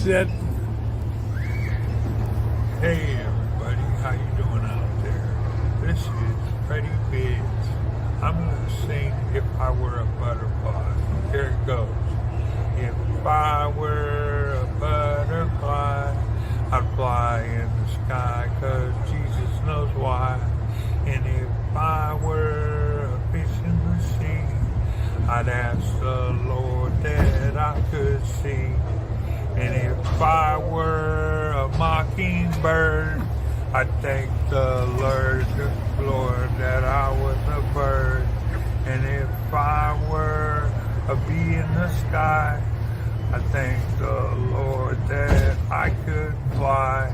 said, hey everybody, how you doing out there? This is Freddie Biggs. I'm gonna sing If I Were a Butterfly. Here it goes. If I were a butterfly, I'd fly in the sky, 'cause Jesus knows why. And if I were a fish in the sea, I'd ask the Lord that I could see. And if I were a mockingbird, I'd thank the Lord that I was a bird. And if I were a bee in the sky, I thank the Lord that I could fly.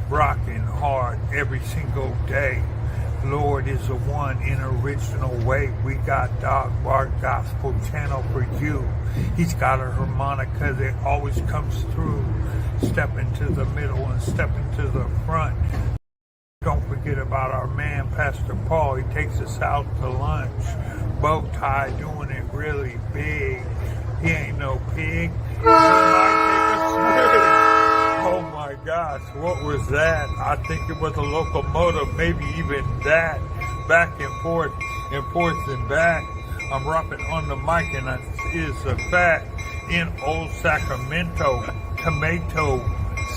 Rocking hard every single day. Lord is the one in original way. We got Dog Bark Gospel Channel for you. He's got a harmonica that always comes through. Step into the middle and step into the front. Don't forget about our man, Pastor Paul. He takes us out to lunch. Bow tie, doing it really big. He ain't no pig. He might take a swig. Oh my gosh, what was that? I think it was a locomotive, maybe even that. Back and forth and back. I'm rapping on the mic and that is a fact. In old Sacramento, tomato,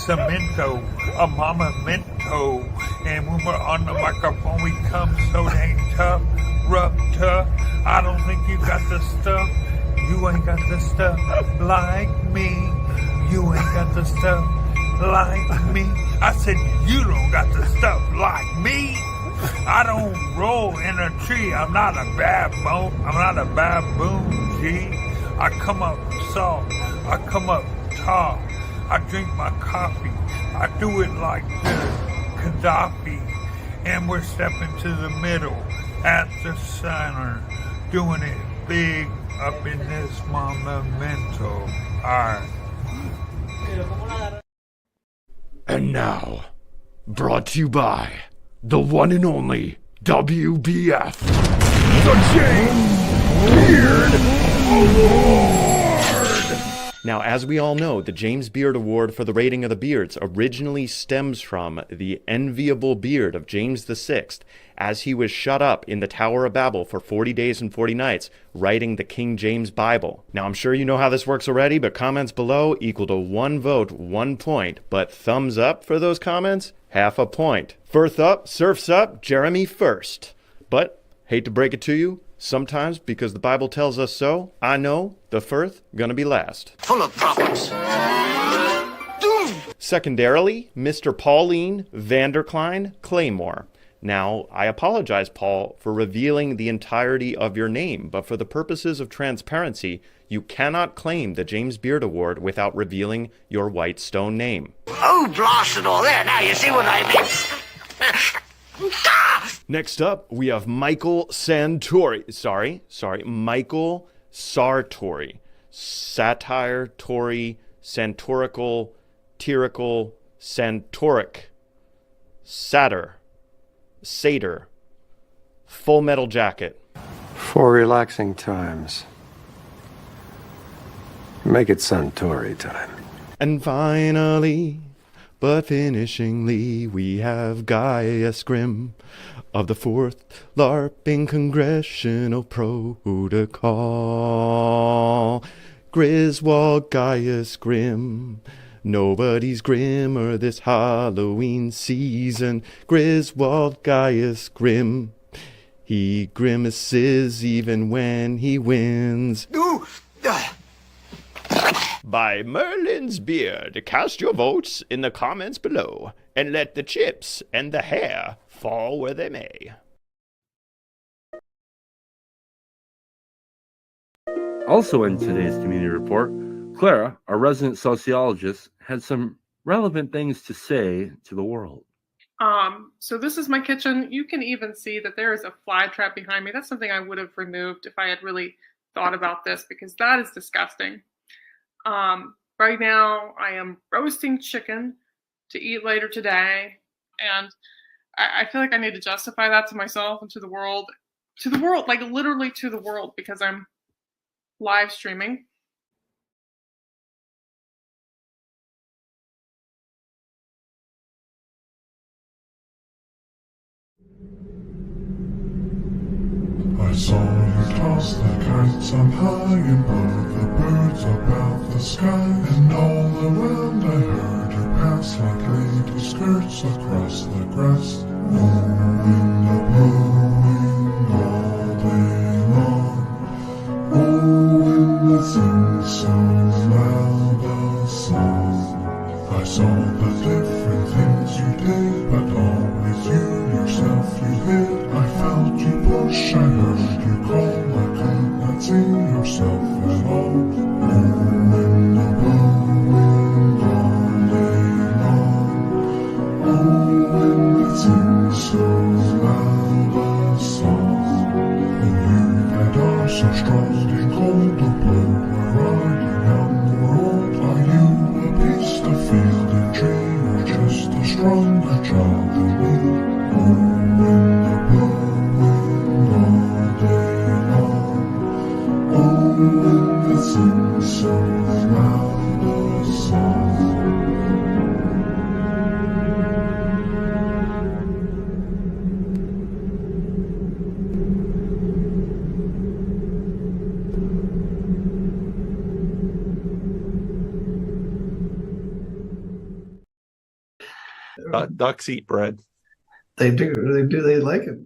cemento, a mama mento. And when we're on the microphone, we come so dang tough, rough, tough. I don't think you got the stuff. You ain't got the stuff like me. You ain't got the stuff like me. I said, you don't got the stuff like me. I don't roll in a tree. I'm not a baboon. I'm not a baboon, G. I come up soft. I come up tall. I drink my coffee. I do it like this, Gaddafi. And we're stepping to the middle at the center, doing it big up in this monumental. Alright. And now, brought to you by the one and only WBF, the James Beard Award! Now, as we all know, the James Beard Award for the rating of the beards originally stems from the enviable beard of James VI, as he was shut up in the Tower of Babel for 40 days and 40 nights, writing the King James Bible. Now, I'm sure you know how this works already, but comments below equal to 1 vote, 1 point. But thumbs up for those comments, half a point. Firth up, surfs up, Jeremy first. But, hate to break it to you, sometimes, because the Bible tells us so, I know the Firth gonna be last. Full of problems. Secondarily, Mr. Pauline Vanderklein Claymore. Now, I apologize, Paul, for revealing the entirety of your name, but for the purposes of transparency, you cannot claim the James Beard Award without revealing your white stone name. Oh, blast it all there. Now you see what I mean. Next up, we have Michael Santori. Michael Sartori. Satire, Tori, Santorical, Tyrical, Santoric, Satyr, Satyr, Full Metal Jacket. For relaxing times, make it Suntory time. And finally, but finishingly, we have Gaius Grimm of the 4th LARPing Congressional Protocol. Griswold Gaius Grimm. Nobody's grimmer this Halloween season. Griswold Gaius Grimm. He grimaces even when he wins. By Merlin's Beard, cast your votes in the comments below, and let the chips and the hair fall where they may. Also in today's community report, Clara, our resident sociologist, had some relevant things to say to the world. So this is my kitchen. You can even see that there is a fly trap behind me. That's something I would have removed if I had really thought about this, because that is disgusting. Right now I am roasting chicken to eat later today, and I feel like I need to justify that to myself and to the world, like literally to the world, because I'm live streaming. I saw you toss the kites on high above the birds about the sky, and all around I heard you pass like lady skirts across the grass. Oh, wind blowing all day long. Oh, wind that sings so loud a song. I saw the different things you did, but always you yourself you hid. I felt you push, I heard you call, I could not see yourself at all. Oh, wind blowing all day long. Oh, wind that sings so loud a song. And you that are so strong and cold of blow, where are you, young or old? Are you a beast of field and tree, or just a stronger child than me? Oh, wind blowing all day long. Oh, wind that sings so loud a song. Ducks eat bread. They do. They like it.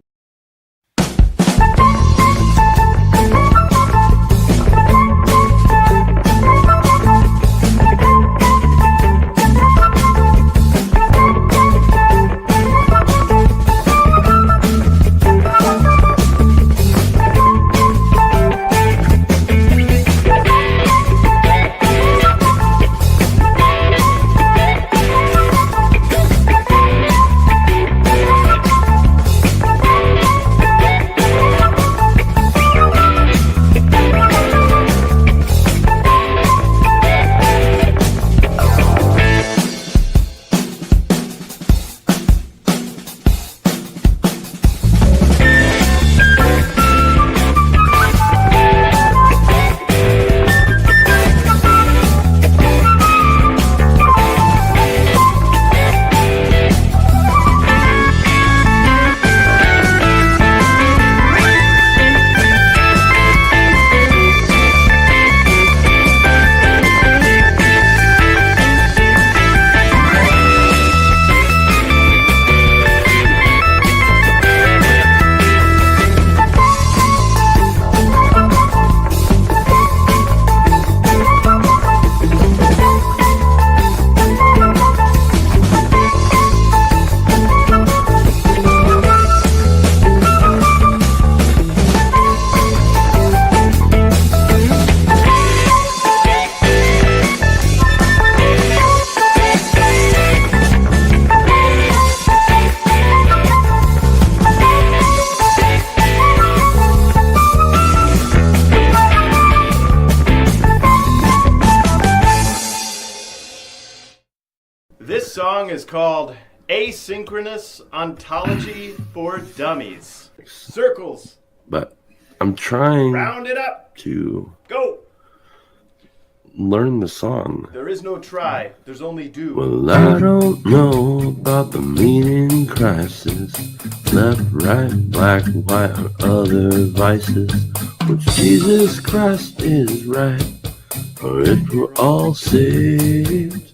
This song is called Asynchronous Ontology for Dummies. Circles. But I'm trying Round it up. to Go. learn the song. There is no try. There's only do. Well, I don't know about the meaning crisis. Left, right, black, white, or other vices. Which Jesus Christ is right, or if we're all saved.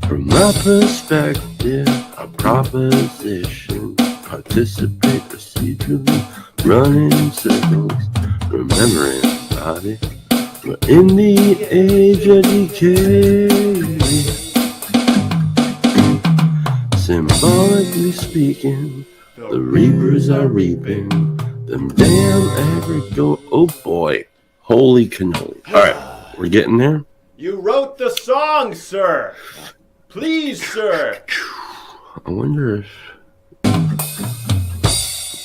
From my perspective, a proposition, participate procedurally, run in circles, remembering body. We're in the age of decay. Symbolically speaking, the reapers are reaping. Them damn agricult, oh boy, holy cannoli. Alright, we're getting there. You wrote the song, sir. Please, sir. I wonder if,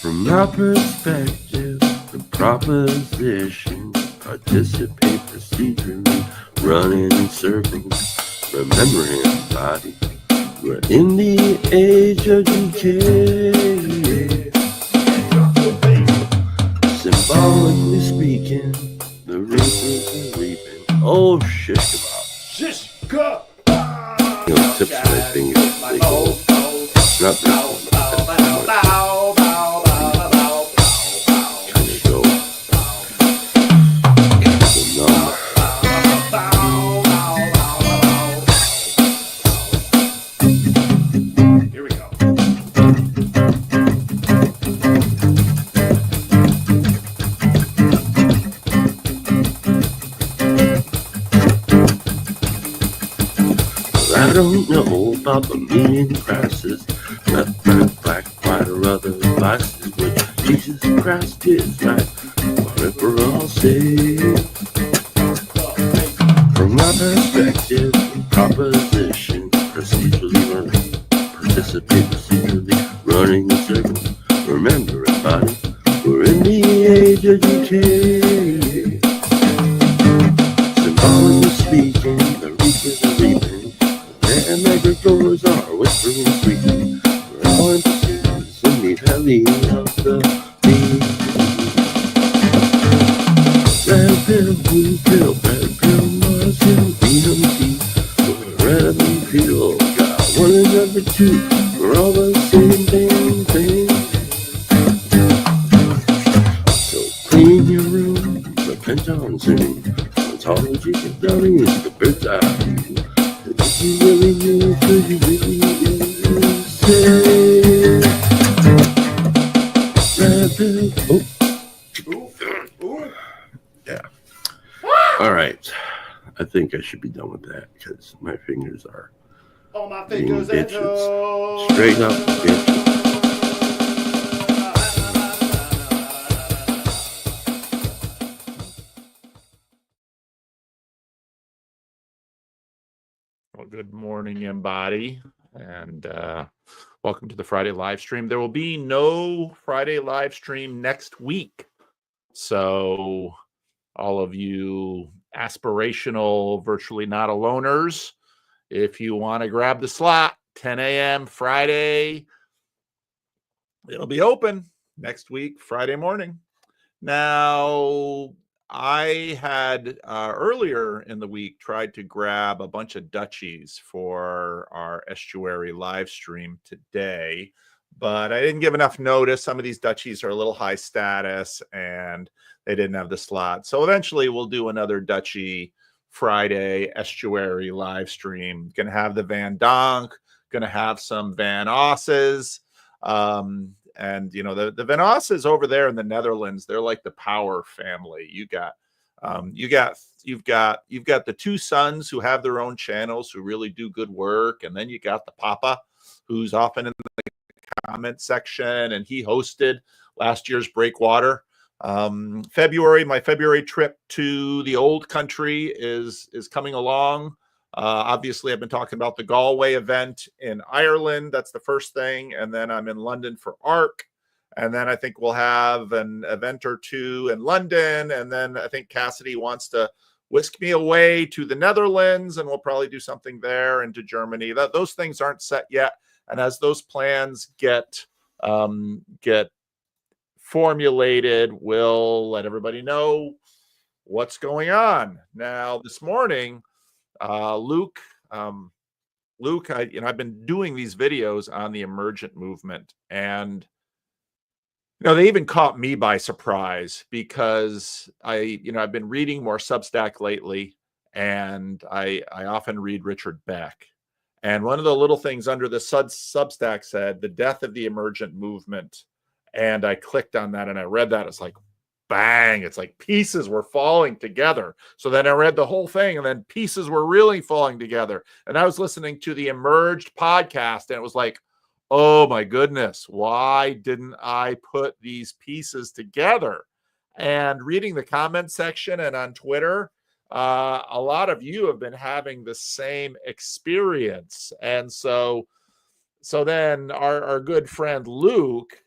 from my perspective, the proposition, participate procedurally, running in circles, remembering body. We're in the age of decay. Symbolically speaking, the reapers are reaping. Oh, shish kebab. Shish kebab. You know, tips my fingers. Not this one. I don't know about the meaning crisis, left, right, black, white, or other vices, which Jesus Christ is right, forever all saved. From my perspective, proposition, procedurally running, participate procedurally, running in circles. Remember, everybody, we're in the age of decay. Symbolically speaking, the reapers are reaping, and microphores are whispering and squeaking. We're all in pursuits in the valley of the bee. Red pill, blue pill, red pill, Mars hill, BMT. We're red and pill, got one and number two. We're all the same thing. So clean your room, repent on sin. Ontology is done is the bird's eye view. And if you really knew, could you really say? Red pill, yeah. All right. I think I should be done with that because my fingers are All my being fingers and bitches. toes. Straight up bitches. Well, good morning, Embody, and welcome to the Friday live stream. There will be no Friday live stream next week. So all of you aspirational, virtually not aloners, if you want to grab the slot, 10 a.m. Friday, it'll be open next week, Friday morning. Now, I had earlier in the week tried to grab a bunch of duchies for our Estuary live stream today, but I didn't give enough notice. Some of these duchies are a little high status and they didn't have the slot. So eventually we'll do another duchy Friday Estuary live stream. Gonna have the Van Donk, gonna have some Van Osses. And you know, the Van Osses over there in the Netherlands, they're like the power family. You've got the two sons who have their own channels who really do good work, and then you got the Papa, who's often in the comment section, and he hosted last year's Breakwater. My February trip to the old country is coming along. Obviously, I've been talking about the Galway event in Ireland. That's the first thing. And then I'm in London for ARC. And then I think we'll have an event or two in London. And then I think Cassidy wants to whisk me away to the Netherlands, and we'll probably do something there, and to Germany. Those things aren't set yet. And as those plans get formulated, we'll let everybody know what's going on. Now, this morning, Luke, I've been doing these videos on the Emergent movement, and they even caught me by surprise because I've been reading more Substack lately, and I often read Richard Beck, and one of the little things under the Substack said the death of the Emergent movement, and I clicked on that and I read that. It's like, bang, it's like pieces were falling together. So then I read the whole thing, and then pieces were really falling together. And I was listening to the Emerged podcast, and it was like, oh my goodness, why didn't I put these pieces together? And reading the comment section and on Twitter, a lot of you have been having the same experience. And so then our good friend Luke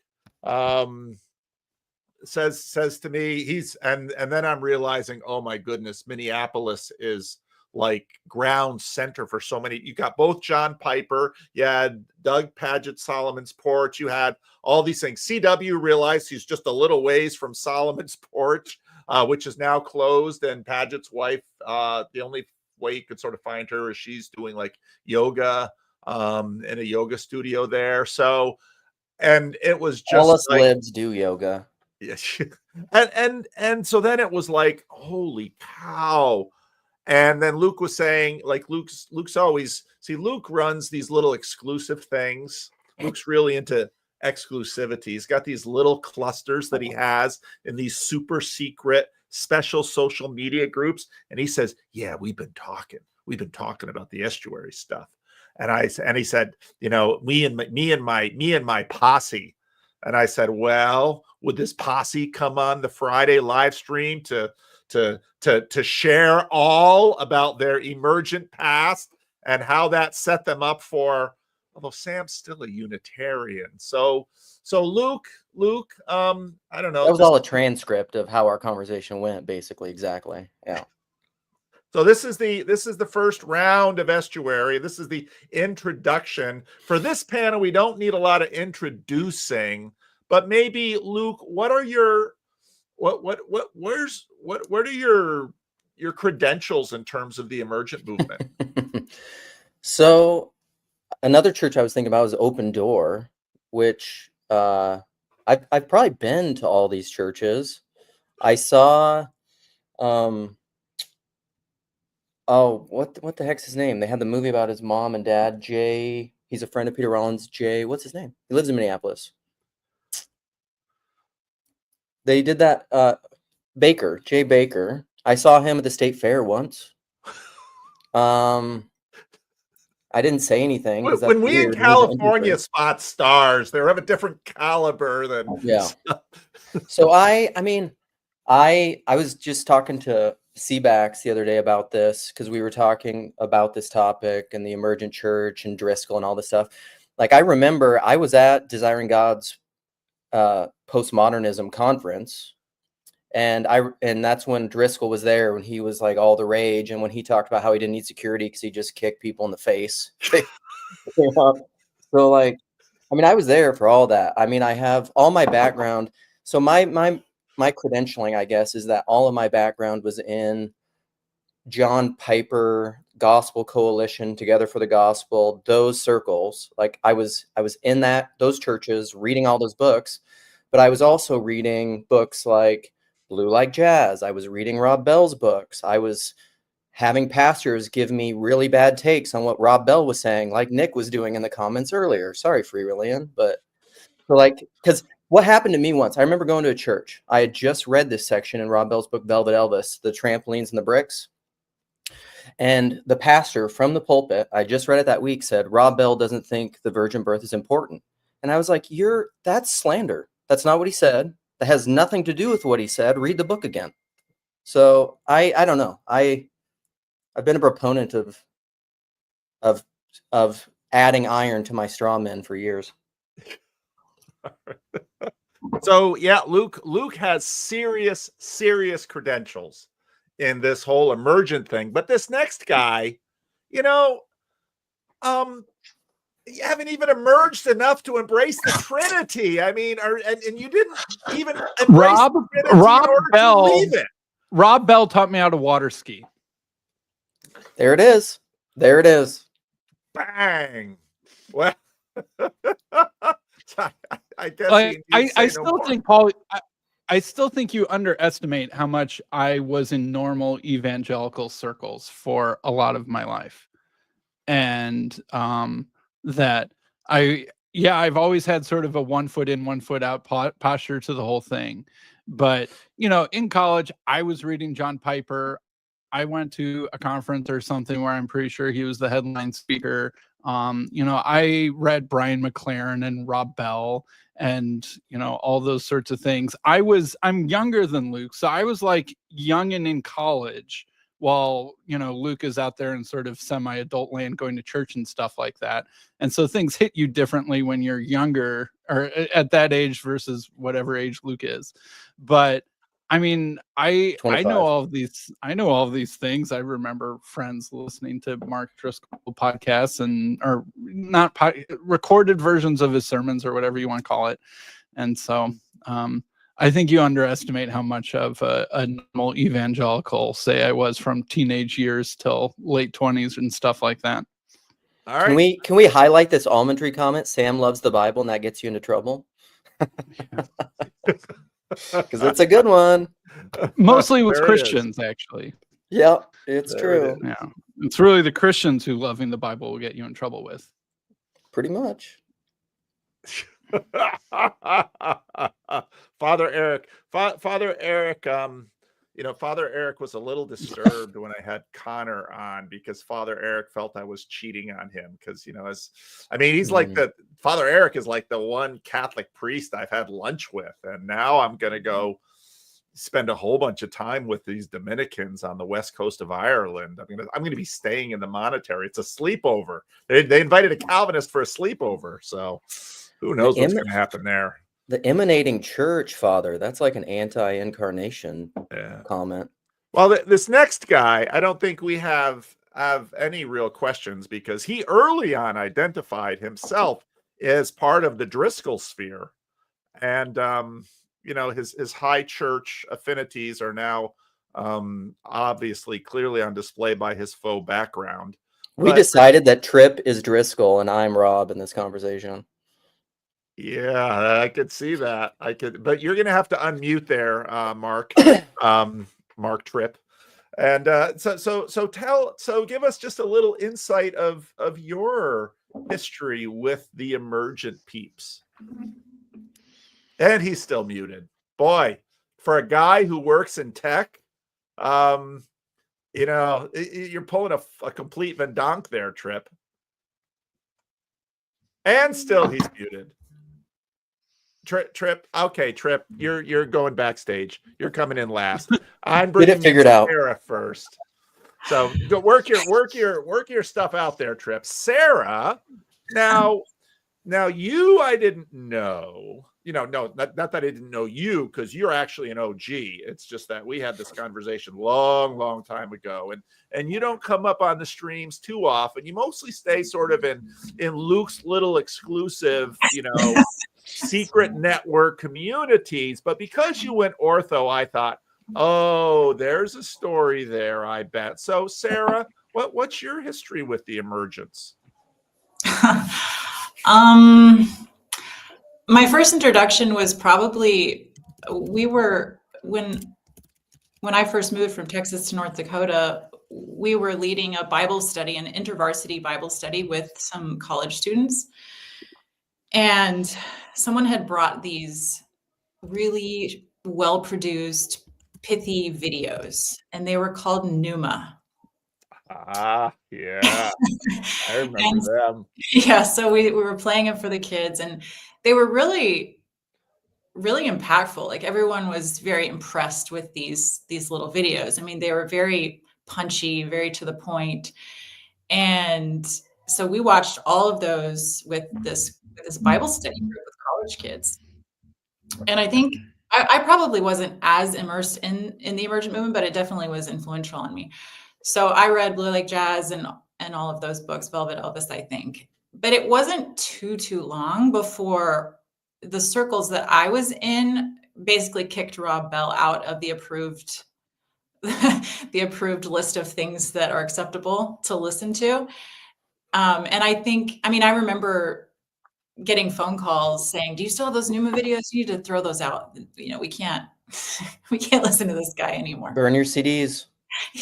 says to me, and then I'm realizing, oh my goodness, Minneapolis is like ground center for so many. You got both John Piper, you had Doug Paget, Solomon's Porch, you had all these things. CW realized he's just a little ways from Solomon's Porch, which is now closed, and Paget's wife, the only way you could sort of find her is she's doing like yoga in a yoga studio there. So, and it was just all us like, libs do yoga. Yes. And so then it was like, holy cow. And then Luke was saying, like, Luke's always, see, Luke runs these little exclusive things. Luke's really into exclusivity. He's got these little clusters that he has in these super secret special social media groups. And he says, yeah, we've been talking about the Estuary stuff. And he said, me and my posse. And I said, well, would this posse come on the Friday live stream to share all about their emergent past and how that set them up for, although Sam's still a Unitarian. So Luke, I don't know. That was all a transcript of how our conversation went, basically. Exactly. Yeah. So this is the first round of Estuary. This is the introduction. For this panel, we don't need a lot of introducing, but maybe Luke, what are your your credentials in terms of the emergent movement? So another church I was thinking about was Open Door, which I've probably been to all these churches. I saw what the heck's his name? They had the movie about his mom and dad, Jay. He's a friend of Peter Rollins. Jay, what's his name? He lives in Minneapolis. They did that. Jay Baker. I saw him at the state fair once. I didn't say anything. When we in California spot stars, they're of a different caliber than So I was just talking to Seabax the other day about this because we were talking about this topic and the emergent church and Driscoll and all this stuff. Like I remember I was at Desiring God's postmodernism conference, and that's when Driscoll was there, when he was like all the rage, and when he talked about how he didn't need security because he just kicked people in the face. So like, I mean, I was there for all that. I mean, I have all my background. So my credentialing, I guess, is that all of my background was in John Piper, Gospel Coalition, Together for the Gospel, those circles. Like I was in those churches reading all those books, but I was also reading books like Blue Like Jazz. I was reading Rob Bell's books. I was having pastors give me really bad takes on what Rob Bell was saying, like Nick was doing in the comments earlier. Sorry, Freerillian, but so like, because what happened to me once, I remember going to a church. I had just read this section in Rob Bell's book, Velvet Elvis, the trampolines and the bricks. And the pastor from the pulpit, I just read it that week, said, Rob Bell doesn't think the virgin birth is important. And I was like, that's slander. That's not what he said. That has nothing to do with what he said. Read the book again. So I don't know. I've been a proponent of adding iron to my straw men for years. So yeah, Luke has serious credentials in this whole emergent thing. But this next guy, you haven't even emerged enough to embrace the Trinity. I mean, and you didn't even embrace the Trinity Rob in order Bell, to leave it. Rob Bell taught me how to water ski. There it is. Bang. Well, I guess I still think, Paul, I still think you underestimate how much I was in normal evangelical circles for a lot of my life. And that I've always had sort of a 1 foot in, 1 foot out posture to the whole thing. But, in college, I was reading John Piper. I went to a conference or something where I'm pretty sure he was the headline speaker. I read Brian McLaren and Rob Bell and, all those sorts of things. I'm younger than Luke. So I was like young and in college while, Luke is out there in sort of semi-adult land going to church and stuff like that. And so things hit you differently when you're younger or at that age versus whatever age Luke is. But I mean, I know all of these things. I remember friends listening to Mark Driscoll podcasts or not recorded versions of his sermons or whatever you want to call it. And so I think you underestimate how much of a normal evangelical, say, I was from teenage years till late 20s and stuff like that. All right. Can we highlight this almond tree comment? Sam loves the Bible, and that gets you into trouble. Because it's a good one. Mostly with Christians, actually. Yep, it's true. Yeah, it's really the Christians who loving the Bible will get you in trouble with. Pretty much. Father Eric, Father Eric was a little disturbed when I had Connor on, because Father Eric felt I was cheating on him. Because, he's like Father Eric is like the one Catholic priest I've had lunch with. And now I'm going to go spend a whole bunch of time with these Dominicans on the west coast of Ireland. I'm going to be staying in the monastery. It's a sleepover. They invited a Calvinist for a sleepover. So who knows what's going to happen there. The emanating church, Father, that's like an anti-incarnation comment. Well, this next guy, I don't think we have any real questions, because he early on identified himself as part of the Driscoll sphere. And, his high church affinities are now obviously clearly on display by his faux background. We decided that Tripp is Driscoll and I'm Rob in this conversation. Yeah, I could see that. But you're going to have to unmute there, Mark, Mark Tripp. And so give us just a little insight of your history with the Emergent peeps. And he's still muted. Boy, for a guy who works in tech, you're pulling a complete Vendonk there, Tripp. And still he's muted. Tripp. Okay, Tripp, you're going backstage. You're coming in last. I'm bringing Sarah first. So go work your stuff out there, Tripp. Sarah, now you, I didn't know. No, not that I didn't know you, because you're actually an OG. It's just that we had this conversation long time ago, and you don't come up on the streams too often. You mostly stay sort of in Luke's little exclusive, secret network communities. But because you went ortho, I thought, oh, there's a story there, I bet. So Sarah, what's your history with the Emergents? My first introduction was probably when I first moved from Texas to North Dakota, we were leading a Bible study, an intervarsity Bible study with some college students. And someone had brought these really well-produced, pithy videos, and they were called Pneuma. Ah, yeah. I remember them. Yeah, so we were playing them for the kids, and they were really, really impactful. Like, everyone was very impressed with these little videos. I mean, they were very punchy, very to the point. And so we watched all of those with this Bible study group with college kids. And I think I probably wasn't as immersed in the Emergent movement, but it definitely was influential on me. So I read Blue Lake Jazz and all of those books, Velvet Elvis, I think. But it wasn't too long before the circles that I was in basically kicked Rob Bell out of the approved list of things that are acceptable to listen to. And I remember getting phone calls saying, "Do you still have those Pneuma videos? You need to throw those out. We can't listen to this guy anymore. Burn your CDs."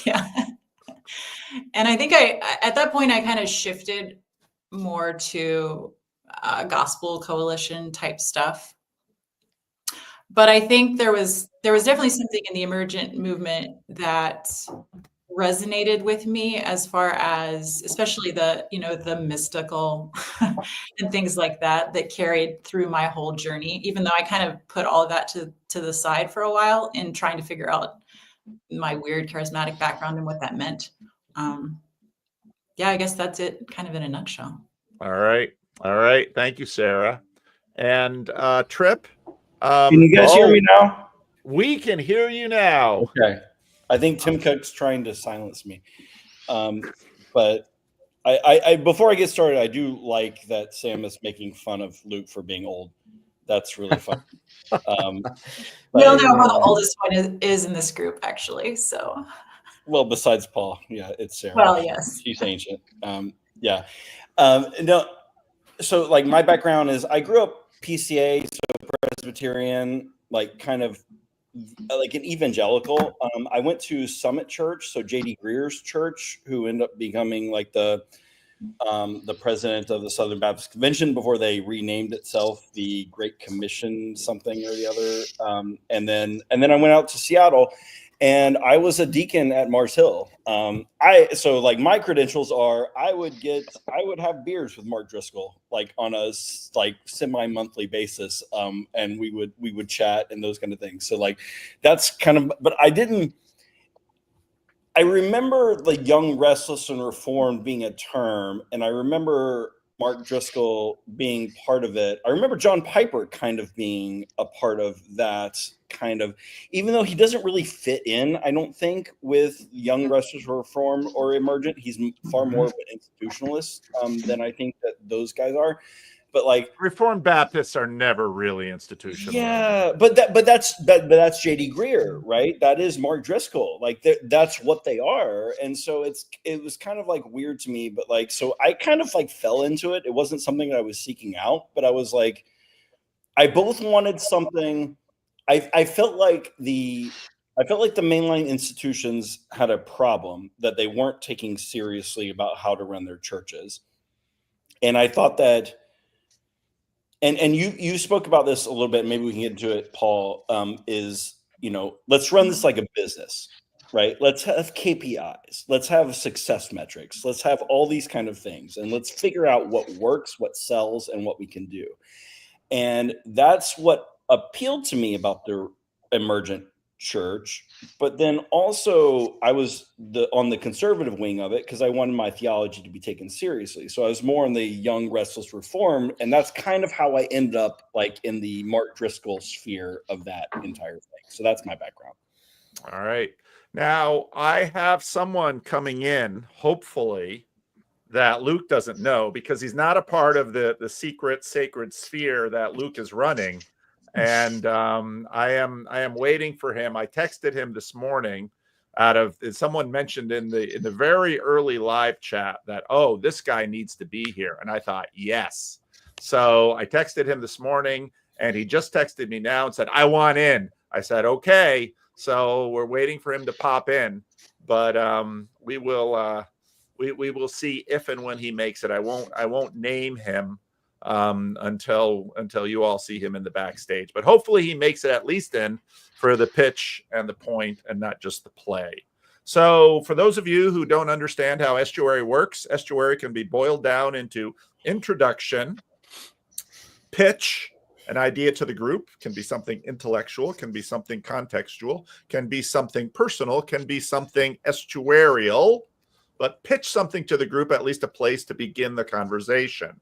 Yeah. And I think at that point, I kind of shifted more to gospel coalition type stuff. But I think there was definitely something in the Emergent movement that resonated with me, as far as especially the mystical and things like that carried through my whole journey, even though I kind of put all of that to the side for a while in trying to figure out my weird charismatic background and what that meant. I guess that's it, kind of in a nutshell. All right. Thank you, Sarah. And Tripp. Can you guys hear me now? We can hear you now. Okay. I think Tim Cook's trying to silence me. But I before I get started, I do like that Sam is making fun of Luke for being old. That's really fun. We don't know how the oldest one is in this group, actually. So. Well, besides Paul, yeah, it's Sarah. Well, yes. She's ancient. No. So, like, my background is I grew up PCA, so Presbyterian, like kind of like an evangelical. I went to Summit Church, so J.D. Greer's church, who ended up becoming like the president of the Southern Baptist Convention before they renamed itself the Great Commission something or the other. And then I went out to Seattle, And I was a deacon at Mars Hill. So like my credentials are I would have beers with Mark Driscoll like on a like semi-monthly basis, and we would chat and those kind of things. So like that's kind of, but I remember the Young, Restless, and Reformed being a term, and I remember Mark Driscoll being part of it. I remember John Piper kind of being a part of that kind of, even though he doesn't really fit in, I don't think, with Young, Restless, Reformed or Emergent. He's far more of an institutionalist than I think that those guys are. But like Reformed Baptists are never really institutional. Yeah, but that's JD Greer, right? That is Mark Driscoll. Like that's what they are. And so it was kind of like weird to me, but like so I kind of like fell into it. It wasn't something that I was seeking out, but I was like, I both wanted something. I felt like the mainline institutions had a problem that they weren't taking seriously about how to run their churches. And I thought that And you spoke about this a little bit. Maybe we can get into it, Paul. Is let's run this like a business, right? Let's have KPIs. Let's have success metrics. Let's have all these kind of things, and let's figure out what works, what sells, and what we can do. And that's what appealed to me about the Emergent church. But then also I was on the conservative wing of it because I wanted my theology to be taken seriously. So I was more in the Young, Restless, Reformed, and that's kind of how I ended up like in the Mark Driscoll sphere of that entire thing. So that's my background. All right. Now I have someone coming in, hopefully, that Luke doesn't know because he's not a part of the secret sacred sphere that Luke is running. And I am waiting for him. I texted him this morning someone mentioned in the very early live chat that, oh, this guy needs to be here. And I thought, yes. So I texted him this morning and he just texted me now and said, I want in. I said, okay. So we're waiting for him to pop in, but we will see if and when he makes it. I won't name him until you all see him in the backstage, but hopefully he makes it at least in for the pitch and the point and not just the play. So for those of you who don't understand how Estuary works, Estuary can be boiled down into introduction, pitch, an idea to the group, can be something intellectual, can be something contextual, can be something personal, can be something estuarial, but pitch something to the group, at least a place to begin the conversation.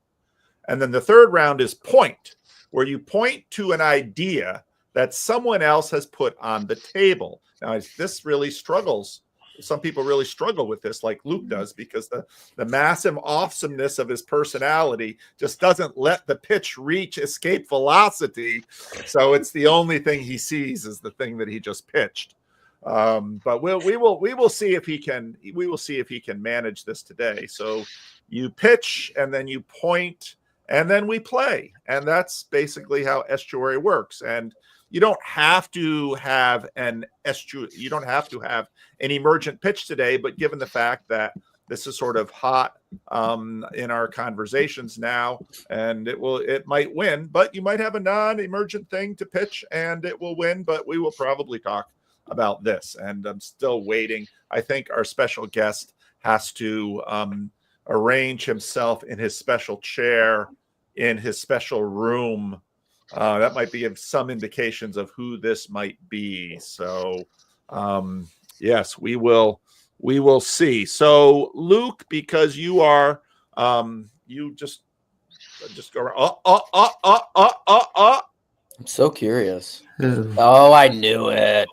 And then the third round is point, where you point to an idea that someone else has put on the table. Now, this really struggles. Some people really struggle with this, like Luke does, because the massive awesomeness of his personality just doesn't let the pitch reach escape velocity. So it's the only thing he sees is the thing that he just pitched. But we will see if he can manage this today. So you pitch and then you point. And then we play. And that's basically how Estuary works. And you don't have to have an emergent pitch today, but given the fact that this is sort of hot in our conversations now, and it might win, but you might have a non-emergent thing to pitch and it will win, but we will probably talk about this. And I'm still waiting. I think our special guest has to arrange himself in his special chair in his special room. That might be some indications of who this might be. So yes, we will see. So Luke, because you are you just go around. I'm so curious. Oh, I knew it.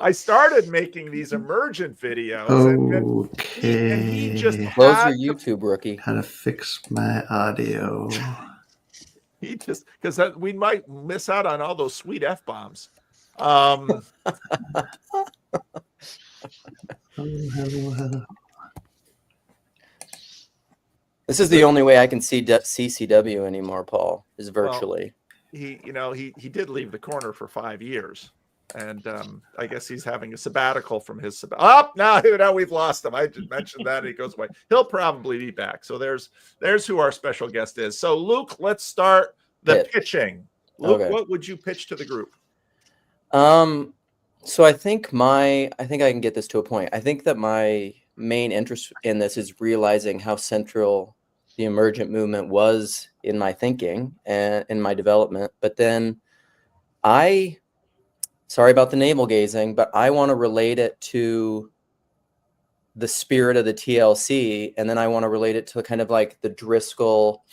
I started making these emergent videos. Okay. And he just Close your YouTube, rookie. How to fix my audio. He just, because we might miss out on all those sweet F-bombs. Hello, hello. This is the only way I can see CCW anymore, Paul, is virtually. Well, he did leave the corner for 5 years. And I guess he's having a sabbatical from his now we've lost him. I just mentioned that and he goes away. He'll probably be back. So there's who our special guest is. So Luke, let's start the pitching. Luke, What would you pitch to the group? So I think I can get this to a point. I think that my main interest in this is realizing how central the emergent movement was in my thinking and in my development. But then sorry about the navel gazing, but I want to relate it to the spirit of the TLC, and then I want to relate it to kind of like the Driscoll.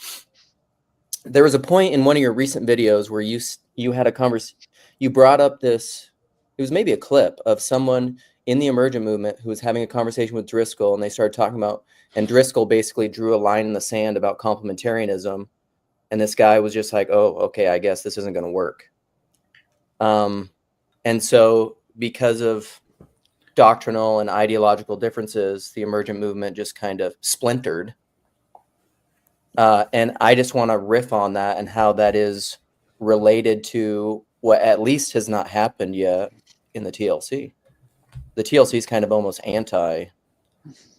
There was a point in one of your recent videos where you had a conversation. You brought up this. It was maybe a clip of someone in the emergent movement who was having a conversation with Driscoll, and they started talking about. And Driscoll basically drew a line in the sand about complementarianism, and this guy was just like, "Oh, okay, I guess this isn't going to work." And so, because of doctrinal and ideological differences, the emergent movement just kind of splintered. And I just want to riff on that and how that is related to what at least has not happened yet in the TLC. The TLC is kind of almost anti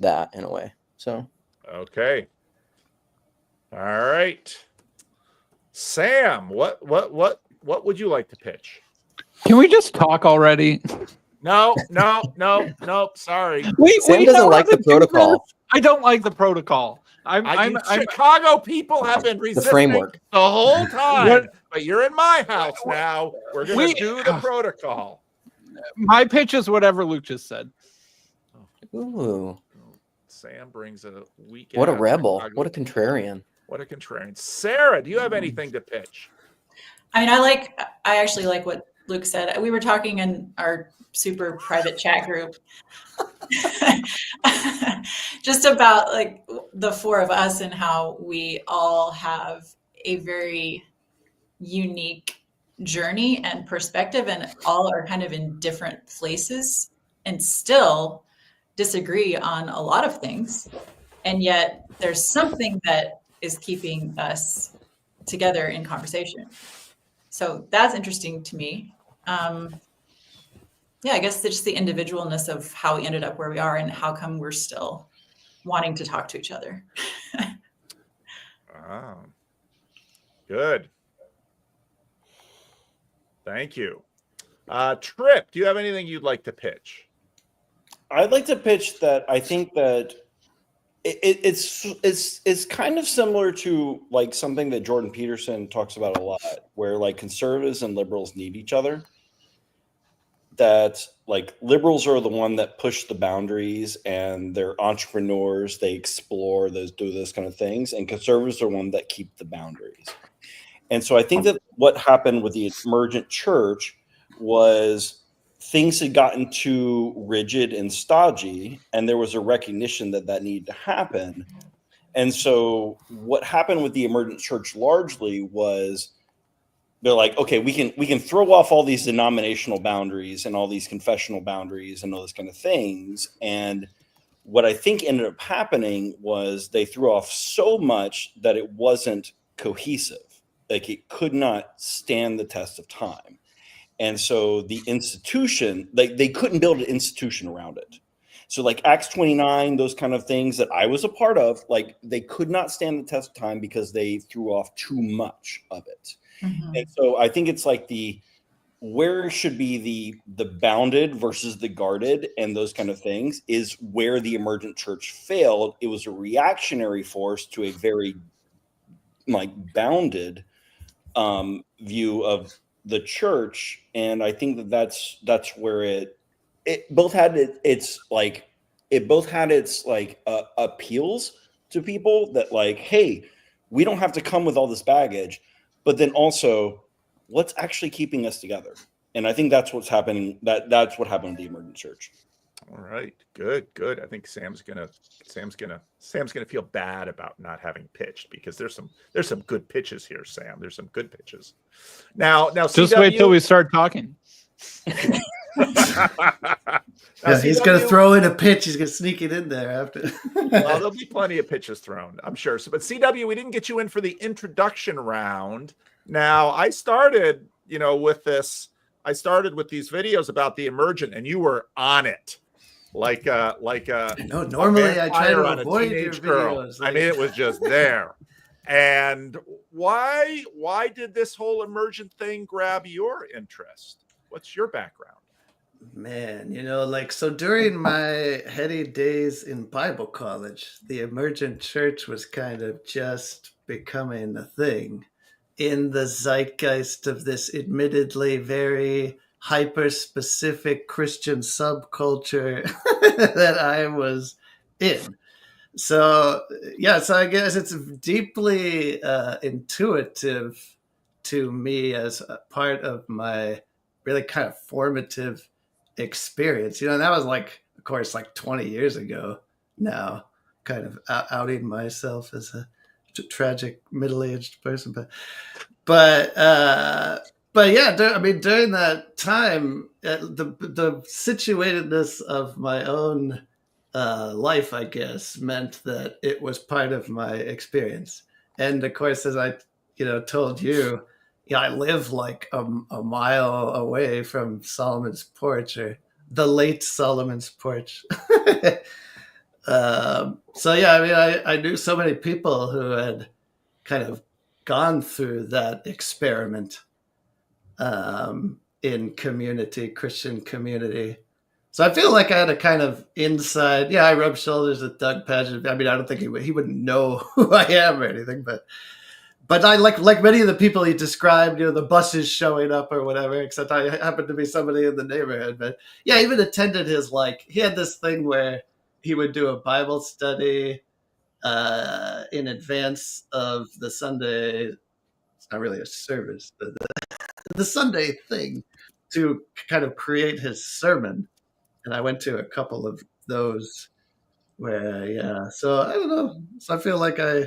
that in a way. So, okay. All right. Sam, what would you like to pitch? Can we just talk already? No. Sorry. Sam doesn't like the protocol. I don't like the protocol. I'm Chicago people have been resisting framework the whole time, but you're in my house now. We're going to do the protocol. My pitch is whatever Luke just said. Ooh. Sam brings a weak. What a rebel. What a contrarian. What a contrarian. Sarah, do you have anything to pitch? I mean, I actually like what Luke said. We were talking in our super private chat group just about like the four of us and how we all have a very unique journey and perspective, and all are kind of in different places and still disagree on a lot of things. And yet there's something that is keeping us together in conversation. So that's interesting to me. Yeah, I guess it's just the individualness of how we ended up where we are and how come we're still wanting to talk to each other. Oh, good. Thank you. Tripp, do you have anything you'd like to pitch? I'd like to pitch that I think that it's kind of similar to like something that Jordan Peterson talks about a lot, where like conservatives and liberals need each other. That like liberals are the one that push the boundaries and they're entrepreneurs, they explore, those do those kind of things, and conservatives are one that keep the boundaries. And so I think that what happened with the emergent church was things had gotten too rigid and stodgy, and there was a recognition that that needed to happen. And so what happened with the emergent church largely was they're like, okay, we can throw off all these denominational boundaries and all these confessional boundaries and all those kind of things. And what I think ended up happening was they threw off so much that it wasn't cohesive. Like it could not stand the test of time. And so the institution, like they couldn't build an institution around it. So like Acts 29, those kind of things that I was a part of, like they could not stand the test of time because they threw off too much of it. Mm-hmm. And so I think it's like where should be the bounded versus the guarded and those kind of things is where the emergent church failed. It was a reactionary force to a very like bounded view of the church. And I think that's where it both had its appeals to people that like, hey, we don't have to come with all this baggage, but then also what's actually keeping us together. And I think that's what's happening. That's what happened in the emergent church. All right, good. I think Sam's gonna feel bad about not having pitched because there's some good pitches here, Sam. There's some good pitches. Now just wait till we start talking. Yeah, he's going to throw in a pitch. He's going to sneak it in there after. Well, there'll be plenty of pitches thrown, I'm sure. So, but CW, we didn't get you in for the introduction round. Now, I started, with this. I started with these videos about the emergent, and you were on it, like a. No, normally I try to avoid your Girl. videos. I mean, it was just there. And why did this whole emergent thing grab your interest? What's your background? Man, like, so during my heady days in Bible college, the Emergent church was kind of just becoming a thing in the zeitgeist of this admittedly very hyper-specific Christian subculture that I was in. So, yeah, so I guess it's deeply intuitive to me as a part of my really kind of formative experience. And that was like, of course, like 20 years ago now, kind of outing myself as a tragic middle-aged person. But yeah, during that time, the situatedness of my own life, I guess, meant that it was part of my experience. And of course, as I, told you, I live like a mile away from Solomon's porch, or the late Solomon's porch. So yeah, I knew so many people who had kind of gone through that experiment in Christian community. So I feel like I had a kind of inside. Yeah, I rubbed shoulders with Doug Padgett. I mean, I don't think he wouldn't know who I am or anything, but I like many of the people he described, the buses showing up or whatever. Except I happened to be somebody in the neighborhood. But yeah, I even attended his he had this thing where he would do a Bible study in advance of the Sunday. It's not really a service, but the Sunday thing to kind of create his sermon. And I went to a couple of those where, yeah. So I don't know. So I feel like I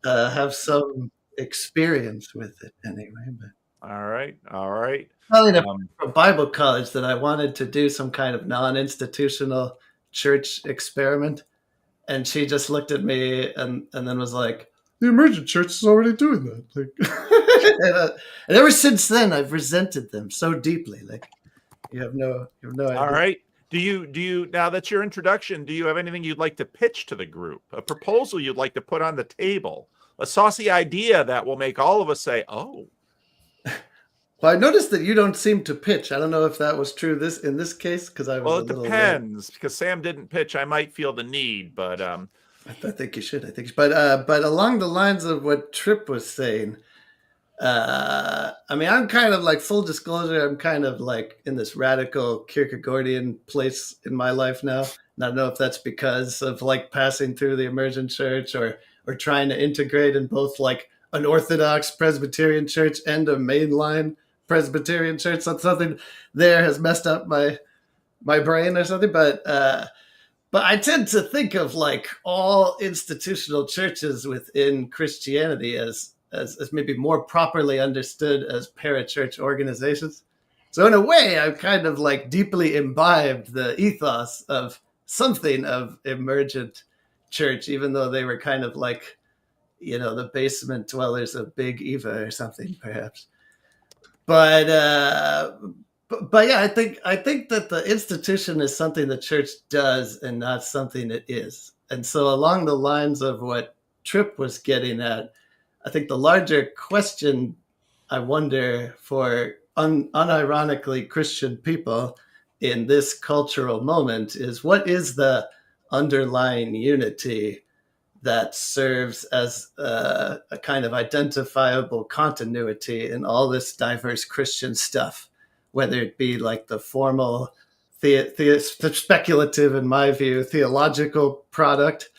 have some experience with it anyway. But All right. probably from Bible college that I wanted to do some kind of non-institutional church experiment. And she just looked at me and then was like, the Emergent Church is already doing that. And ever since then, I've resented them so deeply. Like, you have no idea. All right. Do you now that's your introduction, do you have anything you'd like to pitch to the group? A proposal you'd like to put on the table? A saucy idea that will make all of us say, "Oh." Well, I noticed that you don't seem to pitch. I don't know if that was true in this case, because I was a little. Well, it depends. Because Sam didn't pitch, I might feel the need, but I think you should. But along the lines of what Tripp was saying, I mean, I'm kind of like, full disclosure, I'm kind of like in this radical Kierkegaardian place in my life now. And I don't know if that's because of like passing through the Emergent Church or trying to integrate in both like an Orthodox Presbyterian church and a mainline Presbyterian church. So something there has messed up my brain or something. But I tend to think of like all institutional churches within Christianity as maybe more properly understood as parachurch organizations. So in a way, I've kind of like deeply imbibed the ethos of something of Emergent church, even though they were kind of like, the basement dwellers of Big Eva or something, perhaps. But yeah, I think that the institution is something the church does and not something it is. And so along the lines of what Tripp was getting at, I think the larger question, I wonder, for unironically Christian people in this cultural moment is, what is the underlying unity that serves as a kind of identifiable continuity in all this diverse Christian stuff, whether it be like the formal, speculative, in my view, theological product,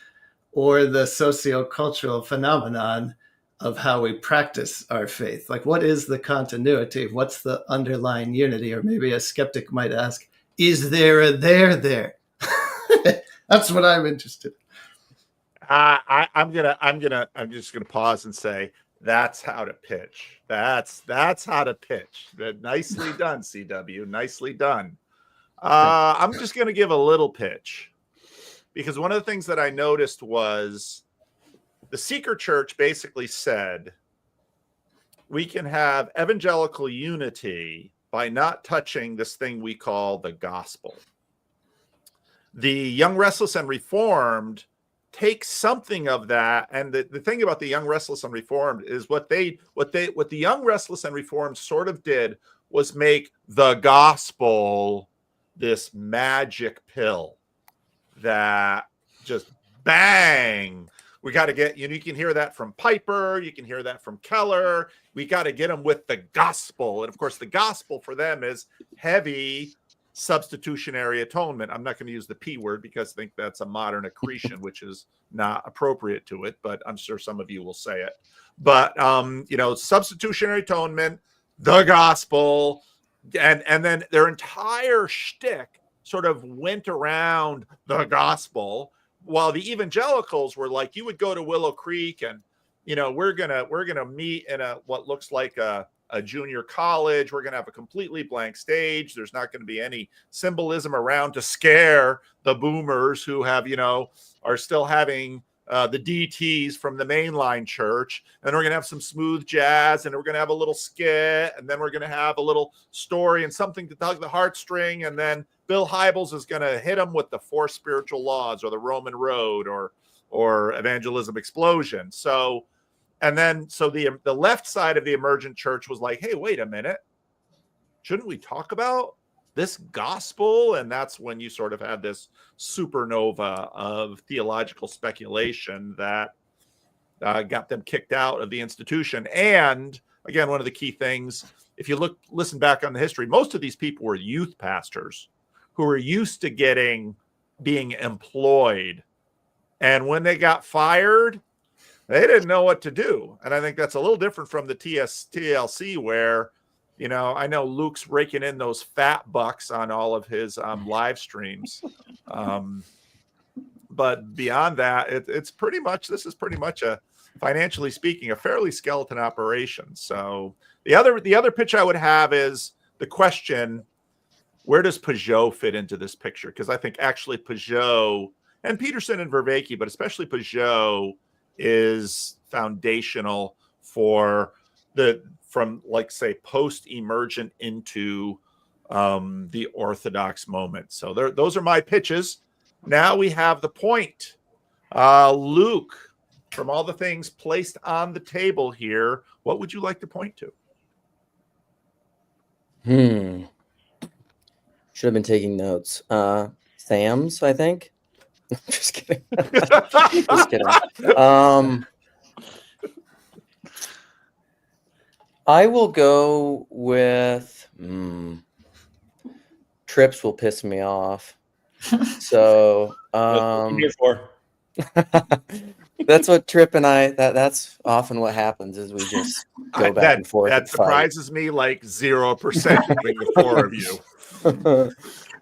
or the socio-cultural phenomenon of how we practice our faith. Like, what is the continuity? What's the underlying unity? Or maybe a skeptic might ask, is there a there? That's what I'm interested in. I'm just gonna pause and say that's how to pitch. That's how to pitch. Nicely done, CW. Nicely done. I'm just gonna give a little pitch, because one of the things that I noticed was the Seeker Church basically said we can have evangelical unity by not touching this thing we call the gospel. The Young, Restless, and Reformed take something of that, and the thing about the Young, Restless, and Reformed is what the Young, Restless, and Reformed sort of did was make the gospel this magic pill that just bang. We got to get, you can hear that from Piper. You can hear that from Keller. We got to get them with the gospel. And of course, the gospel for them is heavy substitutionary atonement. I'm not going to use the P word because I think that's a modern accretion, which is not appropriate to it, but I'm sure some of you will say it. But, substitutionary atonement, the gospel, and then their entire shtick sort of went around the gospel, while the evangelicals were like, you would go to Willow Creek and, we're gonna meet in what looks like a junior college. We're gonna have a completely blank stage. There's not going to be any symbolism around to scare the boomers who have, are still having the DTs from the mainline church. And we're going to have some smooth jazz, and we're going to have a little skit, and then we're going to have a little story and something to tug the heartstring. And then Bill Hybels is going to hit them with the 4 spiritual laws or the Roman road or evangelism explosion. So the left side of the emergent church was like, hey, wait a minute. Shouldn't we talk about this gospel? And that's when you sort of had this supernova of theological speculation that got them kicked out of the institution. And again, one of the key things, if you listen back on the history, most of these people were youth pastors who were used to being employed. And when they got fired, they didn't know what to do. And I think that's a little different from the TLC where, I know Luke's raking in those fat bucks on all of his live streams. But beyond that, this is pretty much financially speaking, a fairly skeleton operation. So the other pitch I would have is the question, where does Peugeot fit into this picture? Because I think actually Peugeot and Peterson and Vervaeke, but especially Peugeot, is foundational from say post-emergent into the Orthodox moment. So those are my pitches. Now we have the point. Luke, from all the things placed on the table here, what would you like to point to? Should have been taking notes. Sam's, I think. Just kidding. Just kidding. I will go with Trips will piss me off. So I'm here for. That's what Tripp and I. That's often what happens is we just go back and forth. That surprises me like 0% between the 4 of you.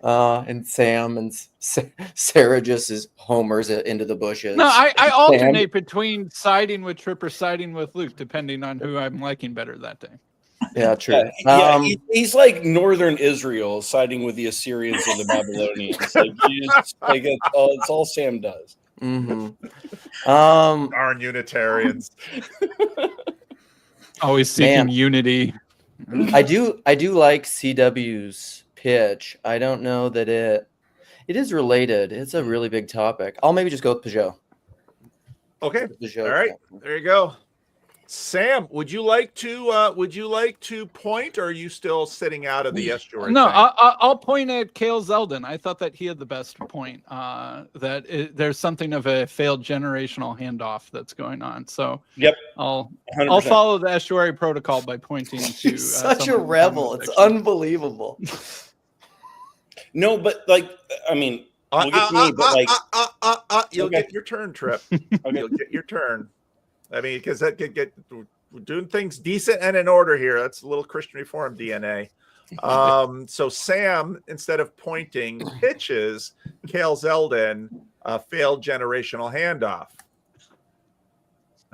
And Sam and Sarah just is homers into the bushes. No, I alternate between siding with Tripp or siding with Luke, depending on who I'm liking better that day. Yeah, true. He's like Northern Israel siding with the Assyrians and the Babylonians. It's all Sam does. Darn Unitarians. Always seeking unity. I do like CW's pitch. I don't know that it is related. It's a really big topic. I'll maybe just go with Peugeot. Okay. Peugeot. All right. There you go. Sam, would you like to point, or are you still sitting out of the estuary? No, I'll point at Cale Zeldin. I thought that he had the best point. There's something of a failed generational handoff that's going on. So yep, I'll 100%. follow the estuary protocol by pointing to. Such a rebel! It's unbelievable. No, but we'll get to me, but you'll get your turn, Tripp. You'll get your turn. I mean, because we're doing things decent and in order here. That's a little Christian Reform DNA. So Sam, instead of pointing, pitches Cale Zeldin a failed generational handoff.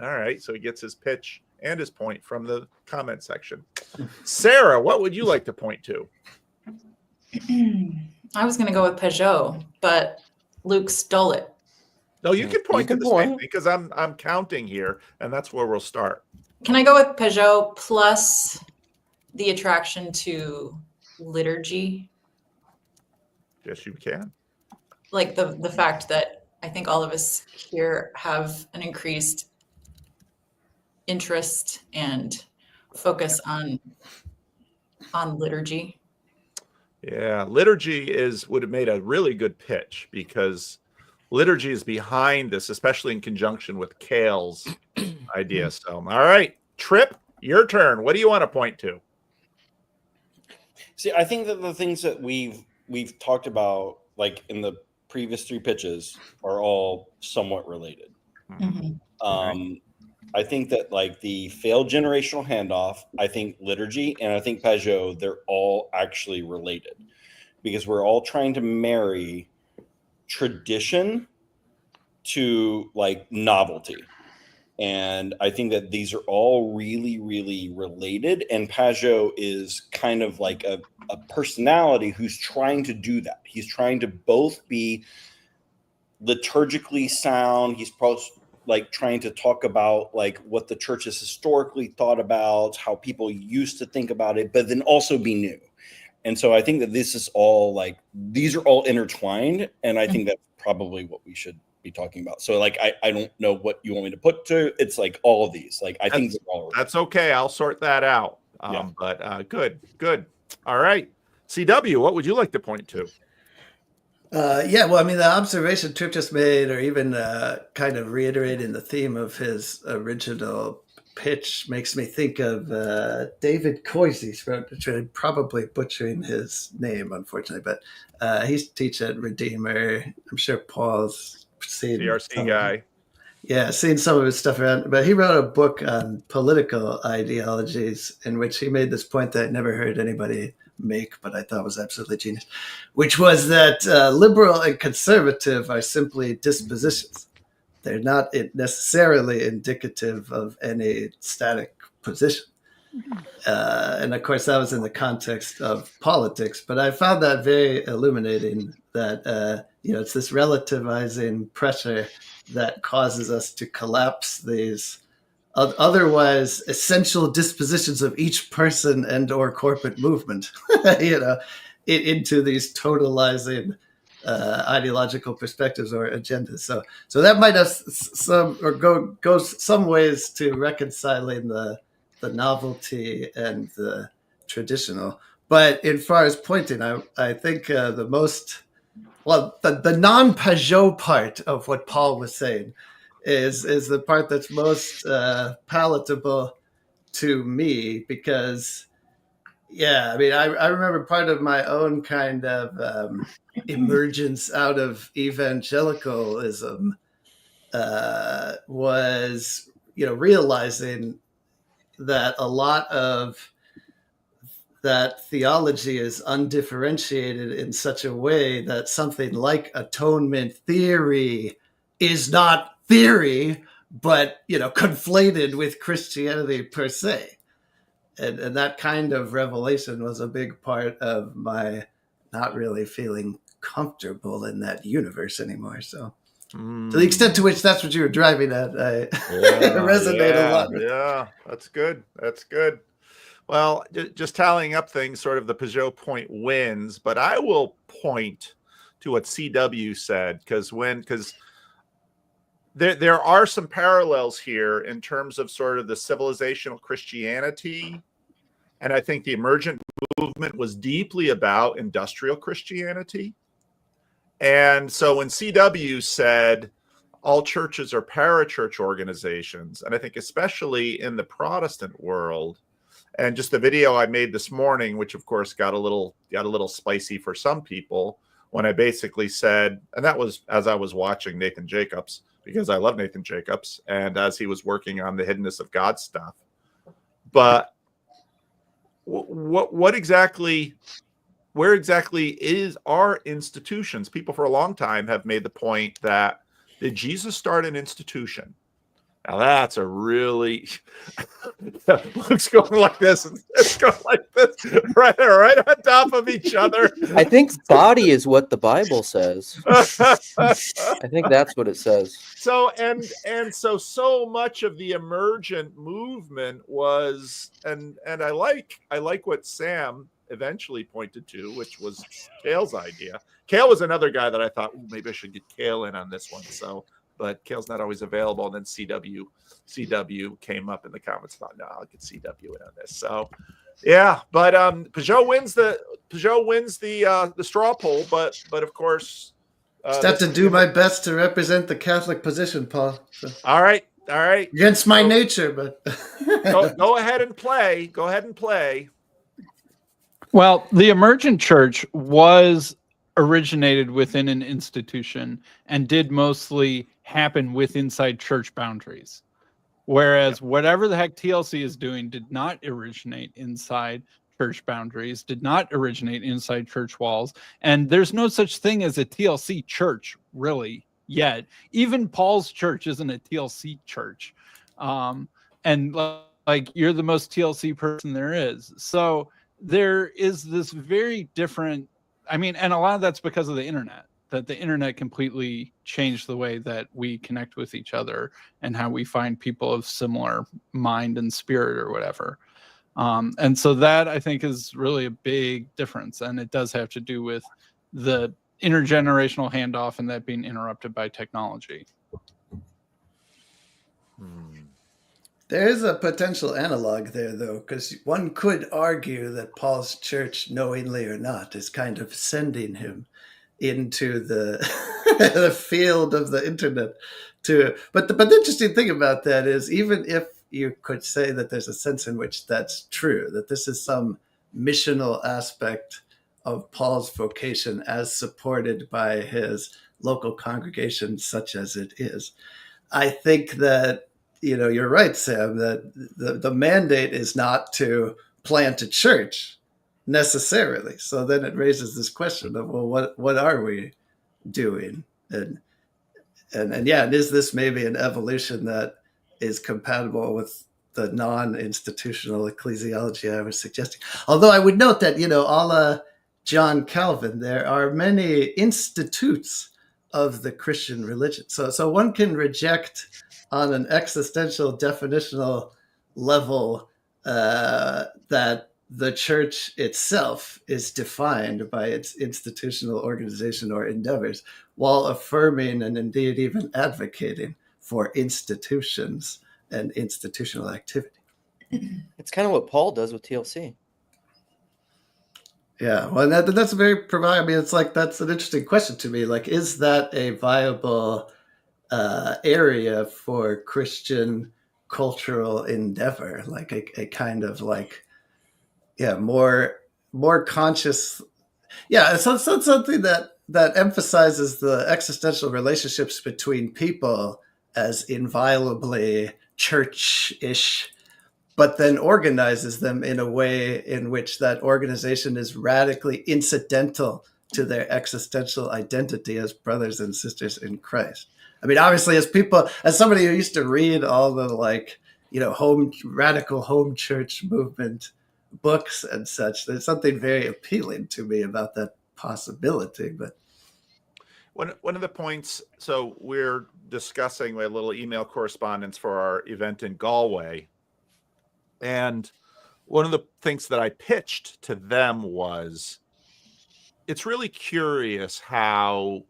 All right, so he gets his pitch and his point from the comment section. Sarah, what would you like to point to? I was going to go with Peugeot, but Luke stole it. No, you can point to the same thing because I'm counting here, and that's where we'll start. Can I go with Peugeot plus the attraction to liturgy? Yes, you can. Like the fact that I think all of us here have an increased interest and focus on on liturgy. Yeah, liturgy would have made a really good pitch, because liturgy is behind this, especially in conjunction with Kale's idea. So, all right, Tripp, your turn. What do you want to point to? See, I think that the things that we've talked about, like in the previous three pitches, are all somewhat related. I think that like the failed generational handoff, I think liturgy, and I think Pajot, they're all actually related, because we're all trying to marry tradition to like novelty. And I think that these are all really, really related. And Pajot is kind of like a personality who's trying to do that. He's trying to both be liturgically sound. He's like trying to talk about like what the church has historically thought about, how people used to think about it, but then also be new. And so I think that this is all like, these are all intertwined. And I think that's probably what we should be talking about. So like, I don't know what you want me to put to. It's like all of these, like, I think they're all that's okay. I'll sort that out. But good. All right. CW, what would you like to point to? Yeah, well, I mean, the observation Tripp just made, or even kind of reiterating the theme of his original pitch, makes me think of David Coises, which I'm probably butchering his name, unfortunately, but he's teach at Redeemer. I'm sure Paul's seen CRC guy. Yeah, seen some of his stuff around, but he wrote a book on political ideologies in which he made this point that I never heard anybody make, but I thought was absolutely genius, which was that liberal and conservative are simply dispositions. They're not necessarily indicative of any static position. And of course, that was in the context of politics, but I found that very illuminating that, it's this relativizing pressure that causes us to collapse these otherwise essential dispositions of each person and or corporate movement, into these totalizing ideological perspectives or agendas. So that might have go some ways to reconciling the novelty and the traditional. But in far as pointing, I think the non-Pajot part of what Paul was saying is the part that's most palatable to me, because I mean, I remember part of my own kind of emergence out of evangelicalism was realizing that a lot of that theology is undifferentiated in such a way that something like atonement theory is not theory, but conflated with Christianity per se. And that kind of revelation was a big part of my not really feeling comfortable in that universe anymore. So to the extent to which that's what you were driving at, I resonate a lot. Yeah, that's good. Well, just tallying up things, sort of the Pajot point wins, but I will point to what CW said, because there are some parallels here in terms of sort of the civilizational Christianity. And I think the emergent movement was deeply about industrial Christianity. And so when CW said all churches are parachurch organizations, and I think especially in the Protestant world, and just the video I made this morning, which of course got a little spicy for some people, when I basically said, and that was as I was watching Nathan Jacobs, because I love Nathan Jacobs, and as he was working on the hiddenness of God stuff. But where exactly are institutions? People for a long time have made the point that, did Jesus start an institution? Now that's a really Luke's going like this and it's going like this, right on top of each other. I think body is what the Bible says. I think that's what it says. So so much of the emergent movement was, and I like what Sam eventually pointed to, which was Kale's idea. Kale was another guy that I thought, maybe I should get Kale in on this one. But Kale's not always available. And then CW came up in the comments. Thought, no, I'll get CW in on this. So Yeah, but Peugeot wins the straw poll, but of course, Just have to do my best to represent the Catholic position, Paul. So. All right. Against my nature, but go ahead and play. Go ahead and play. Well, the Emergent Church was originated within an institution and did mostly happen with inside church boundaries. Whereas whatever the heck TLC is doing did not originate inside church boundaries, did not originate inside church walls. And there's no such thing as a TLC church, really, yet. Even Paul's church isn't a TLC church. And like, you're the most TLC person there is. So there is this very different, I mean, and a lot of that's because of the internet, that the internet completely changed the way that we connect with each other and how we find people of similar mind and spirit or whatever. And so that, I think, is really a big difference. And it does have to do with the intergenerational handoff and that being interrupted by technology. There is a potential analog there, though, because one could argue that Paul's church, knowingly or not, is kind of sending him into the the field of the internet. But the interesting thing about that is, even if you could say that there's a sense in which that's true, that this is some missional aspect of Paul's vocation as supported by his local congregation, such as it is, I think that, you're right, Sam, that the mandate is not to plant a church necessarily. So then it raises this question of, well, what are we doing? And is this maybe an evolution that is compatible with the non-institutional ecclesiology I was suggesting? Although I would note that, a la John Calvin, there are many institutes of the Christian religion. So one can reject on an existential definitional level that the church itself is defined by its institutional organization or endeavors, while affirming and indeed even advocating for institutions and institutional activity. It's kind of what Paul does with TLC. Yeah, well, that's very provocative. I mean, it's like, that's an interesting question to me. Like, is that a viable area for Christian cultural endeavor? Like a kind of like, more conscious. Yeah, so something that emphasizes the existential relationships between people as inviolably church-ish, but then organizes them in a way in which that organization is radically incidental to their existential identity as brothers and sisters in Christ. I mean, obviously, as somebody who used to read all the radical home church movement books and such, there's something very appealing to me about that possibility. But one of the points, so we're discussing a little email correspondence for our event in Galway. And one of the things that I pitched to them was, it's really curious how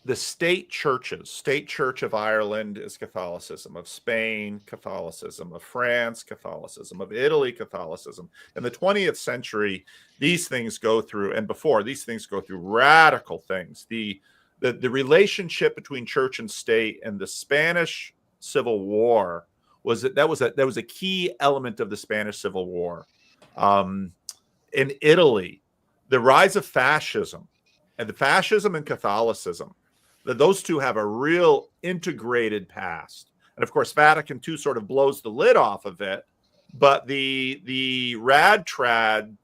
the state Church of Ireland is Catholicism, of Spain, Catholicism, of France, Catholicism, of Italy, Catholicism. In the 20th century, these things go through, and before, these things go through radical things. The relationship between church and state and the Spanish Civil War was a key element of the Spanish Civil War. In Italy, the rise of fascism, and the fascism and Catholicism, those two have a real integrated past. And of course, Vatican II sort of blows the lid off of it. But the rad trad,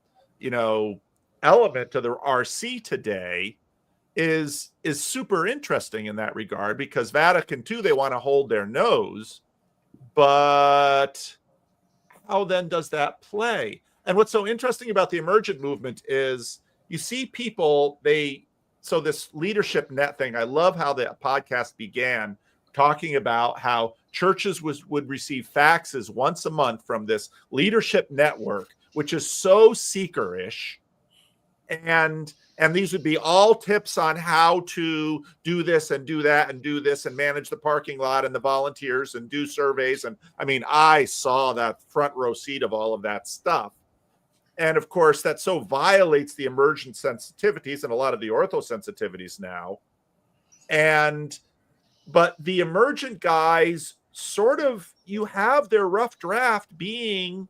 element of the RC today is super interesting in that regard, because Vatican II, they want to hold their nose. But how then does that play? And what's so interesting about the Emergent movement is you see people, so this leadership net thing, I love how the podcast began talking about how churches would receive faxes once a month from this leadership network, which is so seeker-ish, and these would be all tips on how to do this and do that and do this and manage the parking lot and the volunteers and do surveys. And I mean, I saw that front row seat of all of that stuff. And of course, that so violates the emergent sensitivities and a lot of the ortho sensitivities now. But the emergent guys sort of, you have their rough draft being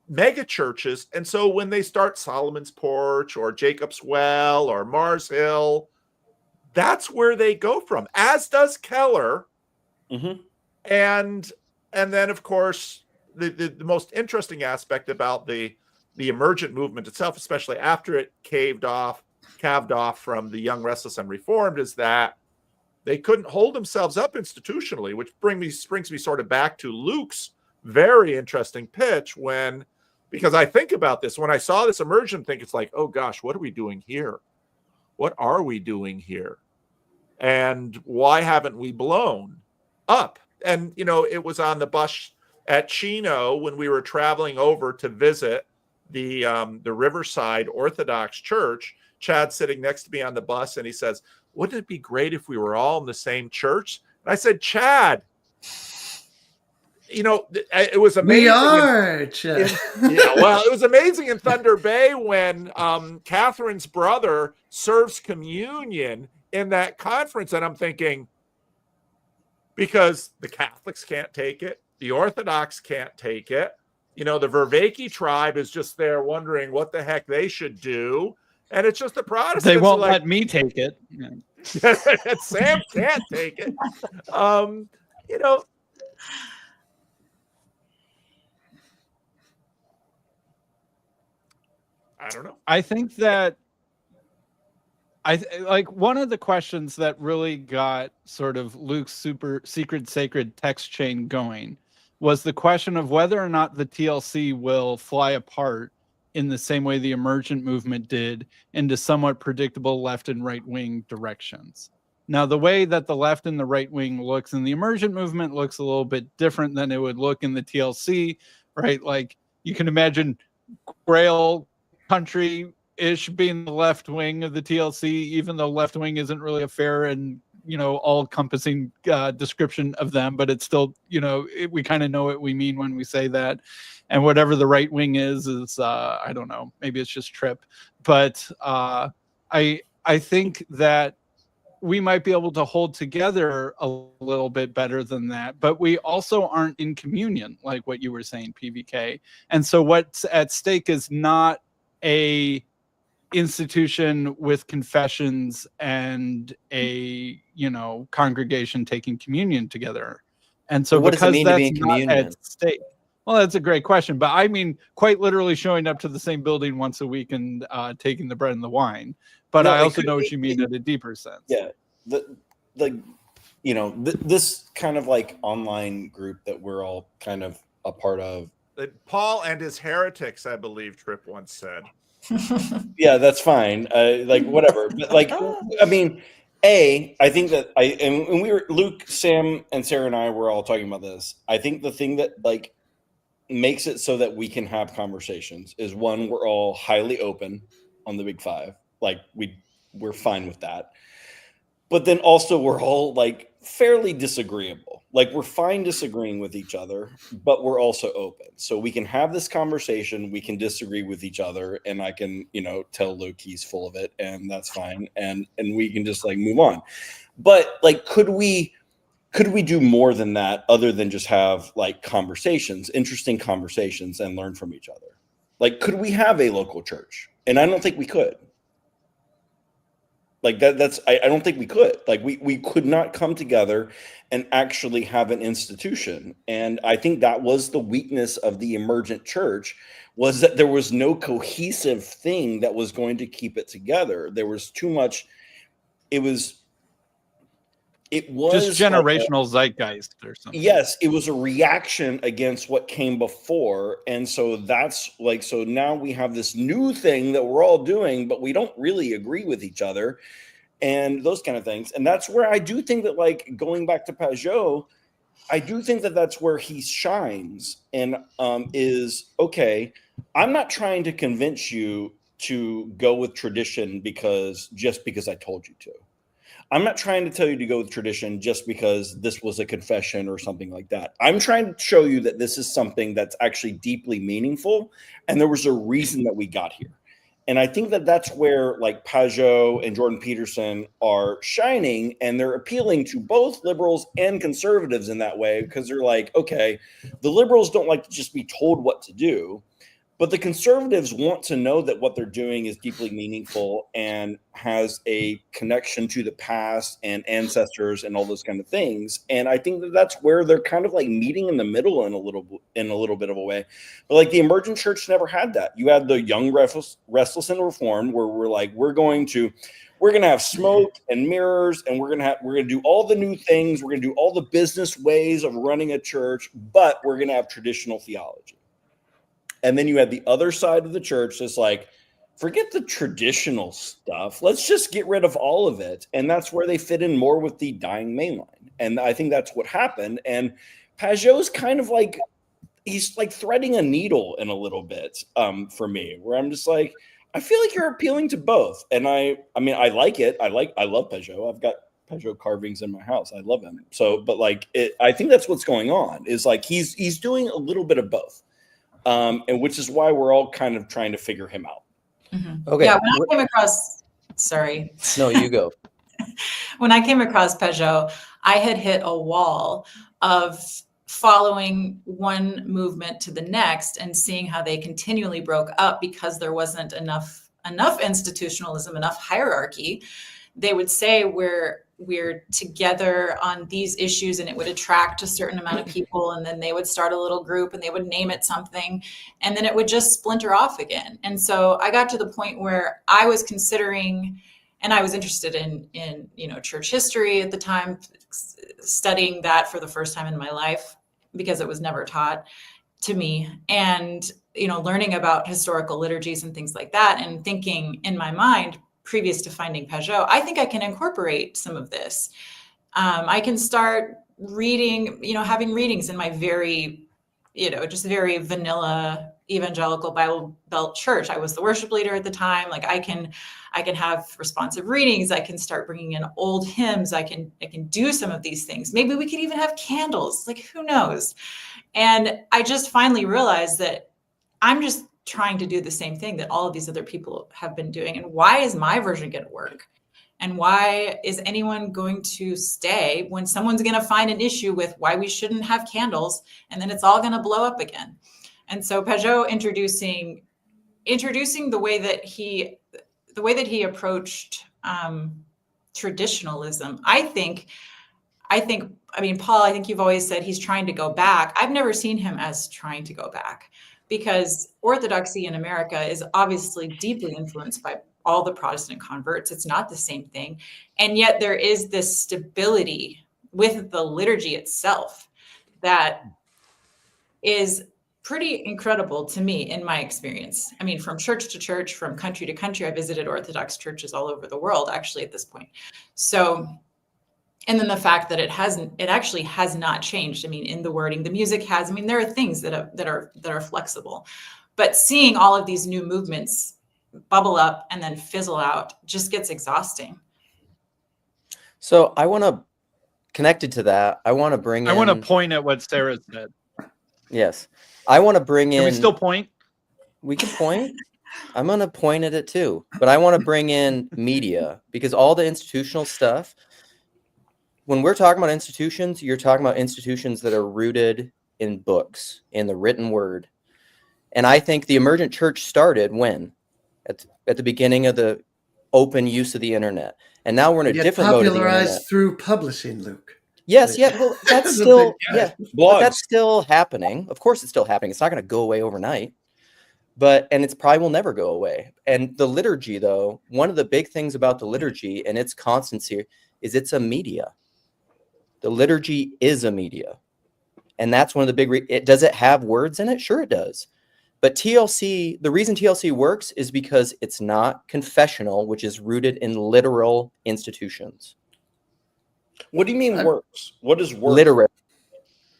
mega churches. And so when they start Solomon's Porch or Jacob's Well or Mars Hill, that's where they go from, as does Keller. Mm-hmm. And then, of course, the most interesting aspect about the emergent movement itself, especially after it calved off from the Young, Restless, and Reformed, is that they couldn't hold themselves up institutionally, which brings me sort of back to Luke's very interesting pitch because I think about this, when I saw this emergent thing, it's like, oh gosh, what are we doing here? What are we doing here? And why haven't we blown up? And, it was on the bus at Chino when we were traveling over to visit the Riverside Orthodox Church. Chad's sitting next to me on the bus, and he says, wouldn't it be great if we were all in the same church? And I said, Chad, it was amazing. We are, Chad. It was amazing in Thunder Bay when Catherine's brother serves communion in that conference. And I'm thinking, because the Catholics can't take it, the Orthodox can't take it, the Vervaeke tribe is just there wondering what the heck they should do. And it's just the Protestants. They won't let me take it. Sam can't take it. I don't know. I think that one of the questions that really got sort of Luke's super secret sacred text chain going was the question of whether or not the TLC will fly apart in the same way the emergent movement did into somewhat predictable left and right wing directions. Now, the way that the left and the right wing looks in the emergent movement looks a little bit different than it would look in the TLC, right? Like you can imagine Grail country-ish being the left wing of the TLC, even though left wing isn't really a fair and all-encompassing description of them, but it's still, we kind of know what we mean when we say that. And whatever the right wing is I don't know, maybe it's just Tripp. But I think that we might be able to hold together a little bit better than that, but we also aren't in communion, like what you were saying, PVK. And so what's at stake is not a institution with confessions and a congregation taking communion together. And so what does it mean to be in not communion? at stake. Well, that's a great question, but I mean quite literally showing up to the same building once a week and taking the bread and the wine. But No, I it also could know be- what you mean at a deeper sense. Yeah, this kind of like online group that we're all kind of a part of. Paul and his heretics, I believe Tripp once said. Yeah, that's fine. Whatever. But I mean, I think that and we were Luke, Sam, and Sarah and I were all talking about this. I think the thing that makes it so that we can have conversations is, one, we're all highly open on the Big Five. We're fine with that. But then also we're all fairly disagreeable. We're fine disagreeing with each other, but we're also open. So we can have this conversation, we can disagree with each other, and I can, tell Luke he's full of it, and that's fine. And we can just move on. But could we do more than that other than just have conversations, interesting conversations, and learn from each other? Could we have a local church? And I don't think we could. I don't think we could. We could not come together and actually have an institution. And I think that was the weakness of the emergent church, was that there was no cohesive thing that was going to keep it together. There was too much. It was just generational zeitgeist or something. Yes, it was a reaction against what came before. And so that's so now we have this new thing that we're all doing, but we don't really agree with each other and those kind of things. And that's where I do think that going back to Pajot, I do think that that's where he shines and is, okay, I'm not trying to convince you to go with tradition because I told you to. I'm not trying to tell you to go with tradition just because this was a confession or something like that. I'm trying to show you that this is something that's actually deeply meaningful, and there was a reason that we got here. And I think that that's where like Pajot and Jordan Peterson are shining, and they're appealing to both liberals and conservatives in that way, because they're like, okay, the liberals don't like to just be told what to do, but the conservatives want to know that what they're doing is deeply meaningful and has a connection to the past and ancestors and all those kind of things. And I think that that's where they're kind of like meeting in the middle in a little bit of a way. But like the Emergent church never had that. You had the Young, Restless, and Reformed, where we're like, we're going to have smoke and mirrors, and we're gonna do all the new things. We're gonna do all the business ways of running a church, but we're gonna have traditional theology. And then you had the other side of the church that's like, forget the traditional stuff. Let's just get rid of all of it. And that's where they fit in more with the dying mainline. And I think that's what happened. And Pajot's kind of like, he's like threading a needle in a little bit for me, where I'm just like, I feel like you're appealing to both. And I mean, I like it. I love Pajot. I've got Pajot carvings in my house. I love him. So, but like, I think that's what's going on, is like, he's doing a little bit of both. And which is why we're all kind of trying to figure him out. Mm-hmm. Okay. Yeah, when I came across, sorry. No, you go. When I came across Pajot, I had hit a wall of following one movement to the next and seeing how they continually broke up because there wasn't enough institutionalism, enough hierarchy. They would say we're together on these issues, and it would attract a certain amount of people, and then they would start a little group and they would name it something, and then it would just splinter off again. And so I got to the point where I was considering, and I was interested in church history at the time, studying that for the first time in my life because it was never taught to me, and learning about historical liturgies and things like that, and thinking in my mind, previous to finding Pajot, I think I can incorporate some of this. I can start reading, having readings in my very, just very vanilla evangelical Bible Belt church. I was the worship leader at the time. Like I can have responsive readings. I can start bringing in old hymns. I can do some of these things. Maybe we could even have candles. Like who knows? And I just finally realized that I'm just trying to do the same thing that all of these other people have been doing. And why is my version going to work? And why is anyone going to stay when someone's going to find an issue with why we shouldn't have candles, and then it's all going to blow up again? And so Pajot introducing the way that he approached traditionalism, I mean, Paul, I think you've always said he's trying to go back. I've never seen him as trying to go back, because Orthodoxy in America is obviously deeply influenced by all the Protestant converts. It's not the same thing. And yet there is this stability with the liturgy itself that is pretty incredible to me in my experience. I mean, from church to church, from country to country, I visited Orthodox churches all over the world, actually, at this point. So, and then the fact that it actually has not changed. I mean, in the wording, the music has, I mean, there are things that are flexible, but seeing all of these new movements bubble up and then fizzle out just gets exhausting. So I want to, connected to that, I want to point at what Sarah said. Yes. I want to bring in. Can we still point? We can point. I'm going to point at it too, but I want to bring in media, because all the institutional stuff, when we're talking about institutions, you're talking about institutions that are rooted in books, in the written word. And I think the Emergent church started when? At the beginning of the open use of the internet. And now we're in a different mode of the internet. Popularized through publishing, Luke. Yes, yeah, well, that's still, but that's still happening. Of course it's still happening. It's not going to go away overnight. And it's probably will never go away. And the liturgy, though, one of the big things about the liturgy and its constancy is it's a media. The liturgy is a media. And that's one of the big, does it have words in it? Sure it does. But TLC, the reason TLC works is because it's not confessional, which is rooted in literal institutions. What do you mean works? What does work? Literary.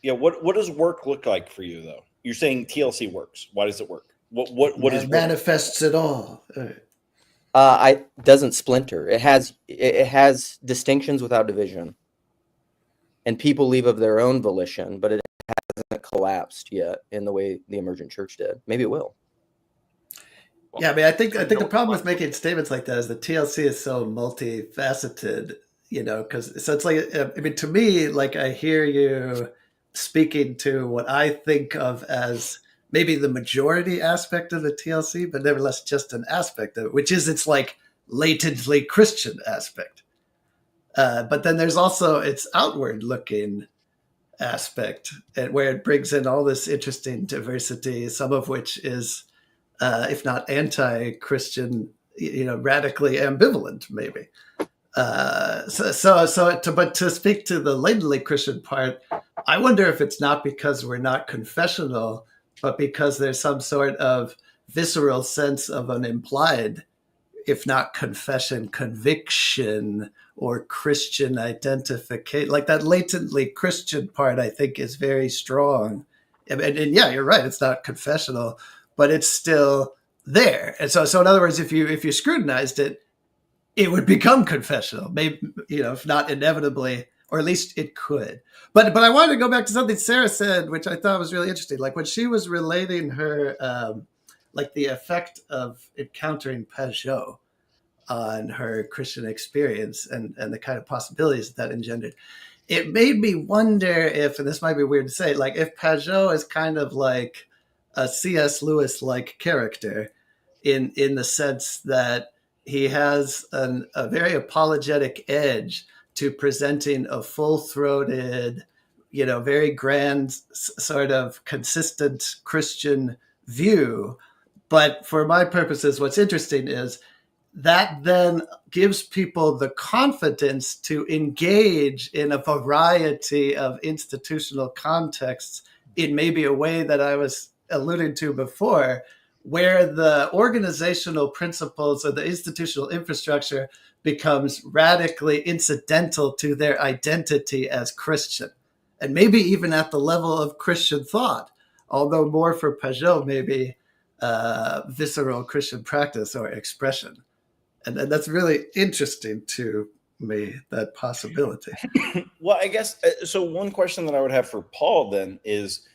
Yeah, what does work look like for you, though? You're saying TLC works. Why does it work? What is manifests it all? I doesn't splinter. It has distinctions without division, and people leave of their own volition, but it hasn't collapsed yet in the way the emergent church did. Maybe it will. Yeah, I mean, I think the problem with making statements like that is the TLC is so multifaceted, because so it's like, I mean, to me, like I hear you speaking to what I think of as maybe the majority aspect of the TLC, but nevertheless just an aspect of it, which is its like latently Christian aspect. But then there's also its outward looking aspect, where it brings in all this interesting diversity, some of which is if not anti-Christian, radically ambivalent, maybe. But to speak to the latently Christian part, I wonder if it's not because we're not confessional, but because there's some sort of visceral sense of an implied, if not confession, conviction or Christian identification. Like that latently Christian part, I think, is very strong. And yeah, you're right. It's not confessional, but it's still there. And so in other words, if you scrutinized it, it would become confessional, maybe, if not inevitably, or at least it could. But I wanted to go back to something Sarah said, which I thought was really interesting. Like when she was relating her, like the effect of encountering Pajot on her Christian experience and the kind of possibilities that engendered, it made me wonder if, and this might be weird to say, like if Pajot is kind of like a C.S. Lewis-like character in the sense that he has a very apologetic edge to presenting a full-throated, very grand, sort of consistent Christian view. But for my purposes, what's interesting is that then gives people the confidence to engage in a variety of institutional contexts in maybe a way that I was alluding to before, where the organizational principles of the institutional infrastructure becomes radically incidental to their identity as Christian, and maybe even at the level of Christian thought, although more for Pajot, maybe visceral Christian practice or expression. And that's really interesting to me, that possibility. Well, I guess, so one question that I would have for Paul then is,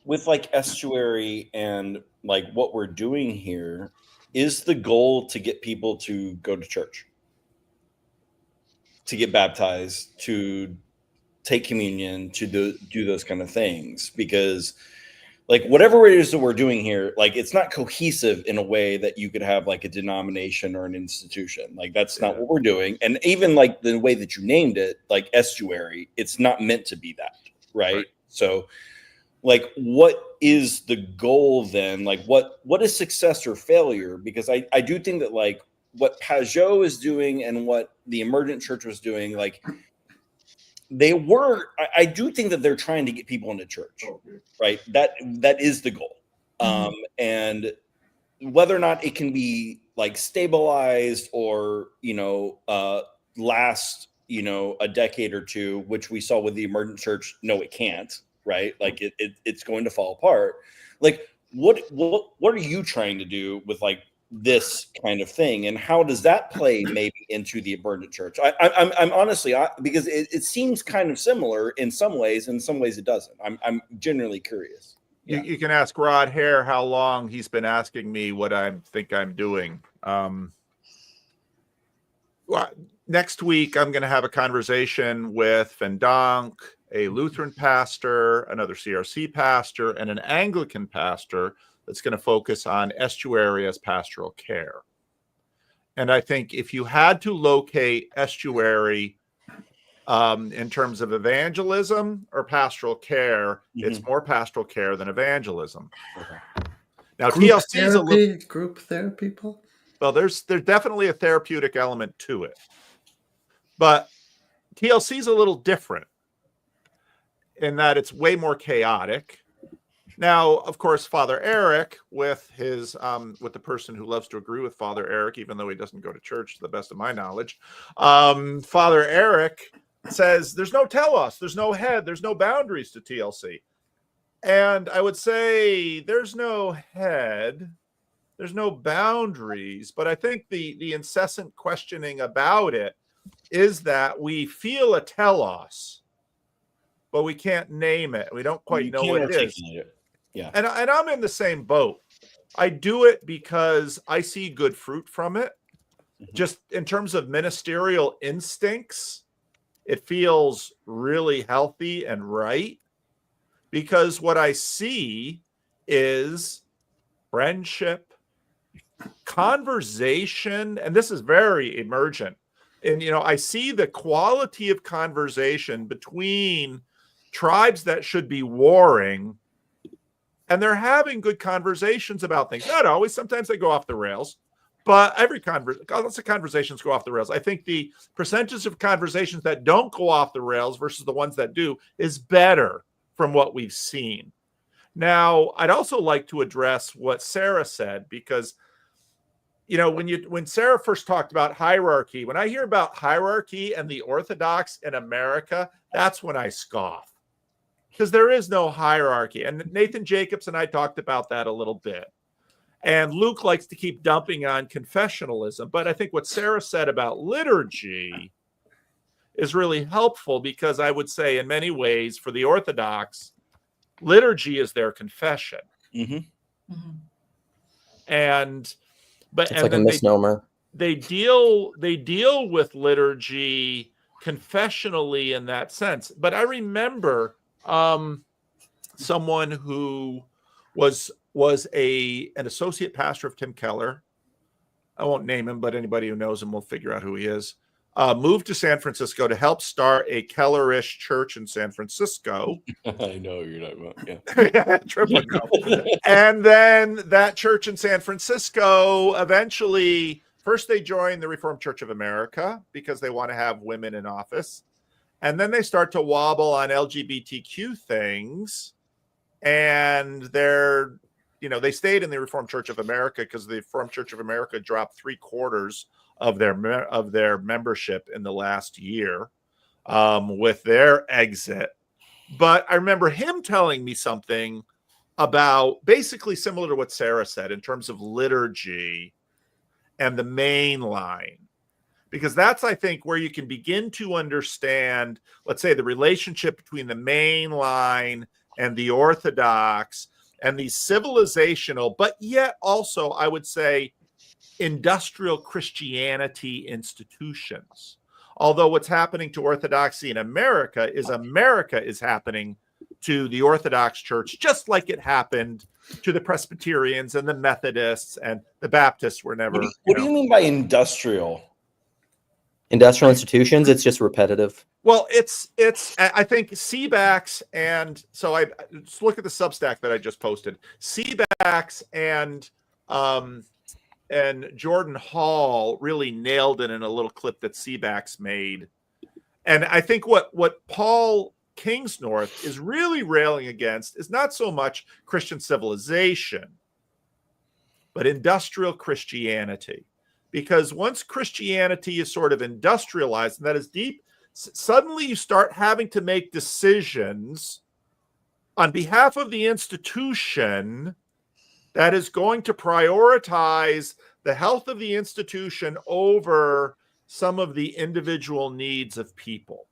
with like Estuary and like what we're doing here, is the goal to get people to go to church, to get baptized, to take communion, to do those kind of things? Because like whatever it is that we're doing here, like it's not cohesive in a way that you could have like a denomination or an institution. Like that's not what we're doing. And even like the way that you named it, like Estuary, it's not meant to be that, right? So like what is the goal then? Like what is success or failure? Because I do think that like what Pajot is doing and what the Emergent Church was doing, like I do think that they're trying to get people into church, right? That is the goal. And whether or not it can be like stabilized or, last, a decade or two, which we saw with the Emergent Church, no, it can't, right? Like it's going to fall apart. Like what are you trying to do with like this kind of thing, and how does that play maybe into the Emergent Church? I'm honestly, because it seems kind of similar in some ways it doesn't. I'm genuinely curious. Yeah. You can ask Rod Hare how long he's been asking me what I think I'm doing. Next week, I'm going to have a conversation with Van Donk, a Lutheran pastor, another CRC pastor, and an Anglican pastor that's going to focus on Estuary as pastoral care. And I think if you had to locate Estuary in terms of evangelism or pastoral care, it's more pastoral care than evangelism. Now, TLC is a little group therapy, Paul? Well, there's definitely a therapeutic element to it. But TLC is a little different in that it's way more chaotic. Now, of course, Father Eric, with his with the person who loves to agree with Father Eric, even though he doesn't go to church, to the best of my knowledge, Father Eric says there's no telos, there's no head, there's no boundaries to TLC. And I would say there's no head, there's no boundaries, but I think the incessant questioning about it is that we feel a telos, but we can't name it. We don't quite You know can't what it is. articulate it. Yeah. And I'm in the same boat. I do it because I see good fruit from it. Just in terms of ministerial instincts, it feels really healthy and right, because what I see is friendship, conversation, and this is very emergent. And, I see the quality of conversation between tribes that should be warring, and they're having good conversations about things. Not always, sometimes they go off the rails, but lots of conversations go off the rails. I think the percentage of conversations that don't go off the rails versus the ones that do is better from what we've seen. Now, I'd also like to address what Sarah said, because when Sarah first talked about hierarchy, when I hear about hierarchy and the Orthodox in America, that's when I scoff, because there is no hierarchy. And Nathan Jacobs and I talked about that a little bit. And Luke likes to keep dumping on confessionalism. But I think what Sarah said about liturgy is really helpful, because I would say in many ways for the Orthodox, liturgy is their confession. Mm-hmm. And it's like a misnomer. They deal with liturgy confessionally in that sense. But I remember someone who was an associate pastor of Tim Keller. I won't name him, but anybody who knows him will figure out who he is. Moved to San Francisco to help start a Kellerish church in San Francisco. I know you're talking about. Yeah, Tripp would know. And then that church in San Francisco eventually, first they joined the Reformed Church of America because they want to have women in office. And then they start to wobble on LGBTQ things. And they stayed in the Reformed Church of America because the Reformed Church of America dropped 3/4 of their membership in the last year with their exit. But I remember him telling me something about basically similar to what Sarah said in terms of liturgy and the main line, because that's, I think, where you can begin to understand, let's say, the relationship between the main line and the Orthodox and the civilizational, but yet also, I would say, industrial Christianity institutions. Although what's happening to Orthodoxy in America is happening to the Orthodox Church, just like it happened to the Presbyterians and the Methodists, and the Baptists were never. What do you mean by industrial? Industrial institutions, it's just repetitive. Well, it's I think CBAX, and so I just look at the Substack that I just posted. CBAX and Jordan Hall really nailed it in a little clip that CBAX made. And I think what Paul Kingsnorth is really railing against is not so much Christian civilization, but industrial Christianity. Because once Christianity is sort of industrialized, and that is deep, suddenly you start having to make decisions on behalf of the institution that is going to prioritize the health of the institution over some of the individual needs of people.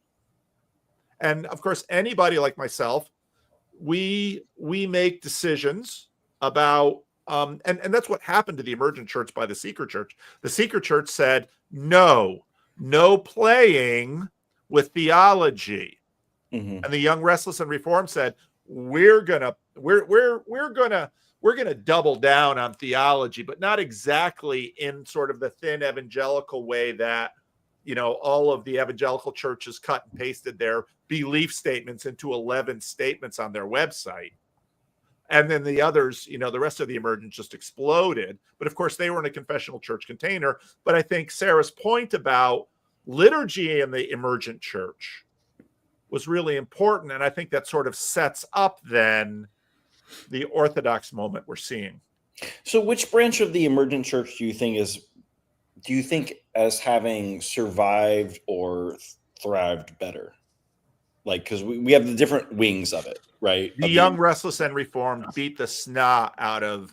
And of course, anybody like myself, we make decisions about, and that's what happened to the Emergent Church by the Seeker Church. The Seeker Church said, no playing with theology. Mm-hmm. And the Young, Restless, and Reformed said, we're gonna double down on theology, but not exactly in sort of the thin evangelical way that, all of the evangelical churches cut and pasted their belief statements into 11 statements on their website. And then the others, the rest of the Emergent just exploded. But of course, they were in a confessional church container. But I think Sarah's point about liturgy in the Emergent church was really important. And I think that sort of sets up then the Orthodox moment we're seeing. So which branch of the Emergent church do you think as having survived or thrived better? Like, because we have the different wings of it, right? The Young, Restless, and Reformed beat the snot out of.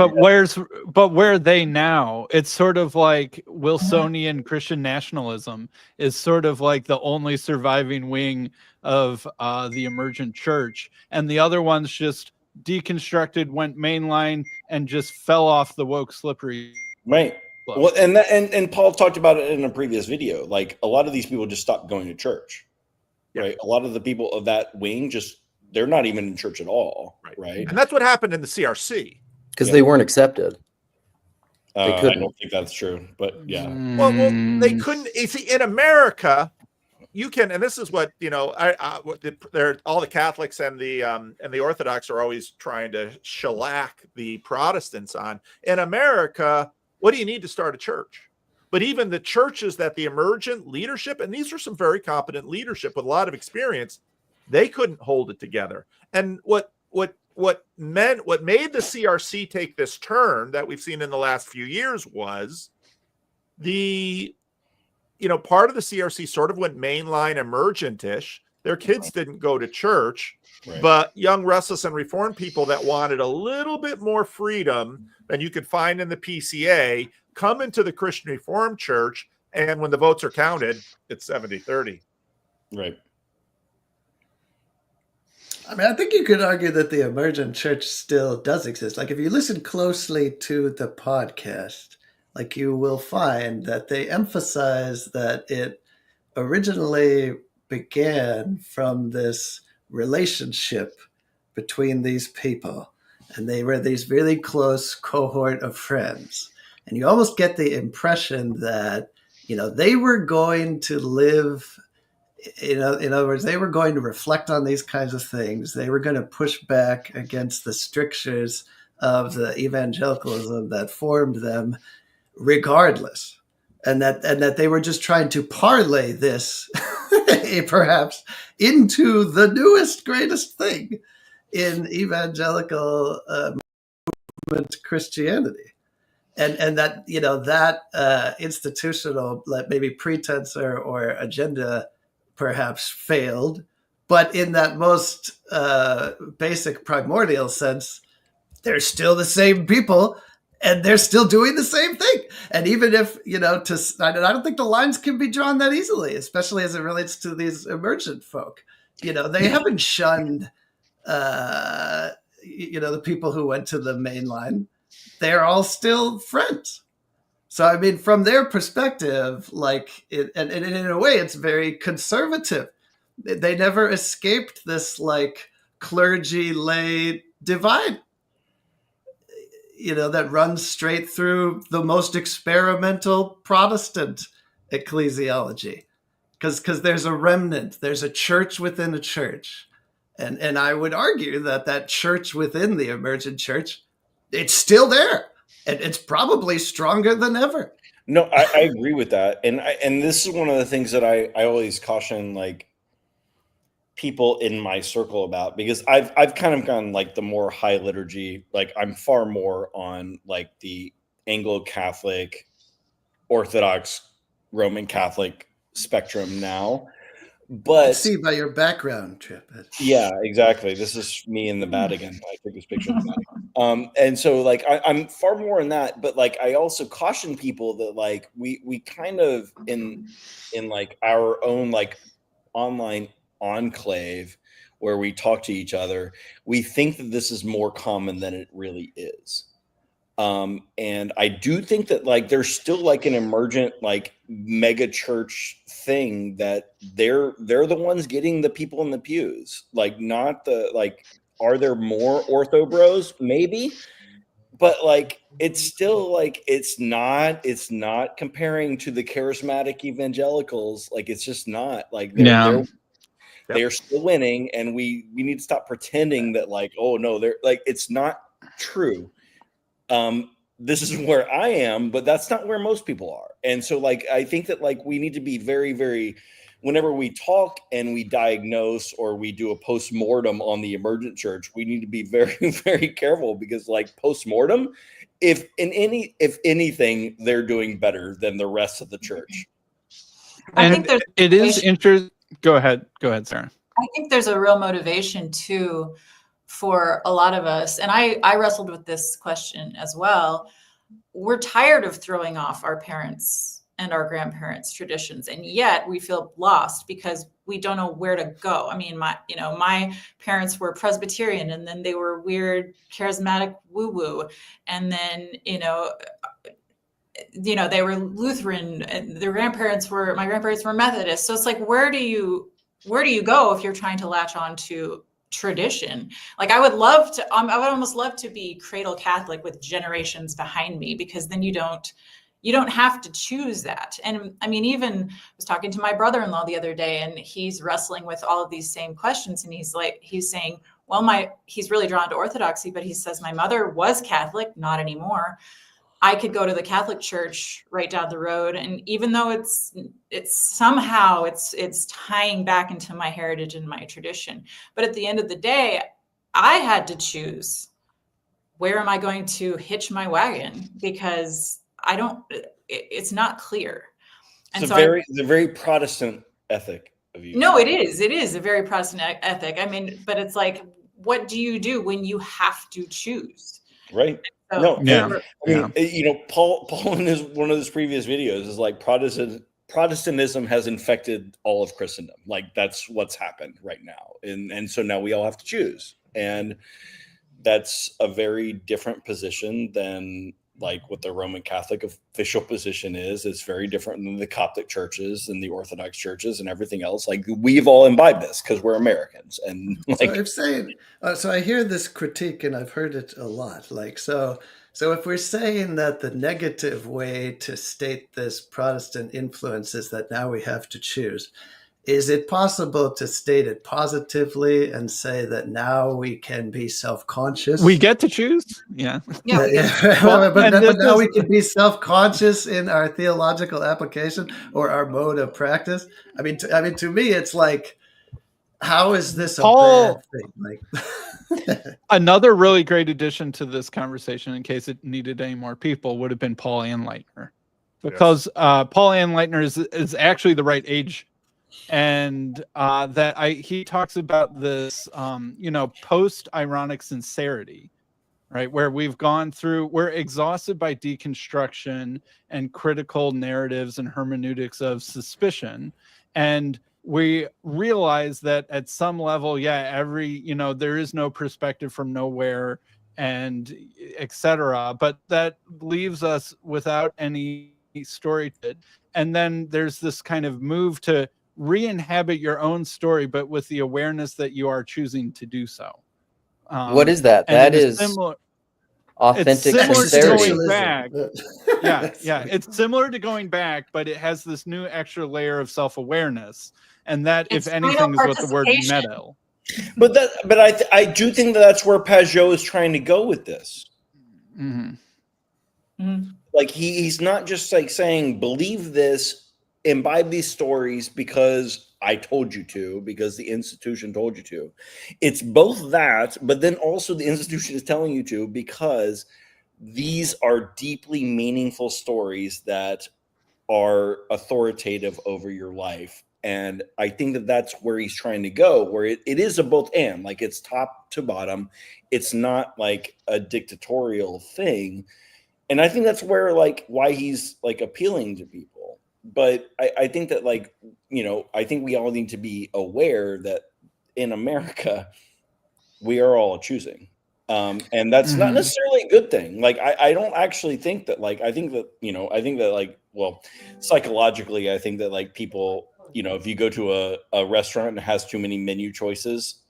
But where are they now? It's sort of like Wilsonian Christian nationalism is sort of like the only surviving wing of the emergent church, and the other ones just deconstructed, went mainline, and just fell off the woke slippery. Right. Well, and Paul talked about it in a previous video. Like, a lot of these people just stopped going to church, right? A lot of the people of that wing they're not even in church at all, right? And that's what happened in the CRC. Because they weren't accepted. I don't think that's true, but yeah. Well, they couldn't. You see, in America, you can, and this is what all the Catholics and the Orthodox are always trying to shellac the Protestants on. In America, what do you need to start a church? But even the churches that the emergent leadership, and these are some very competent leadership with a lot of experience, they couldn't hold it together. And what made the CRC take this turn that we've seen in the last few years was part of the CRC sort of went mainline emergent-ish. Their kids didn't go to church, but young, restless, and reformed people that wanted a little bit more freedom than you could find in the PCA come into the Christian Reformed Church, and when the votes are counted, it's 70-30. Right. I mean, I think you could argue that the emergent church still does exist. Like, if you listen closely to the podcast, like, you will find that they emphasize that it originally began from this relationship between these people, and they were these really close cohort of friends. And you almost get the impression that, they were going to live, in other words, they were going to reflect on these kinds of things. They were going to push back against the strictures of the evangelicalism that formed them regardless. And that they were just trying to parlay this perhaps into the newest, greatest thing in evangelical movement Christianity. And that, that institutional, maybe pretense or agenda perhaps failed, but in that most basic primordial sense, they're still the same people and they're still doing the same thing. And even if, I don't think the lines can be drawn that easily, especially as it relates to these emergent folk. They haven't shunned, the people who went to the main line. They're all still friends. So, I mean, from their perspective, and in a way, it's very conservative. They never escaped this, clergy-lay divide, that runs straight through the most experimental Protestant ecclesiology. Because there's a remnant, there's a church within a church. And I would argue that church within the emergent church, it's still there. And it's probably stronger than ever. No, I agree with that. And this is one of the things that I always caution people in my circle about, because I've kind of gone the more high liturgy, I'm far more on the Anglo-Catholic, Orthodox, Roman Catholic spectrum now. But I see by your background, Tripp. Yeah, exactly. This is me in the Vatican. I took this picture of the Vatican. And so I'm far more in that, but I also caution people that we kind of in our own online enclave where we talk to each other, we think that this is more common than it really is. And I do think that there's still an emergent mega church thing that they're the ones getting the people in the pews, not the are there more ortho bros? Maybe, but it's still it's not comparing to the charismatic evangelicals. It's just not they're still winning, and we need to stop pretending that oh no, they're it's not true. This is where I am, but that's not where most people are. And so I think that we need to be very, very, whenever we talk and we diagnose or we do a post-mortem on the emergent church, we need to be very, very careful, because post-mortem, if anything, they're doing better than the rest of the church. And it is interesting. Go ahead, Sarah. I think there's a real motivation too for a lot of us, and I wrestled with this question as well. We're tired of throwing off our parents and our grandparents' traditions, and yet we feel lost because we don't know where to go. I mean, my parents were Presbyterian, and then they were weird, charismatic woo-woo, and then they were Lutheran, and my grandparents were Methodist. So it's like, where do you go if you're trying to latch on to tradition? Like, I would almost love to be cradle Catholic with generations behind me, because then you don't have to choose that. And I mean, even I was talking to my brother-in-law the other day, and he's wrestling with all of these same questions. And he's saying, well, he's really drawn to Orthodoxy, but he says, my mother was Catholic, not anymore. I could go to the Catholic church right down the road. And even though it's somehow tying back into my heritage and my tradition, but at the end of the day, I had to choose, where am I going to hitch my wagon? Because it's not clear. And it's a very Protestant ethic of you. No, it is a very Protestant ethic. I mean, but it's like, what do you do when you have to choose? Right. So, Paul in one of his previous videos is like, Protestantism has infected all of Christendom. Like, that's what's happened right now. And so now we all have to choose. And that's a very different position than like what the Roman Catholic official position is. It's very different than the Coptic churches and the Orthodox churches and everything else. Like, we've all imbibed this because we're Americans. And like, so I hear this critique, and I've heard it a lot. Like, so if we're saying that the negative way to state this Protestant influence is that now we have to choose, is it possible to state it positively and say that now we can be self-conscious? We get to choose? Yeah. But now we can be self-conscious in our theological application or our mode of practice. I mean, to me, it's like, how is this a bad thing? Like, another really great addition to this conversation, in case it needed any more people, would have been Paul Anleitner, because Paul Anleitner is actually the right age. And he talks about this, post-ironic sincerity, right? Where we're exhausted by deconstruction and critical narratives and hermeneutics of suspicion. And we realize that at some level, there is no perspective from nowhere, and etc. But that leaves us without any story. And then there's this kind of move to re-inhabit your own story, but with the awareness that you are choosing to do so. What is that? That is authentic sincerity. It's similar to going back, but it has this new extra layer of self-awareness, and that, if anything, is what the word meta. But I do think that's where Pageau is trying to go with this. Mm-hmm. Mm-hmm. Like, he's not just like saying, believe this, imbibe these stories because I told you to, because the institution told you to. It's both that, but then also the institution is telling you to, because these are deeply meaningful stories that are authoritative over your life. And I think that that's where he's trying to go, where it is a both and, like, it's top to bottom. It's not like a dictatorial thing. And I think that's where, like, why he's like appealing to people. But I think that, like, I think we all need to be aware that in America, we are all choosing. And that's not necessarily a good thing. Like, I don't actually think that, like, I think that, like, well, psychologically, I think that, like, people, if you go to a restaurant and it has too many menu choices,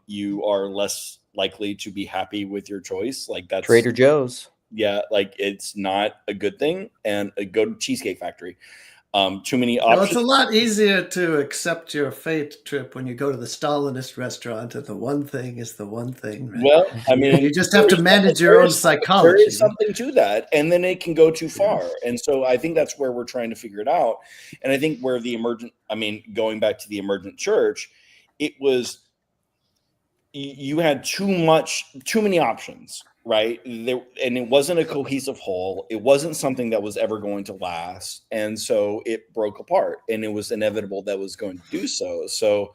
you are less likely to be happy with your choice. Like, that's Trader Joe's. Yeah. Like, it's not a good thing. And go to Cheesecake Factory. Too many options. Well, it's a lot easier to accept your fate, Tripp, when you go to the Stalinist restaurant and the one thing is the one thing. Right? Well, I mean, you just have to manage your own psychology. There is something to that, and then it can go too far. And so I think that's where we're trying to figure it out. And I think where going back to the Emergent church, it was, you had too many options, right? And it wasn't a cohesive whole. It wasn't something that was ever going to last. And so it broke apart, and it was inevitable that was going to do so. So,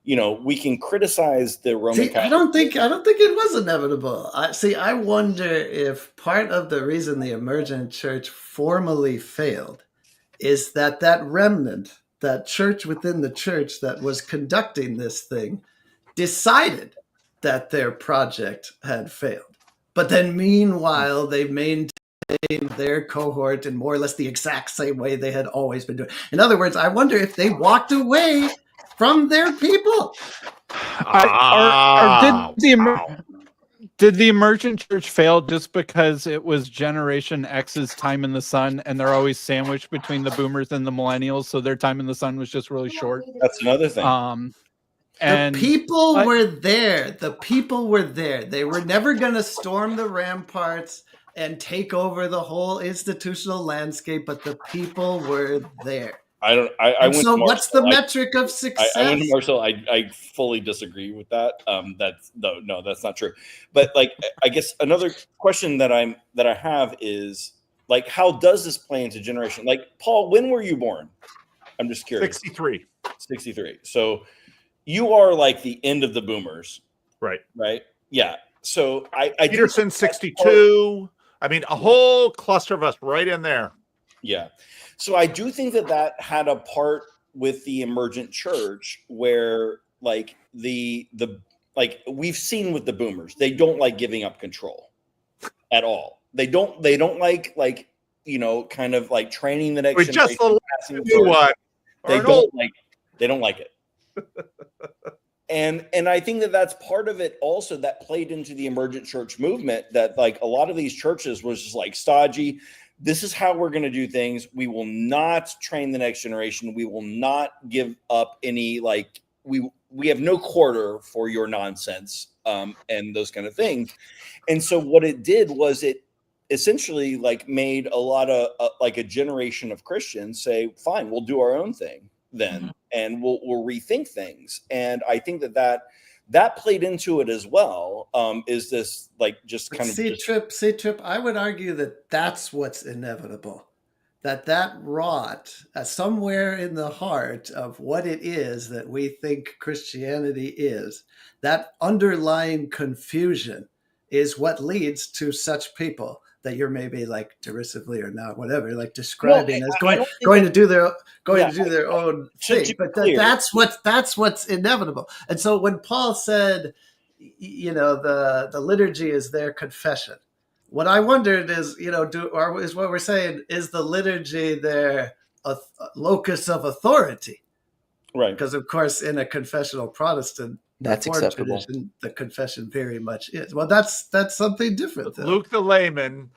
we can criticize the Roman Catholic. I don't think it was inevitable. I wonder if part of the reason the Emergent Church formally failed is that remnant, that church within the church that was conducting this thing, decided that their project had failed. But then meanwhile, they maintained their cohort in more or less the exact same way they had always been doing. In other words, I wonder if they walked away from their people. Did the Emergent Church fail just because it was Generation X's time in the sun, and they're always sandwiched between the boomers and the millennials, so their time in the sun was just really short? That's another thing. The people were there. The people were there. They were never going to storm the ramparts and take over the whole institutional landscape, but the people were there. What's the metric of success? I went to Marshall. I fully disagree with that. That's not true. But I guess another question that I have is how does this play into generation? Paul, when were you born? I'm just curious. 63. 63. So you are the end of the boomers, right? Right. Yeah. So Peterson 62. I mean, a whole cluster of us right in there. Yeah. So I do think that had a part with the Emergent Church where we've seen with the boomers, they don't like giving up control at all. They don't like kind of training the next generation. They don't like it. And I think that's part of it also that played into the Emergent Church movement, that a lot of these churches was just stodgy. This is how we're going to do things. We will not train the next generation. We will not give up any, we have no quarter for your nonsense and those kind of things. And so what it did was it essentially made a lot of a generation of Christians say, fine, we'll do our own thing then, and we'll rethink things. And I think that played into it as well. Is this just kind of Tripp? I would argue that that's what's inevitable. That wrought somewhere in the heart of what it is that we think Christianity is. That underlying confusion is what leads to such people that you're maybe derisively or not, whatever, describing as going to do their own thing. But that's what's inevitable. And so when Paul said, the liturgy is their confession, what I wondered is, is what we're saying, is the liturgy their locus of authority? Right. Because of course, in a confessional Protestant that's acceptable. Tradition, the confession very much is. Well, that's something different, though. Luke the layman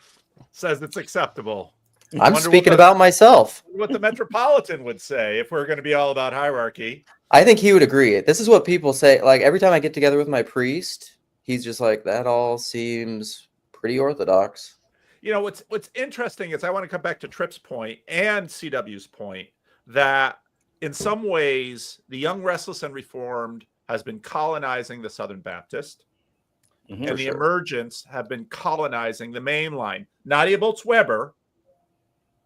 says it's acceptable. I'm speaking about myself. What the Metropolitan would say if we're going to be all about hierarchy. I think he would agree. This is what people say. Every time I get together with my priest, he's just that all seems pretty orthodox. What's interesting is I want to come back to Tripp's point and CW's point that in some ways the Young, Restless, and Reformed has been colonizing the Southern Baptist, and the Emergents have been colonizing the mainline. Nadia Bolz-Weber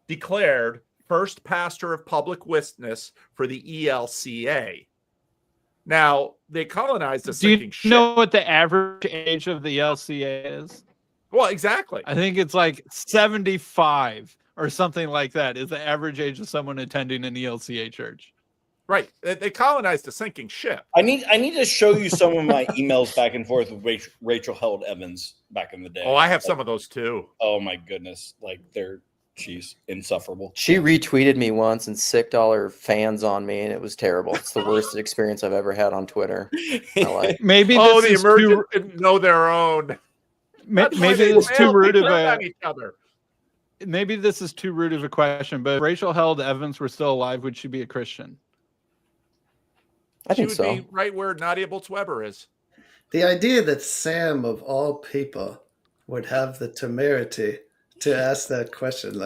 declared first pastor of public witness for the ELCA. Now, they colonized the sinking ship. Do you know what the average age of the ELCA is? Well, exactly. I think it's 75 or something like that is the average age of someone attending an ELCA church. Right. They colonized a sinking ship. I need to show you some of my emails back and forth with Rachel Held Evans back in the day. Oh, I have some of those too. Oh my goodness. She's insufferable. She retweeted me once and sicked all her fans on me, and it was terrible. It's the worst experience I've ever had on Twitter. Maybe the Emergent didn't know their own. Maybe it's too rude of each other. Maybe this is too rude of a question, but if Rachel Held Evans were still alive, would she be a Christian? I think so. She would be right where Nadia Bolz-Weber is. The idea that Sam, of all people, would have the temerity to ask that question,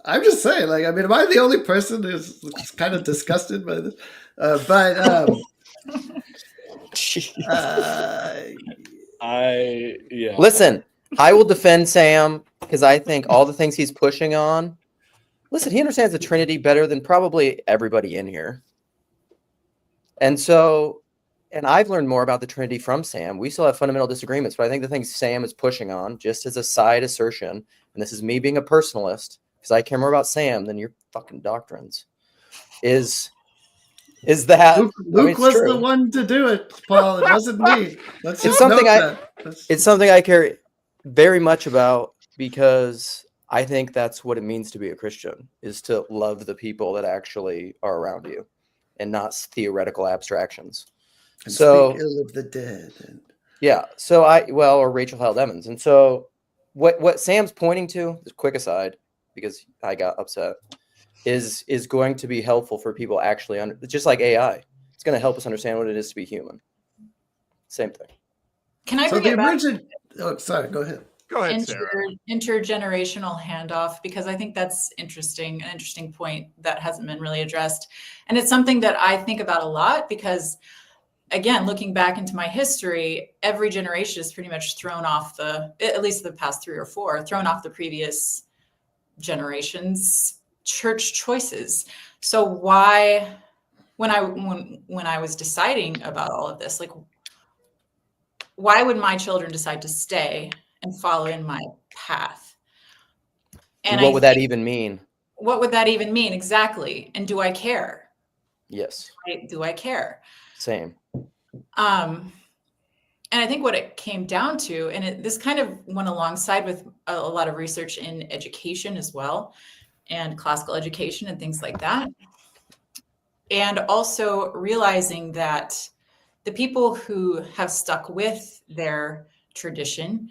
I'm just saying, am I the only person who's kind of disgusted by this? Yeah. Listen, I will defend Sam because I think all the things he's pushing on. Listen, he understands the Trinity better than probably everybody in here. And so, and I've learned more about the Trinity from Sam. We still have fundamental disagreements, but I think the things Sam is pushing on, just as a side assertion, and this is me being a personalist, because I care more about Sam than your fucking doctrines, is that Luke was the one to do it, Paul. It wasn't me. Let's just note that. It's something I care very much about because I think that's what it means to be a Christian, is to love the people that actually are around you and not theoretical abstractions. And so speak ill of the dead. Yeah. So or Rachel Held Evans. And so what Sam's pointing to, this quick aside, because I got upset, is going to be helpful for people actually just like AI. It's going to help us understand what it is to be human. Same thing. Can I bring it back? Oh, sorry. Go ahead. Go ahead, Sarah. Intergenerational handoff, because I think that's an interesting point that hasn't been really addressed. And it's something that I think about a lot because, again, looking back into my history, every generation is pretty much thrown off at least the past 3 or 4, thrown off the previous generation's church choices. So why, when I was deciding about all of this, like, why would my children decide to stay and follow in my path? And what would that even mean? What would that even mean? Exactly. And do I care? Yes. Do I care? Same. And I think what it came down to, and this kind of went alongside with a lot of research in education as well, and classical education and things like that. And also realizing that the people who have stuck with their tradition,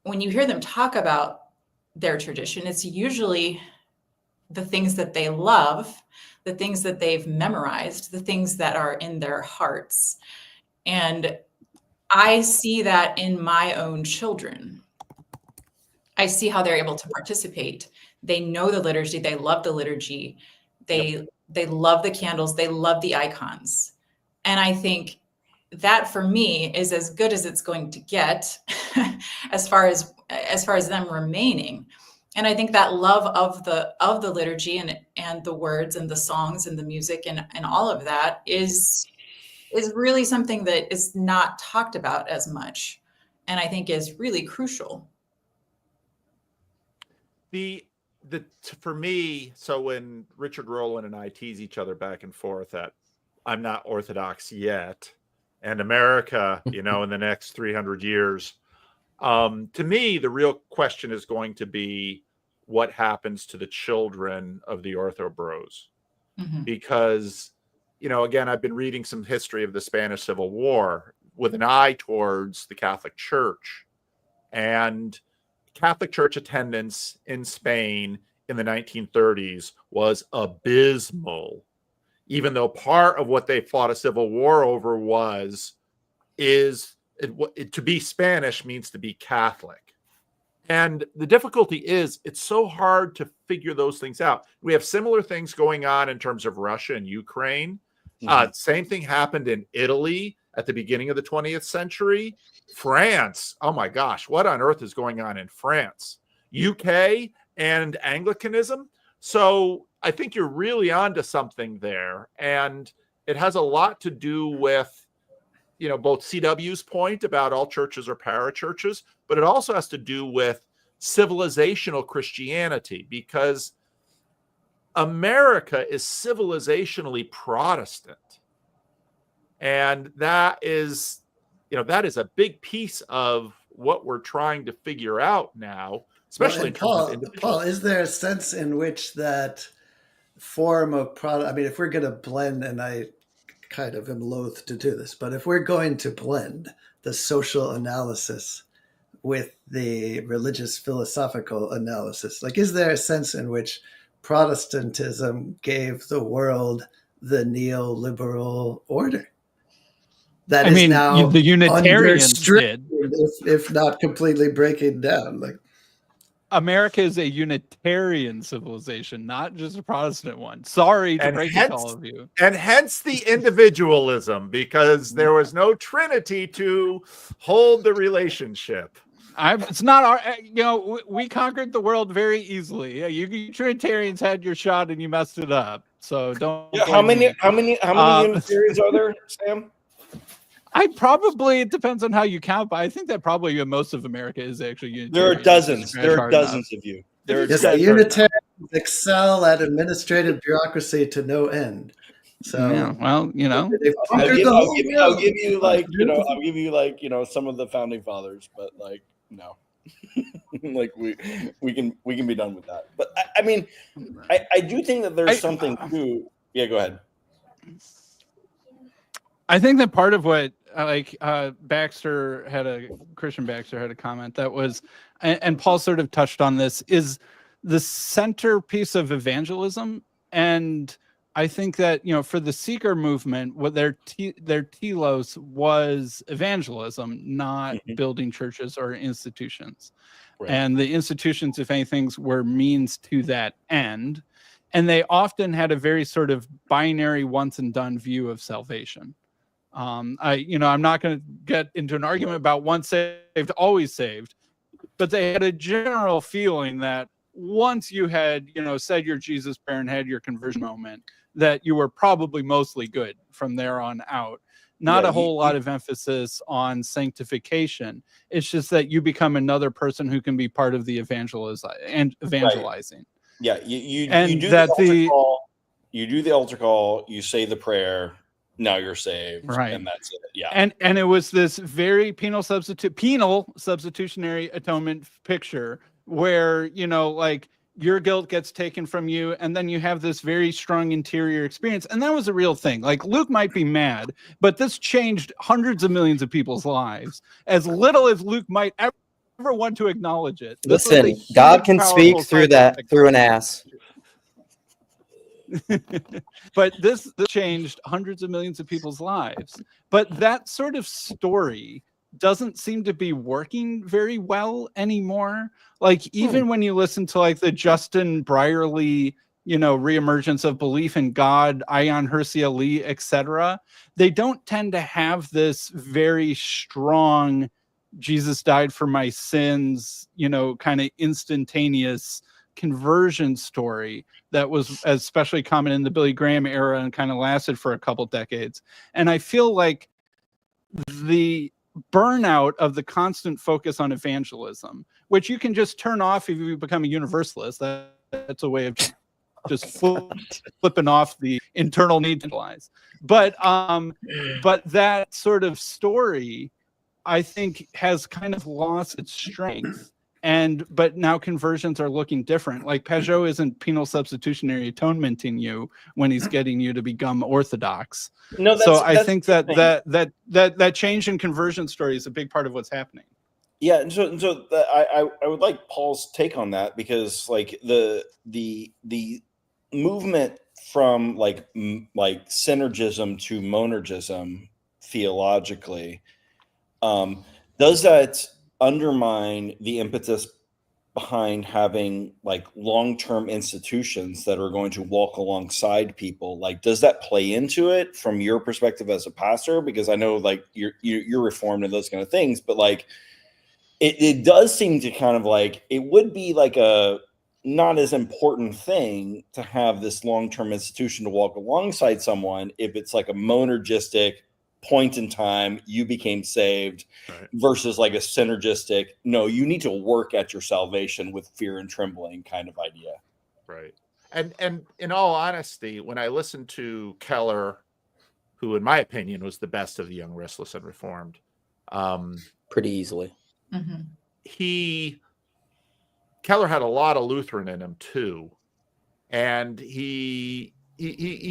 when you hear them talk about their tradition, it's usually the things that they love, the things that they've memorized, the things that are in their hearts. And I see that in my own children. I see how they're able to participate. They know the liturgy. They love the liturgy. They love the candles. They love the icons. And I think that for me is as good as it's going to get as far as them remaining. And I think that love of the liturgy and the words and the songs and the music and all of that is really something that is not talked about as much, and I think is really crucial. For me, so when Richard Rowland and I tease each other back and forth that I'm not Orthodox yet, and America, in the next 300 years, to me, the real question is going to be what happens to the children of the Ortho Bros, because again, I've been reading some history of the Spanish Civil War with an eye towards the Catholic Church, and Catholic Church attendance in Spain in the 1930s was abysmal, even though part of what they fought a civil war over to be Spanish means to be Catholic. And the difficulty is it's so hard to figure those things out. We have similar things going on in terms of Russia and Ukraine. Same thing happened in Italy at the beginning of the 20th century. France, oh my gosh, what on earth is going on in France? UK and Anglicanism. So I think you're really onto something there. And it has a lot to do with, both CW's point about all churches are parachurches, but it also has to do with civilizational Christianity, because America is civilizationally Protestant. And that is a big piece of what we're trying to figure out now, especially in terms of individuals. Paul, is there a sense in which that form of Protestant, if we're going to blend, and I kind of am loath to do this, but if we're going to blend the social analysis with the religious philosophical analysis, is there a sense in which Protestantism gave the world the neoliberal order that is now the Unitarians under strain, did, if not completely breaking down? America is a Unitarian civilization, not just a Protestant one. Sorry to break it to all of you. And hence the individualism, because there was no Trinity to hold the relationship. It's not our, we conquered the world very easily. Yeah, you Trinitarians had your shot and you messed it up. So don't. Yeah, how many Unitarians are there, Sam? It depends on how you count, but I think that probably most of America is actually Unitarian. There are dozens. There are dozens of you. Yes, the Unitarians excel at administrative bureaucracy to no end. So, yeah, well, I'll give you like some of the founding fathers, but like no, like we can be done with that. But I mean, I do think that there's something to. Yeah, go ahead. I think that part of what Christian Baxter had a comment that was, and Paul sort of touched on this, is the centerpiece of evangelism. And I think that, for the seeker movement, what their telos was evangelism, not building churches or institutions. Right. And the institutions, if anything, were means to that end. And they often had a very sort of binary once and done view of salvation. I'm not going to get into an argument about once saved, always saved, but they had a general feeling that once you had, said your Jesus prayer and had your conversion moment, that you were probably mostly good from there on out. Not a whole lot of emphasis on sanctification. It's just that you become another person who can be part of the evangelizing. Right. Yeah, you do the altar call, you say the prayer, now you're saved, right? And that's it. Yeah, and it was this very penal substitutionary atonement picture where your guilt gets taken from you, and then you have this very strong interior experience, and that was a real thing. Like, Luke might be mad, but this changed hundreds of millions of people's lives. As little as Luke might ever want to acknowledge it. Listen, God can speak through an ass. But this changed hundreds of millions of people's lives. But that sort of story doesn't seem to be working very well anymore. Like, even when you listen to like the Justin Brierly, reemergence of belief in God, Ion Hersey Ali, etc., they don't tend to have this very strong Jesus died for my sins, kind of instantaneous conversion story that was especially common in the Billy Graham era and kind of lasted for a couple decades. And I feel like the burnout of the constant focus on evangelism, which you can just turn off if you become a universalist, that's a way of just flipping off the internal need to analyze. But that sort of story, I think, has kind of lost its strength. But now conversions are looking different. Like, Peugeot isn't penal substitutionary atonementing you when he's getting you to become Orthodox. No, I think that change in conversion story is a big part of what's happening. Yeah, and so I would like Paul's take on that, because like the movement from like synergism to monergism theologically, does that undermine the impetus behind having like long-term institutions that are going to walk alongside people? Like, does that play into it from your perspective as a pastor? Because I know like you're reformed and those kind of things, but like it does seem to kind of like, it would be like a not as important thing to have this long-term institution to walk alongside someone if it's like a monergistic point in time you became saved, right, versus like a synergistic, no, you need to work at your salvation with fear and trembling kind of idea. Right. And in all honesty, when I listened to Keller, who in my opinion was the best of the Young, Restless, and Reformed, pretty easily, Keller had a lot of Lutheran in him too, and he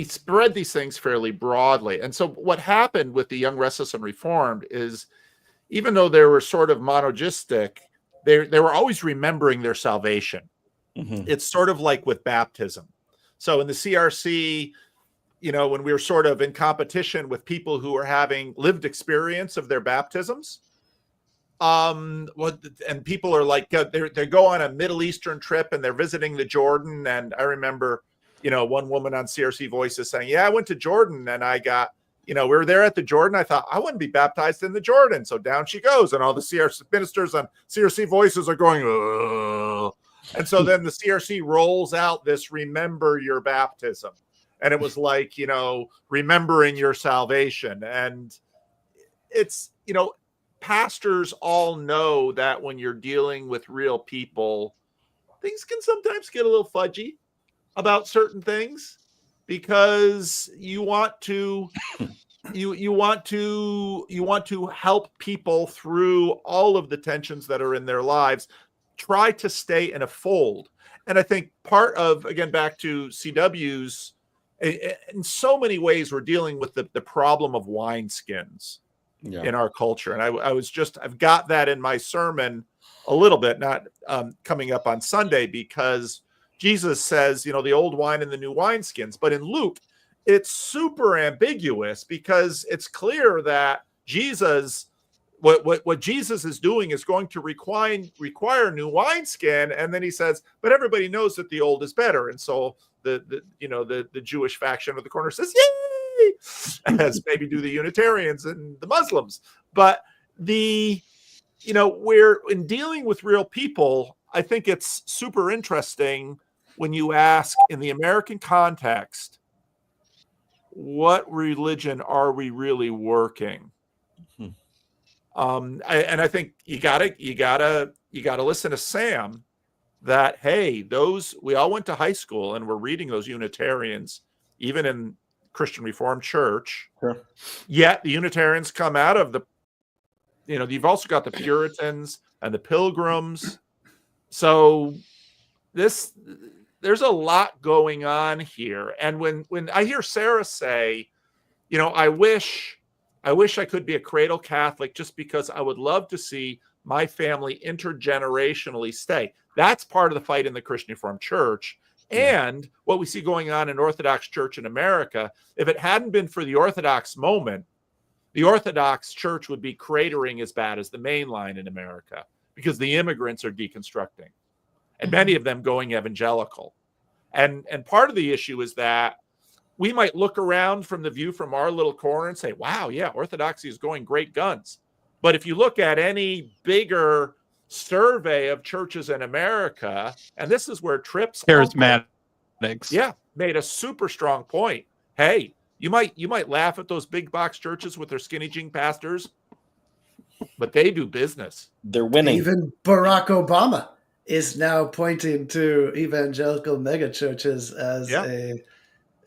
spread these things fairly broadly. And so what happened with the Young, Restless, and Reformed is, even though they were sort of monogistic, they were always remembering their salvation. It's sort of like with baptism. So in the CRC, when we were sort of in competition with people who were having lived experience of their baptisms, and people are like, they go on a Middle Eastern trip and they're visiting the Jordan. And I remember, one woman on CRC Voices saying, yeah, I went to Jordan and I got, we were there at the Jordan. I thought I wouldn't be baptized in the Jordan. So down she goes. And all the CRC ministers on CRC Voices are going, ugh. And so then the CRC rolls out this remember your baptism. And it was like, remembering your salvation. And it's, pastors all know that when you're dealing with real people, things can sometimes get a little fudgy about certain things because you want to help people through all of the tensions that are in their lives, try to stay in a fold. And I think part of, again, back to CW's, in so many ways, we're dealing with the problem of wineskins. Yeah. In our culture. And I've got that in my sermon a little bit, not coming up on Sunday, because Jesus says, the old wine and the new wineskins. But in Luke, it's super ambiguous because it's clear that Jesus, what Jesus is doing is going to require new wineskin. And then he says, but everybody knows that the old is better. And so the Jewish faction of the corner says, yay! As maybe do the Unitarians and the Muslims. But we're in dealing with real people, I think it's super interesting when you ask in the American context, what religion are we really working? I think you gotta listen to Sam that, hey, we all went to high school and we're reading those Unitarians, even in Christian Reformed Church. Sure. Yet the Unitarians come out of you've also got the Puritans and the Pilgrims. So there's a lot going on here. And when I hear Sarah say, I wish I could be a cradle Catholic just because I would love to see my family intergenerationally stay. That's part of the fight in the Christian Reformed Church. And what we see going on in Orthodox Church in America, if it hadn't been for the Orthodox moment, the Orthodox Church would be cratering as bad as the main line in America because the immigrants are deconstructing and many of them going evangelical. And part of the issue is that we might look around from the view from our little corner and say, wow, yeah, Orthodoxy is going great guns. But if you look at any bigger survey of churches in America, and this is where Tripp's charismatics, made a super strong point. Hey, you might laugh at those big box churches with their skinny jean pastors, but they do business. They're winning. Even Barack Obama is now pointing to evangelical megachurches as a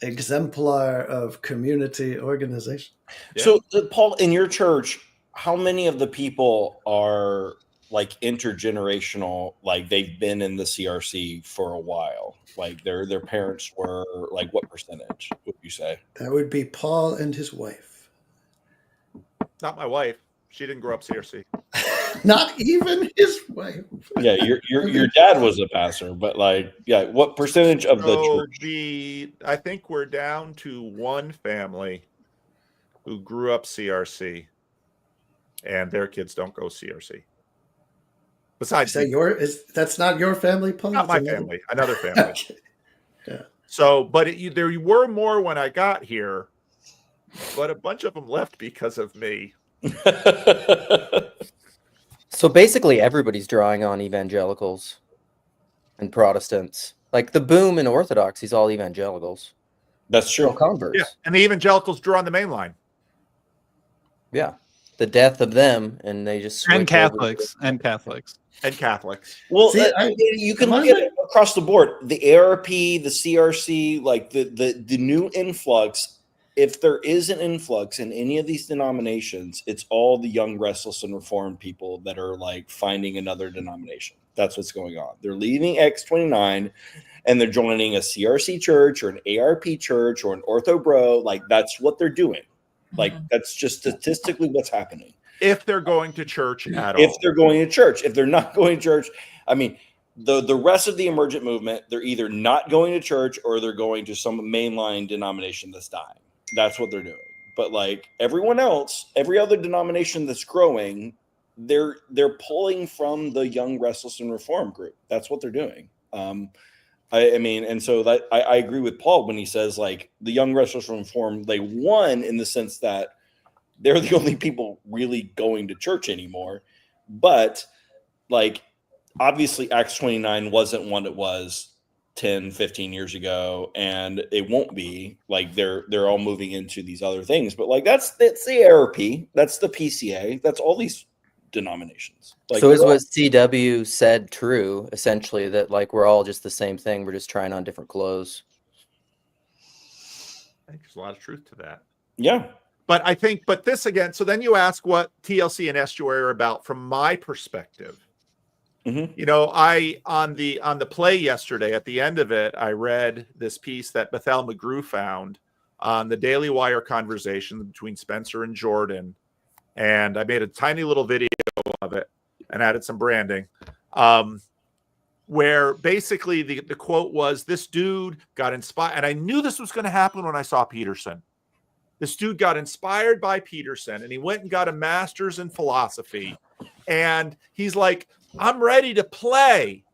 exemplar of community organization. Yeah. So, Paul, in your church, how many of the people are like intergenerational, like they've been in the CRC for a while, like their parents were, like what percentage would you say? That would be Paul and his wife. Not my wife. She didn't grow up CRC. Not even his wife. Yeah, your dad was a pastor, but what percentage of the church? I think we're down to one family who grew up CRC, and their kids don't go CRC. Besides, that's not your family, Paul? Not my family, another family. Okay. Yeah. So, but there were more when I got here, but a bunch of them left because of me. So basically, everybody's drawing on evangelicals and Protestants. Like the boom in Orthodoxy is all evangelicals. That's true. No converts. Yeah, and the evangelicals drew on the main line. Yeah, the death of them, and they just and Catholics. Well, you can look at it across the board. The ARP, the CRC, like the new influx. If there is an influx in any of these denominations, it's all the young, restless, and reformed people that are like finding another denomination. That's what's going on. They're leaving X29 and they're joining a CRC church or an ARP church or an Ortho Bro. Like that's what they're doing. Like that's just statistically what's happening. If they're going to church at all. If they're going to church. If they're not going to church, I mean, the rest of the emergent movement, they're either not going to church or they're going to some mainline denomination that's dying. That's what they're doing. But like everyone else, every other denomination that's growing they're pulling from the Young, Restless, and Reform group. That's what they're doing. I mean, and so that I agree with Paul when he says like the Young, Restless, and Reform, they won in the sense that they're the only people really going to church anymore. But like, obviously Acts 29 wasn't what it was 10, 15 years ago, and it won't be. Like they're all moving into these other things. But like that's the ARP, that's the PCA, that's all these denominations. Like, so is what CW said true, essentially, that like we're all just the same thing, we're just trying on different clothes? I think there's a lot of truth to that. Yeah. But this again, so then you ask what TLC and Estuary are about from my perspective. Mm-hmm. You know, I on the play yesterday, at the end of it, I read this piece that Bethel McGrew found on the Daily Wire conversation between Spencer and Jordan. And I made a tiny little video of it and added some branding, where basically the quote was, this dude got inspired. And I knew this was going to happen when I saw Peterson. This dude got inspired by Peterson and he went and got a master's in philosophy. And he's like, I'm ready to play.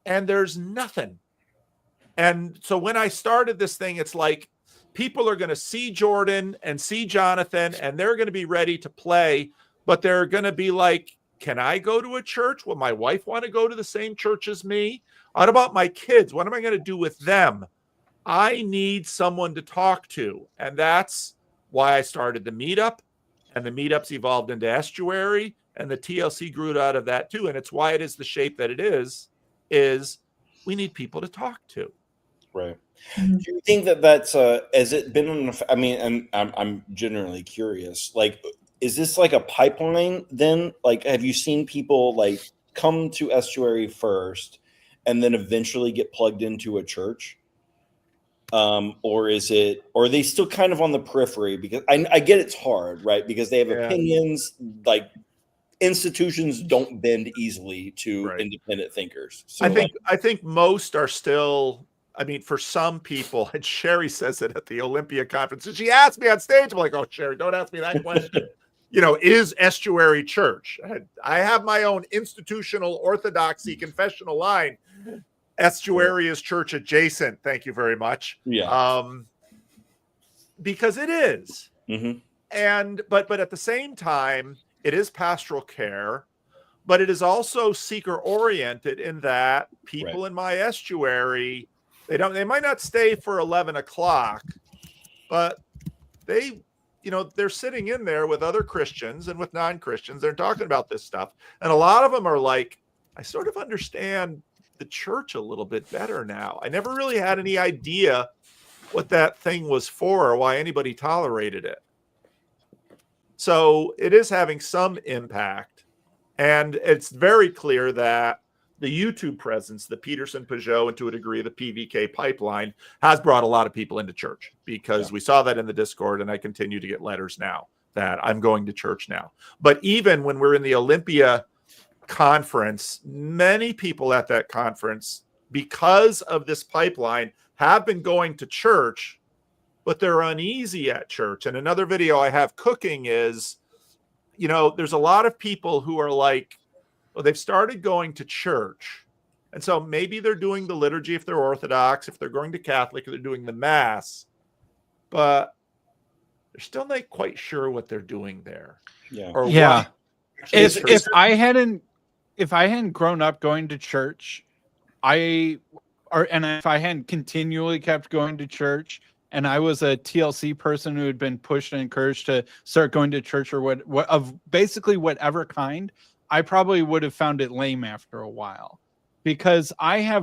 And there's nothing. And so when I started this thing, it's like people are going to see Jordan and see Jonathan and they're going to be ready to play. But they're going to be like, can I go to a church? Will my wife want to go to the same church as me? What about my kids? What am I going to do with them? I need someone to talk to. And that's why I started the meetup. And the meetups evolved into Estuary. And the TLC grew out of that too. And it's why it is the shape that it is we need people to talk to. Right. Do you think that that's has it been I mean, and I'm generally curious, like, is this like a pipeline then? Like, have you seen people like come to Estuary first and then eventually get plugged into a church? Or are they still kind of on the periphery? Because I get it's hard, right? Because they have opinions, like institutions don't bend easily to independent thinkers. So I think most are still, I mean, for some people, and Sherry says it at the Olympia conference, and she asked me on stage, I'm like, oh, Sherry, don't ask me that question. You know, is Estuary church? I have my own institutional orthodoxy confessional line. Estuary is church adjacent. Thank you very much. Yeah. Because it is. Mm-hmm. And but at the same time, it is pastoral care, but it is also seeker oriented in that people in my estuary, they might not stay for 11 o'clock, but they're sitting in there with other Christians and with non-Christians. They're talking about this stuff. And a lot of them are like, I sort of understand the church a little bit better now. I never really had any idea what that thing was for or why anybody tolerated it. So it is having some impact. And it's very clear that the YouTube presence, the Peterson Peugeot, and to a degree, the PVK pipeline has brought a lot of people into church because we saw that in the Discord. And I continue to get letters now that I'm going to church now. But even when we're in the Olympia conference, many people at that conference, because of this pipeline, have been going to church, but they're uneasy at church. And another video I have cooking is, there's a lot of people who are like, well, they've started going to church. And so maybe they're doing the liturgy if they're Orthodox, if they're going to Catholic, they're doing the Mass, but they're still not quite sure what they're doing there. Yeah. Or yeah. What. If I hadn't grown up going to church, and if I hadn't continually kept going to church, and I was a TLC person who had been pushed and encouraged to start going to church or what of basically whatever kind, I probably would have found it lame after a while, because I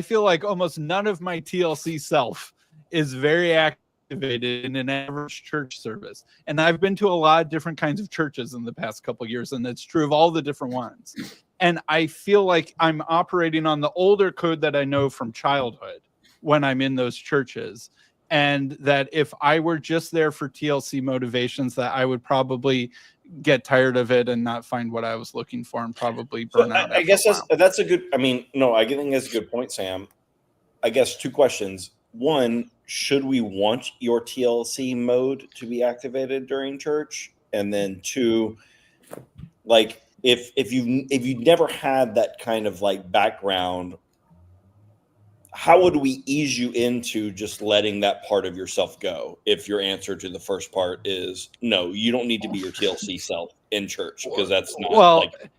feel like almost none of my TLC self is very activated in an average church service. And I've been to a lot of different kinds of churches in the past couple of years, and that's true of all the different ones. And I feel like I'm operating on the older code that I know from childhood when I'm in those churches. And that if I were just there for TLC motivations, that I would probably get tired of it and not find what I was looking for and probably burn out. I guess that's a good, I think that's a good point, Sam. I guess two questions. One, should we want your TLC mode to be activated during church? And then two, like if you've never had that kind of like background, how would we ease you into just letting that part of yourself go? If your answer to the first part is no, you don't need to be your TLC self in church, because that's not like.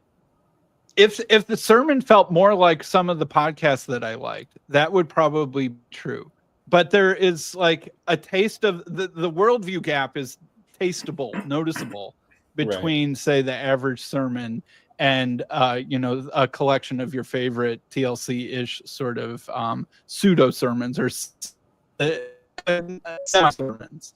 If the sermon felt more like some of the podcasts that I liked, that would probably be true. But there is like a taste of the worldview gap is tasteable, noticeable between, say, the average sermon and a collection of your favorite TLC-ish sort of pseudo sermons or sermons.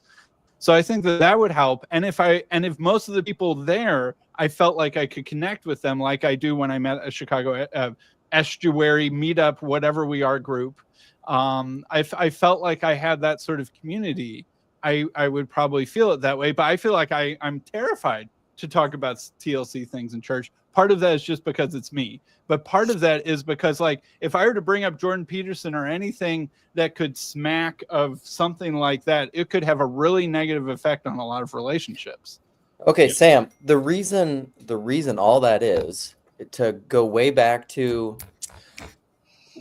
So I think that would help. And if most of the people there, I felt like I could connect with them like I do when I'm at a Chicago Estuary meetup, whatever we are group. I felt like I had that sort of community. I would probably feel it that way, but I feel like I'm terrified to talk about TLC things in church. Part of that is just because it's me, but part of that is because, like, if I were to bring up Jordan Peterson or anything that could smack of something like that, it could have a really negative effect on a lot of relationships. Okay, Sam, the reason all that is, to go way back to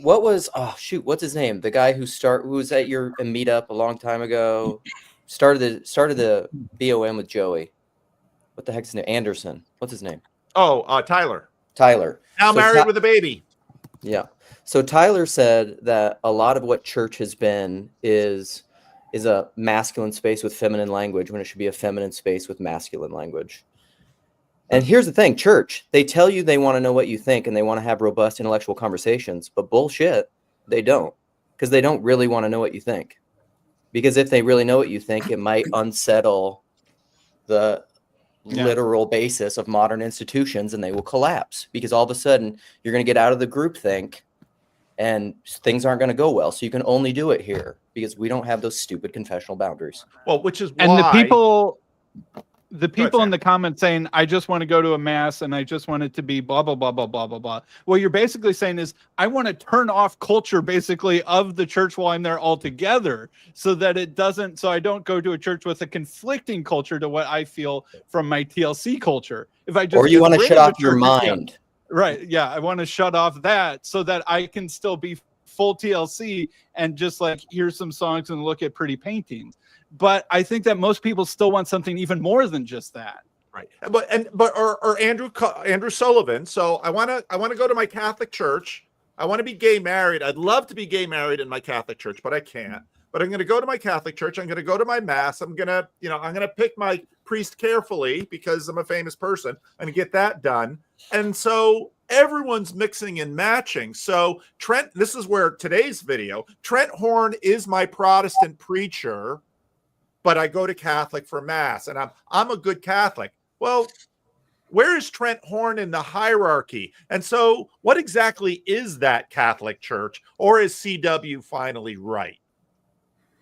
what's his name? The guy who was at your meetup a long time ago, started the BOM with Joey. What the heck's his name? Anderson. What's his name? Oh, Tyler. Now married with a baby. Yeah. So Tyler said that a lot of what church has been is a masculine space with feminine language when it should be a feminine space with masculine language. And here's the thing, church, they tell you they want to know what you think and they want to have robust intellectual conversations, but bullshit, they don't, because they don't really want to know what you think. Because if they really know what you think, it might unsettle the literal basis of modern institutions and they will collapse, because all of a sudden you're going to get out of the groupthink and things aren't going to go well. So you can only do it here because we don't have those stupid confessional boundaries. Well, which is why... And the people in the comments saying, I just want to go to a mass and I just want it to be blah, blah, blah, blah, blah, blah, blah. What you're basically saying is, I want to turn off culture basically of the church while I'm there altogether, so that so I don't go to a church with a conflicting culture to what I feel from my TLC culture. If I just or you want to shut off your mind. Right. Yeah. I want to shut off that so that I can still be full TLC and just like hear some songs and look at pretty paintings. But I think that most people still want something even more than just that. Right. But Andrew Sullivan. So I want to go to my Catholic church. I want to be gay married. I'd love to be gay married in my Catholic church, but I can't. But I'm going to go to my Catholic church. I'm going to go to my mass. I'm going to pick my priest carefully because I'm a famous person. I'm going to get that done. And so everyone's mixing and matching. So Trent, this is where today's video, Trent Horn is my Protestant preacher, but I go to Catholic for mass and I'm a good Catholic. Well, where is Trent Horn in the hierarchy? And so what exactly is that Catholic church, or is CW finally right?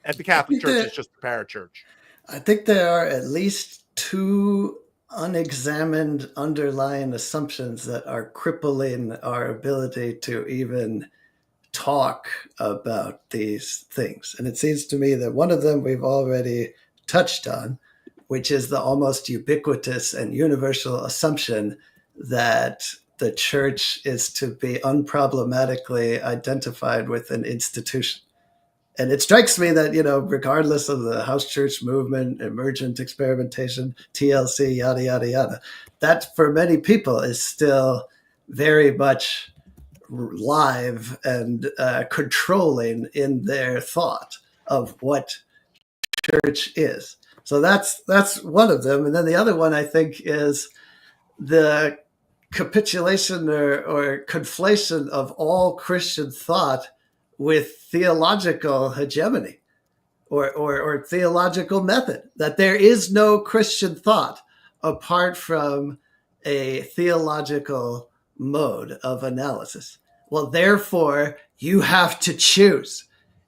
And the Catholic church is just a parachurch. I think there are at least two unexamined underlying assumptions that are crippling our ability to even talk about these things. And it seems to me that one of them we've already touched on, which is the almost ubiquitous and universal assumption that the church is to be unproblematically identified with an institution. And it strikes me that, regardless of the house church movement, emergent experimentation, TLC, yada, yada, yada, that for many people is still very much live and controlling in their thought of what church is. So that's one of them. And then the other one, I think, is the capitulation or conflation of all Christian thought with theological hegemony or theological method, that there is no Christian thought apart from a theological mode of analysis. Well, therefore, you have to choose.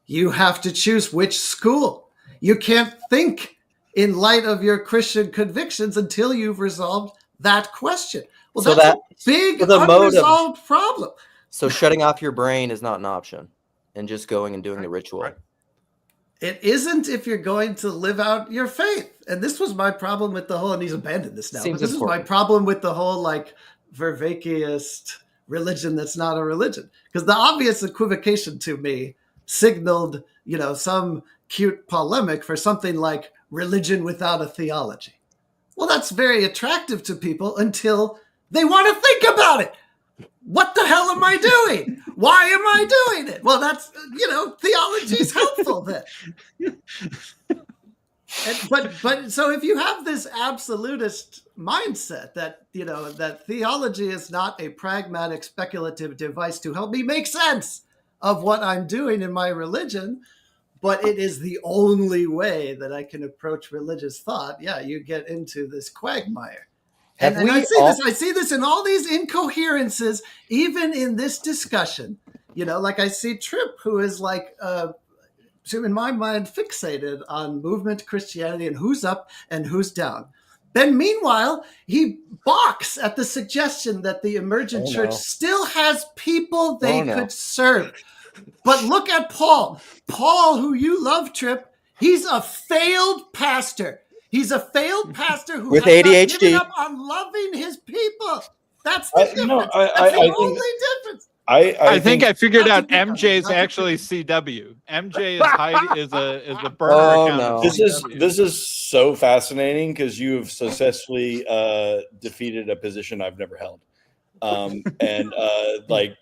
You have to choose which school. You can't think in light of your Christian convictions until you've resolved that question. Well, So that's a big unresolved problem. So shutting off your brain is not an option, and just going and doing the ritual. It isn't if you're going to live out your faith. And this was my problem with the whole, and he's abandoned this now, Seems but this important. is my problem with the whole like Vervaekeist religion that's not a religion. Because the obvious equivocation to me signaled, some cute polemic for something like religion without a theology. Well, that's very attractive to people until they want to think about it. What the hell am I doing? Why am I doing it? Well, that's, theology is helpful then. But so if you have this absolutist mindset that, that theology is not a pragmatic speculative device to help me make sense of what I'm doing in my religion, but it is the only way that I can approach religious thought, yeah, you get into this quagmire. And I see this in all these incoherences, even in this discussion. Like I see Tripp, who is like, in my mind, fixated on movement Christianity and who's up and who's down. Then meanwhile, he balks at the suggestion that the emergent church still has people they could serve. But look at Paul. Paul, who you love, Tripp, he's a failed pastor. He's a failed pastor who with has ADHD. not given up on loving his people. That's the difference. That's the only difference. I think I figured out MJ is actually CW. MJ is a burner account. This is so fascinating because you have successfully defeated a position I've never held. Like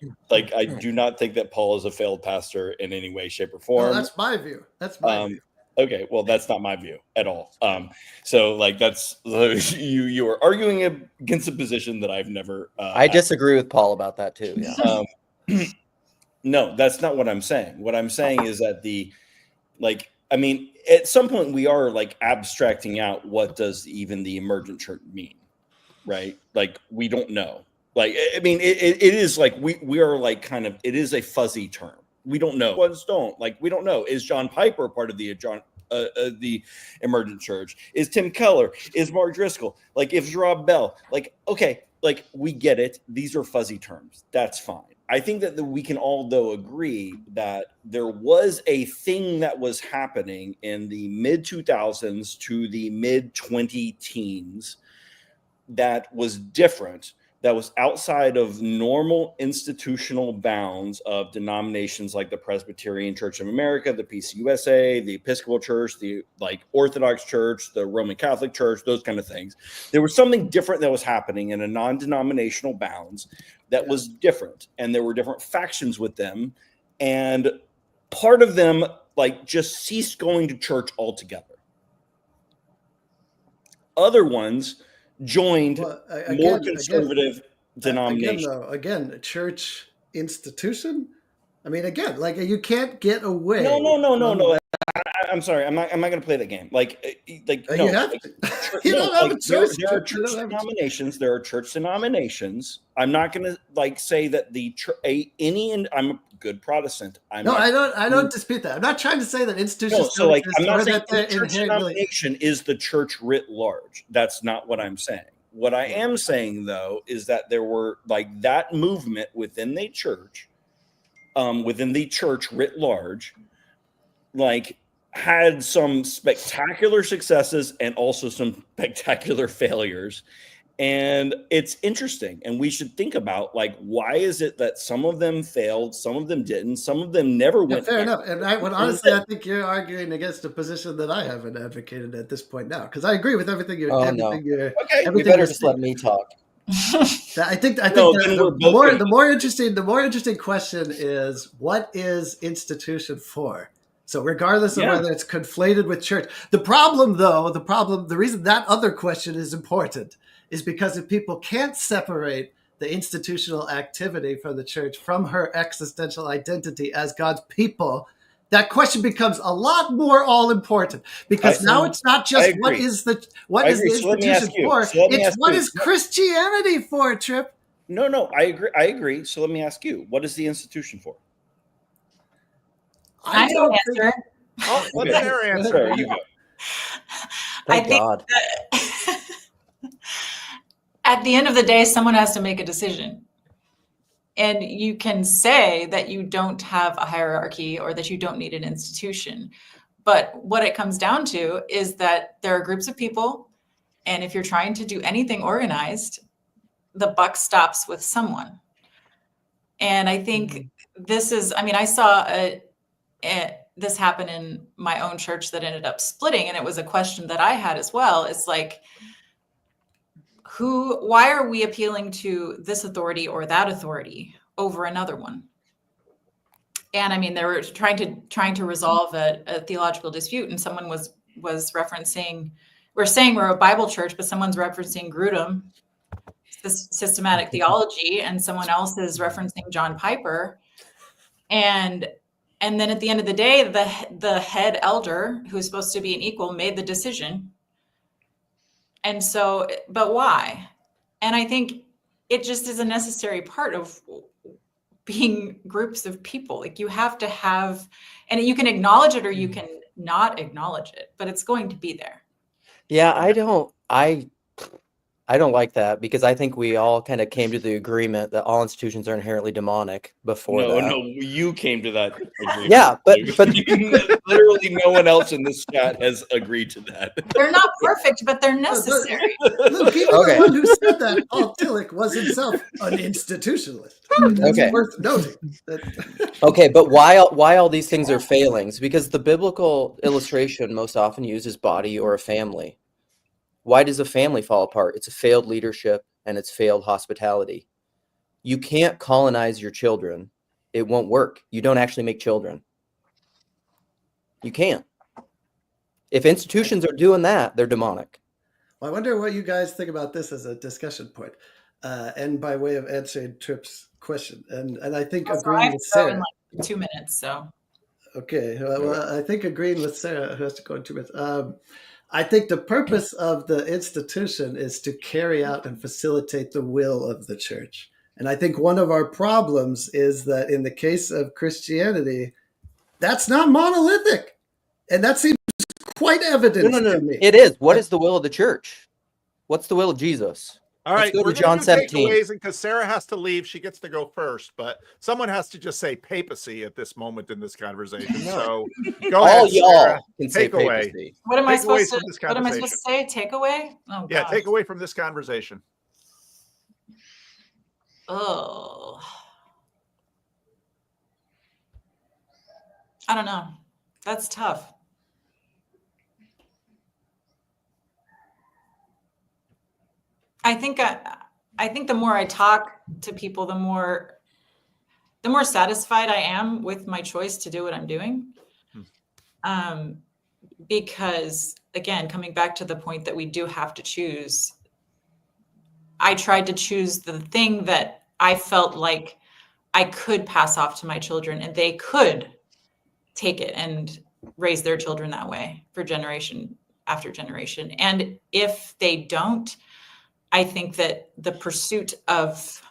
I do not think that Paul is a failed pastor in any way, shape, or form. No, that's my view. That's my view. Okay, well, that's not my view at all. So like that's you are arguing against a position that I've never. I disagree with Paul about that too. Yeah. No, that's not what I'm saying. What I'm saying is that at some point we are like abstracting out what does even the emergent church mean, right? Like we don't know. Like it is like we are like kind of it is a fuzzy term. We don't know. Ones don't we don't know. Is John Piper part of the emergent church? Is Tim Keller? Is Mark Driscoll? Like if Rob Bell? Like okay, like we get it. These are fuzzy terms. That's fine. I think that we can all though agree that there was a thing that was happening in the mid 2000s to the mid 2010s that was different. That was outside of normal institutional bounds of denominations like the Presbyterian Church of America, the PCUSA, the Episcopal Church, the Orthodox Church, the Roman Catholic Church, those kind of things. There was something different that was happening in a non-denominational bounds that was different, and there were different factions with them, and part of them just ceased going to church altogether. Other ones joined more conservative denominations. Again, a church institution. I mean, again, you can't get away. No. I'm sorry. I'm not going to play that game. You have to. There are church denominations. There are church denominations. I'm not going to say that I'm a good Protestant. I don't dispute that. I'm not trying to say that institutions. I'm not saying the church denomination is the church writ large. That's not what I'm saying. What I am saying though is that there were that movement within the church writ large, had some spectacular successes and also some spectacular failures. And it's interesting. And we should think about why is it that some of them failed, some of them didn't, some of them never went. Fair enough. And honestly, I think you're arguing against a position that I haven't advocated at this point now, because I agree with everything you're Okay, you better just let me talk. I think the more interesting question is, what is institution for? So regardless of whether it's conflated with church, the reason that other question is important is because if people can't separate the institutional activity from the church from her existential identity as God's people, that question becomes a lot more all important, because now it's not just what is the institution for, it's what is Christianity for, Tripp? No, I agree. So let me ask you, what is the institution for? I don't answer. Let their answer. You go. I think at the end of the day, someone has to make a decision. And you can say that you don't have a hierarchy or that you don't need an institution. But what it comes down to is that there are groups of people, and if you're trying to do anything organized, the buck stops with someone. And I think this is, I mean, I saw this happen in my own church that ended up splitting, and it was a question that I had as well. It's like, why are we appealing to this authority or that authority over another one? And I mean, they were trying to resolve a theological dispute, and someone was referencing, we're saying we're a Bible church, but someone's referencing Grudem, systematic theology, and someone else is referencing John Piper. And then at the end of the day, the head elder, who is supposed to be an equal, made the decision. And so, but why? And I think it just is a necessary part of being groups of people. Like, you have to have, and you can acknowledge it or you can not acknowledge it, but it's going to be there. Yeah, I don't like that, because I think we all kind of came to the agreement that all institutions are inherently demonic before that. No, you came to that agreement. Yeah, but literally no one else in this chat has agreed to that. They're not perfect, but they're necessary. Look, even the one who said that, Paul Tillich, was himself an institutionalist. That's Okay. worth noting. Okay, but why all these things are failings? Because the biblical illustration most often used is body or a family. Why does a family fall apart? It's a failed leadership and it's failed hospitality. You can't colonize your children. It won't work. You don't actually make children. You can't. If institutions are doing that, they're demonic. Well, I wonder what you guys think about this as a discussion point, and by way of answering Tripp's question. And I think agreeing with Sarah. In like 2 minutes, so. Okay, well, I think agreeing with Sarah, who has to go in 2 minutes. I think the purpose of the institution is to carry out and facilitate the will of the church. And I think one of our problems is that in the case of Christianity, that's not monolithic. And that seems quite evident to me. It is. What is the will of the church? What's the will of Jesus? All right, Let's go we're to John gonna do 17. takeaways, and because Sarah has to leave, she gets to go first. But someone has to just say papacy at this moment in this conversation. So go All ahead, y'all Sarah. can say Take away. papacy. What am I Takeaways supposed from to? this What am I conversation. supposed to say? Takeaway? Oh, Yeah, gosh. take away from this conversation. Oh, I don't know. That's tough. I think the more I talk to people, the more satisfied I am with my choice to do what I'm doing. Because again, coming back to the point that we do have to choose, I tried to choose the thing that I felt like I could pass off to my children and they could take it and raise their children that way for generation after generation. And if they don't, I think that the pursuit of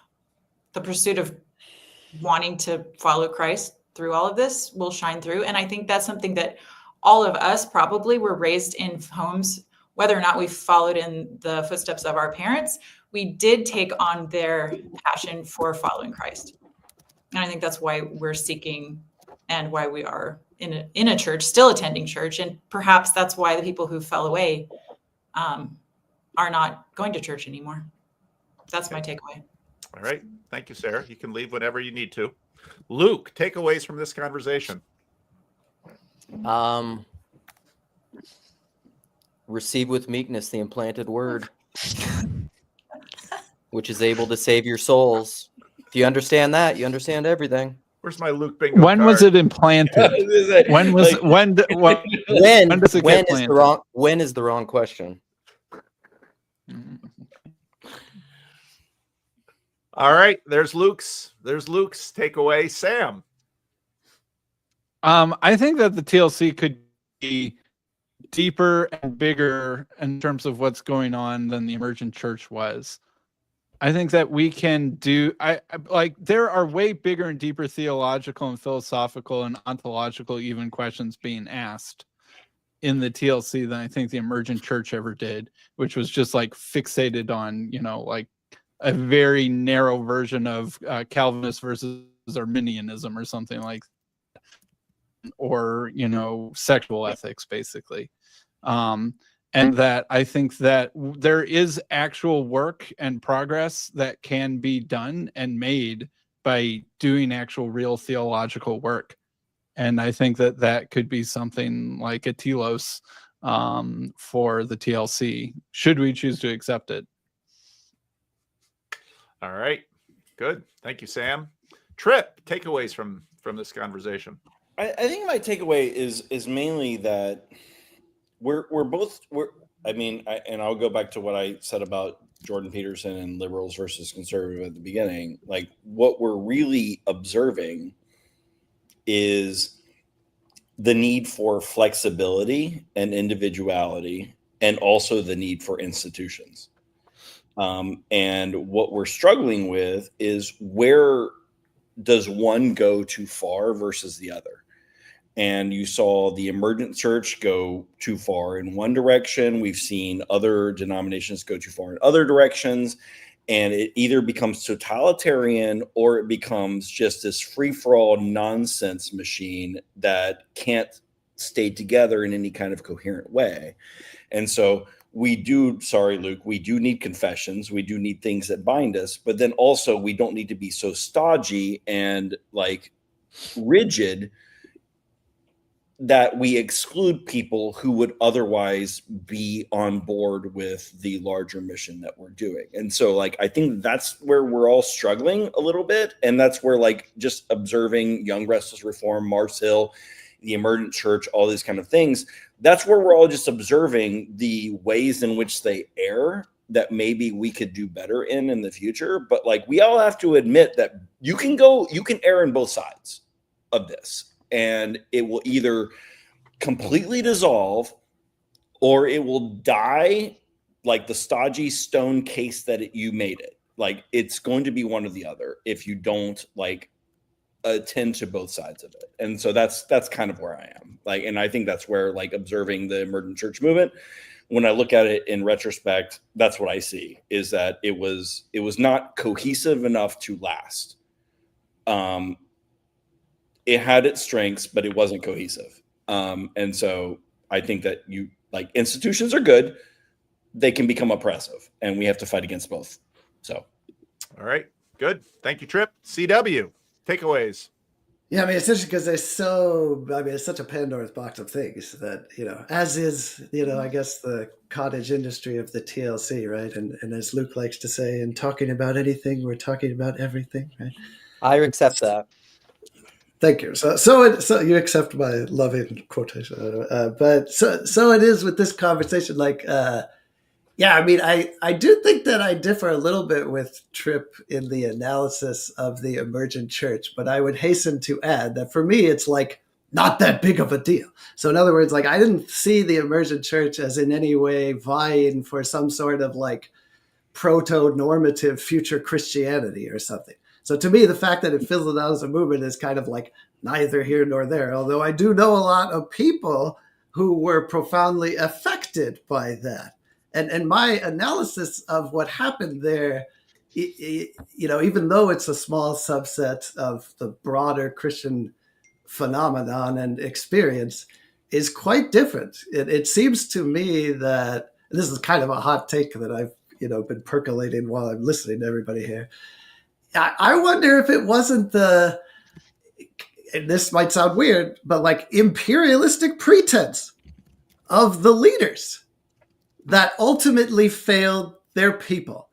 wanting to follow Christ through all of this will shine through. And I think that's something that all of us probably were raised in homes, whether or not we followed in the footsteps of our parents, we did take on their passion for following Christ. And I think that's why we're seeking and why we are in a church, still attending church. And perhaps that's why the people who fell away are not going to church anymore. That's my takeaway. All right. Thank you, Sarah. You can leave whenever you need to. Luke, takeaways from this conversation. Receive with meekness the implanted word, which is able to save your souls. If you understand that, you understand everything. Where's my Luke bingo When card? was it implanted? When was when does it get planted? When is the wrong question? All right, there's Luke's takeaway. Sam. I think that the TLC could be deeper and bigger in terms of what's going on than the Emergent Church was. I think that we can do, there are way bigger and deeper theological and philosophical and ontological even questions being asked in the TLC than I think the Emergent Church ever did, which was just like fixated on, like a very narrow version of Calvinist versus Arminianism or something like that. or sexual ethics, basically. And that I think that there is actual work and progress that can be done and made by doing actual real theological work. And I think that that could be something like a telos for the TLC, should we choose to accept it. All right, good. Thank you, Sam. Tripp, takeaways from this conversation. I think my takeaway is mainly that we're and I'll go back to what I said about Jordan Peterson and liberals versus conservative at the beginning. Like, what we're really observing is the need for flexibility and individuality, and also the need for institutions. And what we're struggling with is, where does one go too far versus the other? And you saw the Emergent church go too far in one direction. We've seen other denominations go too far in other directions. And it either becomes totalitarian, or it becomes just this free-for-all nonsense machine that can't stay together in any kind of coherent way. And so we do need confessions. We do need things that bind us. But then also, we don't need to be so stodgy and like rigid that we exclude people who would otherwise be on board with the larger mission that we're doing. And so, like, I think that's where we're all struggling a little bit. And that's where, like, just observing Young Restless Reform, Mars Hill, the Emergent Church, all these kind of things, that's where we're all just observing the ways in which they err that maybe we could do better in the future. But, like, we all have to admit that you can err in both sides of this. And it will either completely dissolve, or it will die like the stodgy stone case that you made it. Like, it's going to be one or the other if you don't attend to both sides of it. And so that's kind of where I am. Like, and I think that's where, like, observing the Emergent Church movement, when I look at it in retrospect, that's what I see, is that it was not cohesive enough to last. It had its strengths, but it wasn't cohesive. And so I think that institutions are good. They can become oppressive, and we have to fight against both. So, all right, good. Thank you, Tripp. CW, takeaways. Yeah, I mean, especially because it's such a Pandora's box of things that, as is, I guess the cottage industry of the TLC, right? And as Luke likes to say, in talking about anything, we're talking about everything, right? I accept that. Thank you. So you accept my loving quotation, but so it is with this conversation. I mean, I do think that I differ a little bit with Tripp in the analysis of the Emergent Church, but I would hasten to add that for me, it's like not that big of a deal. So in other words, like, I didn't see the Emergent Church as in any way vying for some sort of like proto-normative future Christianity or something. So to me, the fact that it fizzled out as a movement is kind of like neither here nor there. Although I do know a lot of people who were profoundly affected by that. And my analysis of what happened there, even though it's a small subset of the broader Christian phenomenon and experience, is quite different. It seems to me that, this is kind of a hot take that I've been percolating while I'm listening to everybody here. I wonder if it wasn't and this might sound weird, but like imperialistic pretense of the leaders that ultimately failed their people.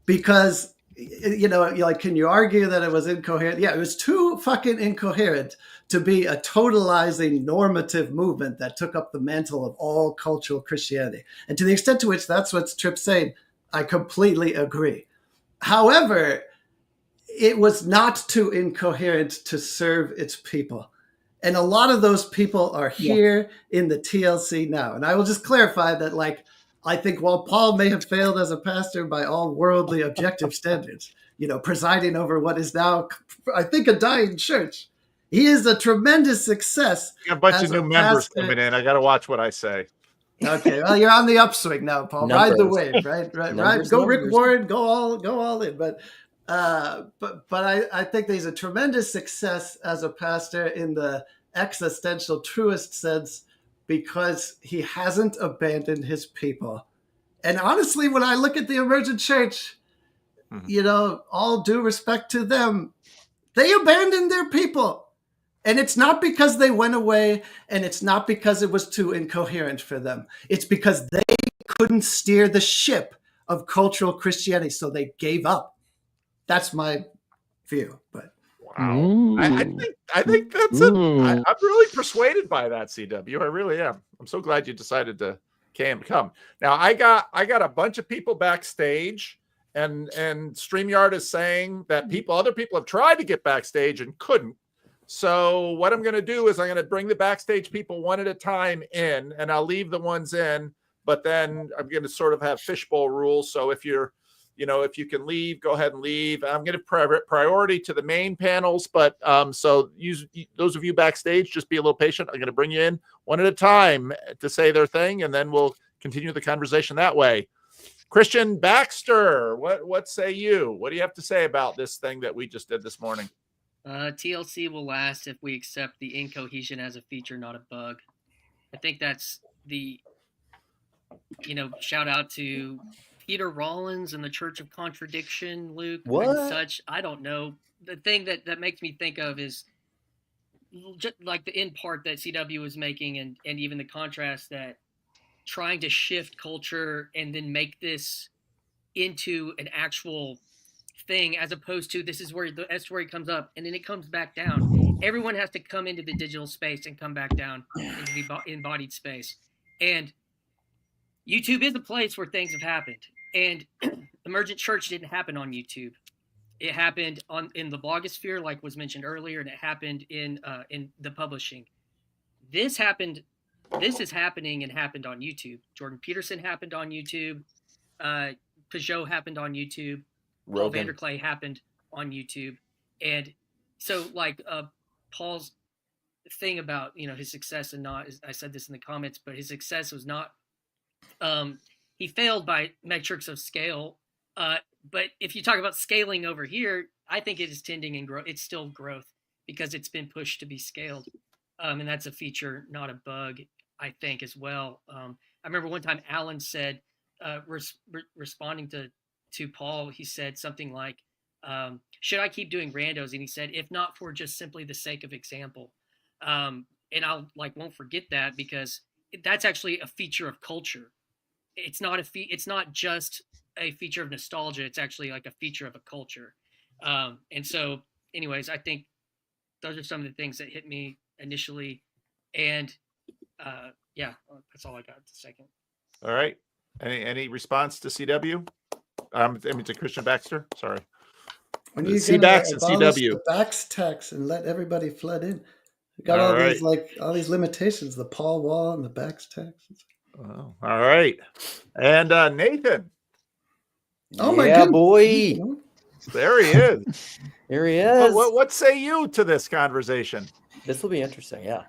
Because, can you argue that it was incoherent? Yeah, it was too fucking incoherent to be a totalizing normative movement that took up the mantle of all cultural Christianity. And to the extent to which that's what Tripp's saying, I completely agree. However, it was not too incoherent to serve its people. And a lot of those people are here in the TLC now. And I will just clarify that, I think while Paul may have failed as a pastor by all worldly objective standards, presiding over what is now, I think, a dying church, he is a tremendous success. Got a bunch of new members coming in. I got to watch what I say. Okay, well, you're on the upswing now, Paul. Ride the wave, right? Go Rick Warren, go all in. But I think he's a tremendous success as a pastor in the existential, truest sense, because he hasn't abandoned his people. And honestly, when I look at the Emergent Church, you know, all due respect to them, they abandoned their people. And it's not because they went away, and it's not because it was too incoherent for them. It's because they couldn't steer the ship of cultural Christianity, so they gave up. That's my view. But wow, I think that's it. I'm really persuaded by that, CW. I really am. I'm so glad you decided to come. Now I got a bunch of people backstage, and StreamYard is saying that other people have tried to get backstage and couldn't. So what I'm going to do is I'm going to bring the backstage people one at a time in, and I'll leave the ones in, but then I'm going to sort of have fishbowl rules. So if you're, if you can leave, go ahead and leave. I'm going to priority to the main panels, but so those of you backstage, just be a little patient. I'm going to bring you in one at a time to say their thing, and then we'll continue the conversation that way. Christian Baxter, what say you? What do you have to say about this thing that we just did this morning? TLC will last if we accept the incohesion as a feature, not a bug. I think that's the, shout out to Peter Rollins and the Church of Contradiction, Luke, and such. I don't know. The thing that makes me think of is just like the end part that CW was making, and even the contrast that trying to shift culture and then make this into an actual thing, as opposed to this is where the estuary comes up and then it comes back down. Everyone has to come into the digital space and come back down into the embodied space. And YouTube is a place where things have happened. And Emergent Church didn't happen on YouTube. It happened in the blogosphere, like was mentioned earlier, and it happened in the publishing. This is happening and happened on YouTube. Jordan Peterson happened on YouTube. Peugeot happened on YouTube. Paul Vanderklay happened on YouTube. And so like Paul's thing about, his success and not, I said this in the comments, but his success was not, he failed by metrics of scale. But if you talk about scaling over here, I think it is tending and grow. It's still growth because it's been pushed to be scaled. And that's a feature, not a bug, I think, as well. I remember one time Alan said, responding to Paul, he said something like, should I keep doing randos? And he said, if not for just simply the sake of example. And I'll won't forget that, because that's actually a feature of culture. It's not just a feature of nostalgia. It's actually like a feature of a culture. And so anyways, I think those are some of the things that hit me initially. And yeah, that's all I got. A second. All right. Any response to CW? To Christian Baxter. Sorry. When you C-Bax and CW. The Bax tax and let everybody flood in. We got all these limitations, the Paul wall and the Bax tax. Oh, all right. And Nathan. Oh my goodness. Boy. There he is. Here he is. What say you to this conversation? This will be interesting, yeah.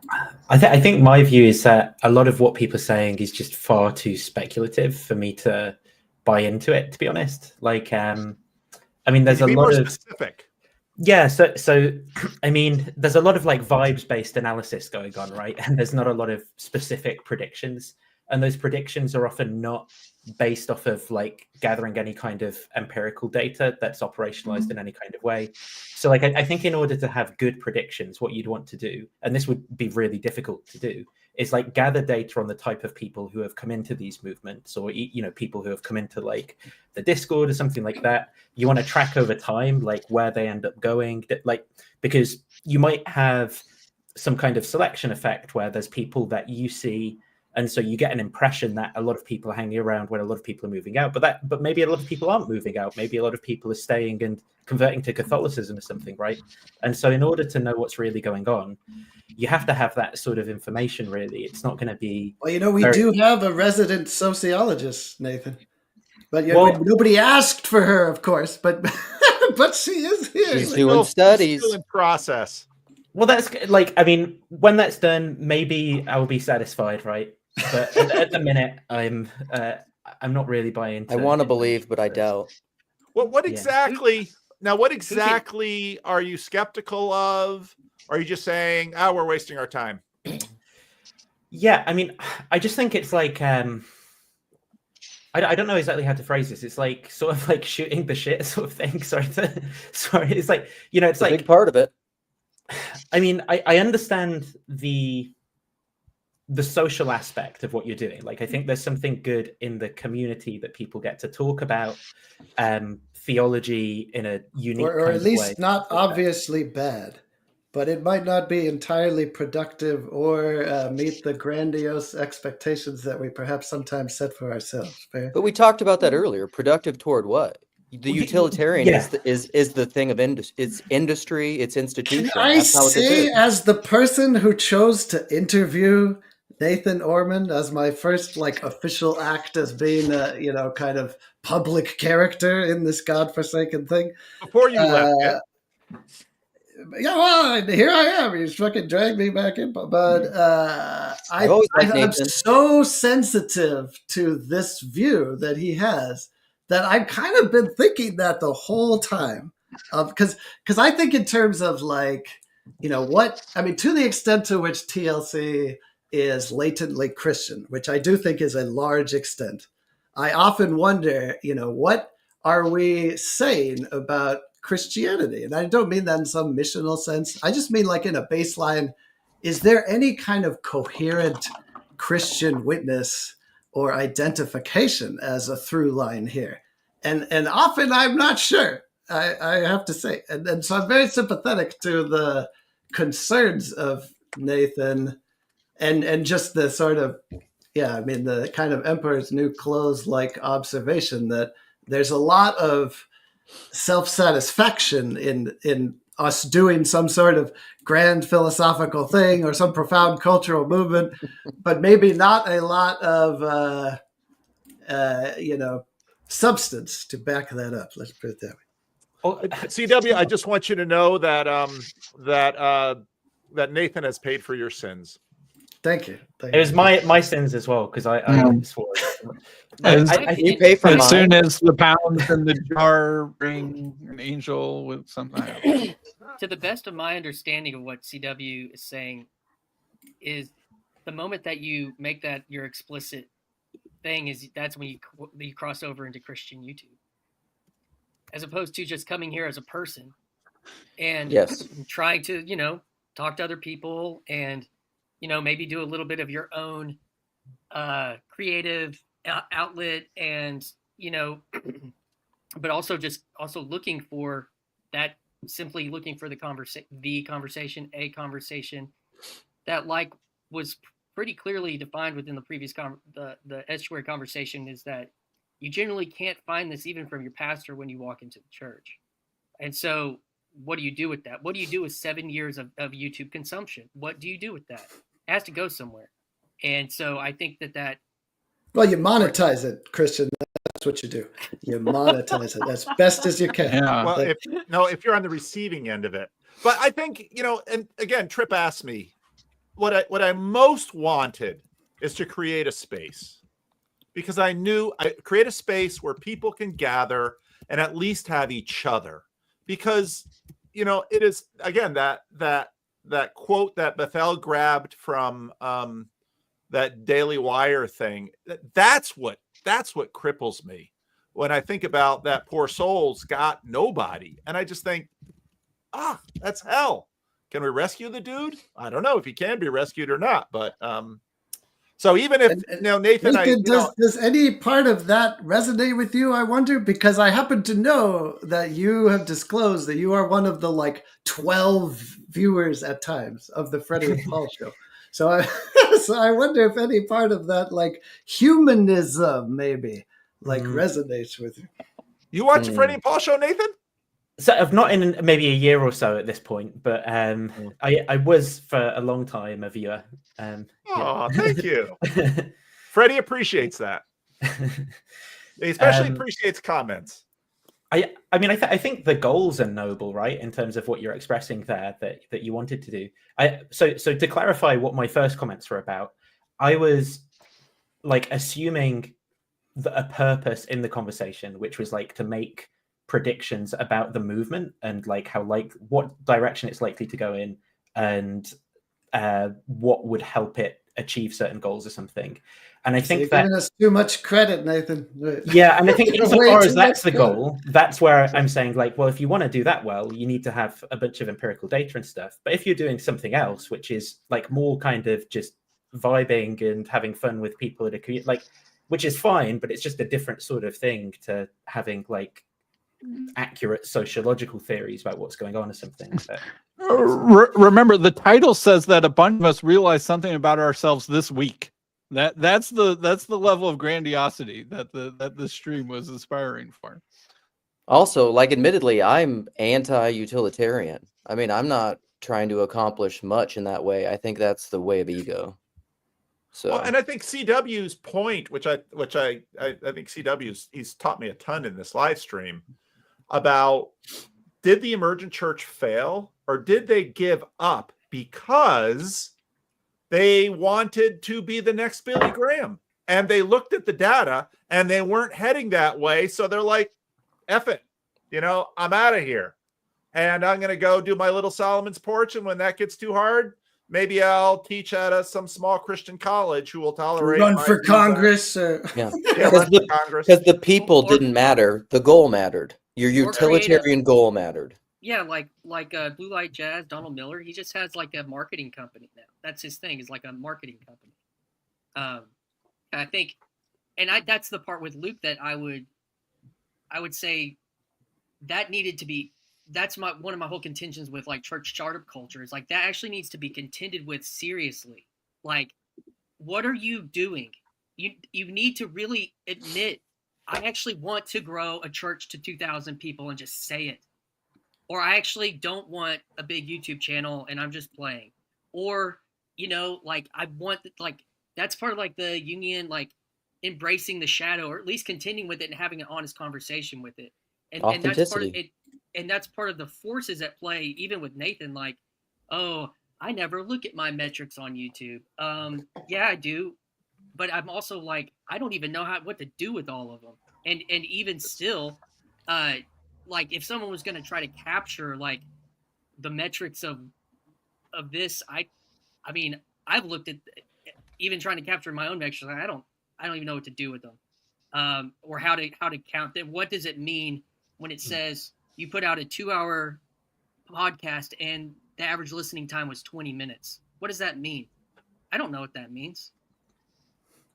I think my view is that a lot of what people are saying is just far too speculative for me to buy into it, to be honest. There's a lot of specific. Yeah, so I mean, there's a lot of vibes-based analysis going on, right? And there's not a lot of specific predictions. And those predictions are often not based off of gathering any kind of empirical data that's operationalized in any kind of way. So I think in order to have good predictions, what you'd want to do, and this would be really difficult to do, is gather data on the type of people who have come into these movements, or people who have come into the Discord or something like that. You want to track over time where they end up going, because you might have some kind of selection effect where there's people that you see. And so you get an impression that a lot of people are hanging around when a lot of people are moving out, but maybe a lot of people aren't moving out. Maybe a lot of people are staying and converting to Catholicism or something, right? And so in order to know what's really going on, you have to have that sort of information, really. It's not going to be... Well, we do have a resident sociologist, Nathan. But nobody asked for her, of course, but but she is here. She's doing studies. Still in process. Well, that's when that's done, maybe I will be satisfied, right? But at the minute, I'm not really buying into. I want to believe, but I doubt. Well, what exactly? Now, what exactly are you skeptical of? Or are you just saying, oh, we're wasting our time? Yeah, I mean, I just think it's like I don't know exactly how to phrase this. It's like sort of like shooting the shit sort of thing. Sorry, it's like, you know, it's like a big part of it. I mean, I understand the social aspect of what you're doing. Like, I think there's something good in the community that people get to talk about theology in a unique or kind at least of way. not obviously bad, but it might not be entirely productive or meet the grandiose expectations that we perhaps sometimes set for ourselves. Fair? But we talked about that earlier. Productive toward what? The utilitarian is the thing of it's industry, it's institution. Can I That's not what this say, is. as the person who chose to interview Nathan Ormond as my first like official act as being a kind of public character in this godforsaken thing. Before you left, yeah, well, here I am. He's fucking dragged me back in, but I'm so sensitive to this view that he has that I've kind of been thinking that the whole time, because I think in terms of like, what I mean, to the extent to which TLC is latently Christian, which I do think is a large extent. I often wonder, what are we saying about Christianity? And I don't mean that in some missional sense. I just mean like in a baseline, is there any kind of coherent Christian witness or identification as a through line here? And often I'm not sure, I have to say. And so I'm very sympathetic to the concerns of Nathan and just the sort of, the kind of Emperor's New Clothes like observation that there's a lot of self-satisfaction in us doing some sort of grand philosophical thing or some profound cultural movement, but maybe not a lot of, substance to back that up. Let's put it that way. Oh, CW, I just want you to know that that Nathan has paid for your sins. Thank you. It was my sins as well, because I swore. You pay for as mine. soon as the pounds in the jar bring an angel with something. To the best of my understanding of what CW is saying, is the moment that you make that your explicit thing that's when you cross over into Christian YouTube, as opposed to just coming here as a person and trying to talk to other people and maybe do a little bit of your own creative outlet and but also looking for that, simply looking for the conversation that like was pretty clearly defined within the previous the Estuary conversation, is that you generally can't find this even from your pastor when you walk into the church. And so what do you do with that? What do you do with 7 years of YouTube consumption? What do you do with that? It has to go somewhere. And so I think that well, you monetize it, Christian. That's what you do. You monetize it as best as you can. Yeah. Well, if you're on the receiving end of it. But I think, and again, Tripp asked me, what I most wanted is to create a space, because I knew I create a space where people can gather and at least have each other, because it is, again, that quote that Bethel grabbed from that Daily Wire thing. That's what cripples me when I think about that poor soul's got nobody, and I just think, that's hell. Can we rescue the dude? I don't know if he can be rescued or not, but so even if Nathan, does any part of that resonate with you? I wonder, because I happen to know that you have disclosed that you are one of the like 12 viewers at times of the Freddie and Paul show. So I wonder if any part of that like humanism maybe resonates with you. You watch the Freddie and Paul show, Nathan? So I've not in maybe a year or so at this point, but I was for a long time a viewer. Thank you. Freddie appreciates that. He especially appreciates comments. I mean, I think the goals are noble, right? In terms of what you're expressing there, that you wanted to do. So to clarify what my first comments were about, I was like assuming a purpose in the conversation, which was like to make predictions about the movement and like how what direction it's likely to go in and what would help it achieve certain goals or something. And I So think you're that giving us too much credit, Nathan. yeah, and I think Way insofar too as that's much the credit. goal, that's where I'm saying, like, well, if you want to do that well, you need to have a bunch of empirical data and stuff. But if you're doing something else, which is like more kind of just vibing and having fun with people at a community, like, which is fine, but it's just a different sort of thing to having like accurate sociological theories about what's going on or something. But Remember, the title says that a bunch of us realized something about ourselves this week. That's the level of grandiosity that the stream was aspiring for. Also, like, admittedly, I'm anti-utilitarian. I mean, I'm not trying to accomplish much in that way. I think that's the way of ego. So, well, and I think CW's point, which I think CW's he's taught me a ton in this live stream about, did the emergent church fail, or did they give up because they wanted to be the next Billy Graham, and they looked at the data and they weren't heading that way, so they're like, F it, I'm out of here, and I'm going to go do my little Solomon's porch, and when that gets too hard, maybe I'll teach at some small Christian college who will tolerate Run my for views Congress. yeah, run for Congress. because the people didn't matter. The goal mattered. Your utilitarian creative. goal mattered. Yeah, like Blue Light Jazz, Donald Miller. He just has like a marketing company now. That's his thing. Is like a marketing company. I think, and that's the part with Luke that I would say that needed to be. That's one of my whole contentions with like church startup culture. Is like that actually needs to be contended with seriously. Like, what are you doing? You need to really admit, I actually want to grow a church to 2,000 people and just say it. Or I actually don't want a big YouTube channel and I'm just playing. Or, like I want, like, that's part of like the union, like embracing the shadow, or at least contending with it and having an honest conversation with it. And that's part of it. And that's part of the forces at play, even with Nathan, like, oh, I never look at my metrics on YouTube. Yeah, I do. But I'm also like, I don't even know what to do with all of them. And even still, like if someone was going to try to capture like the metrics of this, I mean, I've looked at even trying to capture my own metrics. I don't even know what to do with them, or how to count them. What does it mean when it says you put out a 2-hour podcast and the average listening time was 20 minutes? What does that mean? I don't know what that means.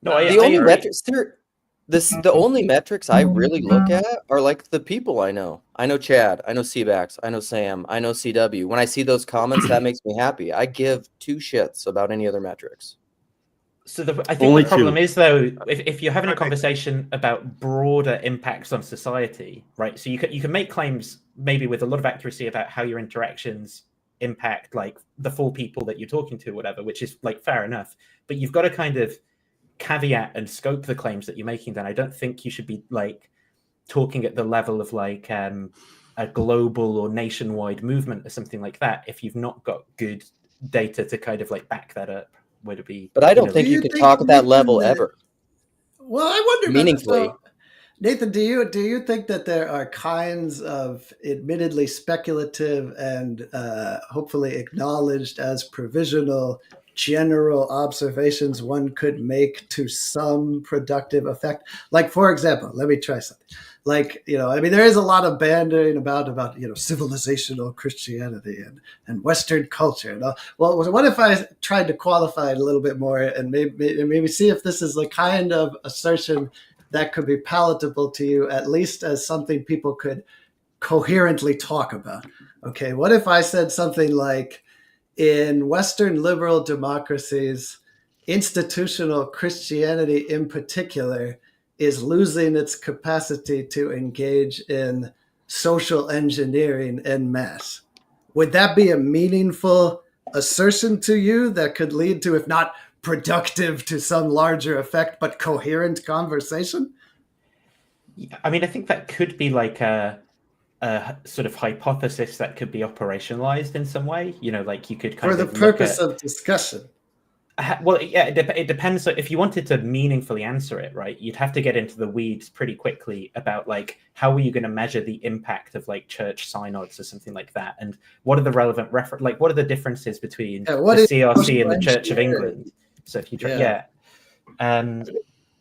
No, the only metrics the only metrics I really look at are like the people I know. I know Chad, I know Seabax, I know Sam, I know CW. When I see those comments, that makes me happy. I give two shits about any other metrics. So I think the problem is, though, if you're having a conversation about broader impacts on society, right? So you can make claims maybe with a lot of accuracy about how your interactions impact like the 4 people that you're talking to, or whatever, which is like fair enough. But you've got to kind of caveat and scope the claims that you're making. Then I don't think you should be like talking at the level of like a global or nationwide movement or something like that if you've not got good data to kind of like back that up. Would it be? But I don't think you can talk at that level ever. Well, I wonder meaningfully. Nathan, do you think that there are kinds of admittedly speculative and hopefully acknowledged as provisional general observations one could make to some productive effect? Like, for example, let me try something. Like, I mean, there is a lot of banding about civilizational Christianity and Western culture. And all. Well, what if I tried to qualify it a little bit more and maybe see if this is the kind of assertion that could be palatable to you, at least as something people could coherently talk about? Okay, what if I said something like, in Western liberal democracies, institutional Christianity in particular is losing its capacity to engage in social engineering en masse? Would that be a meaningful assertion to you that could lead to, if not productive to some larger effect, but coherent conversation? I mean, I think that could be like a sort of hypothesis that could be operationalized in some way. Like you could kind of for the purpose of discussion. Well, yeah, it depends. So if you wanted to meaningfully answer it, right, you'd have to get into the weeds pretty quickly about like how are you going to measure the impact of like church synods or something like that, and what are the relevant like what are the differences between the CRC and the Church of England? So if you try,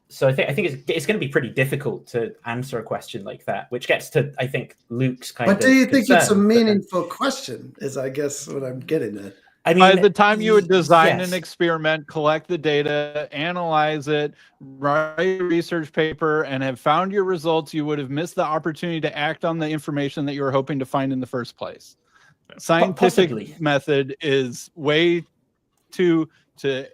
so I think it's going to be pretty difficult to answer a question like that, which gets to I think Luke's kind of. But do you think it's a concern, meaningful question? Is I guess what I'm getting at. I mean, by the time you would design yes. an experiment, collect the data, analyze it, write a research paper, and have found your results, you would have missed the opportunity to act on the information that you were hoping to find in the first place. Scientific Possibly. method is way to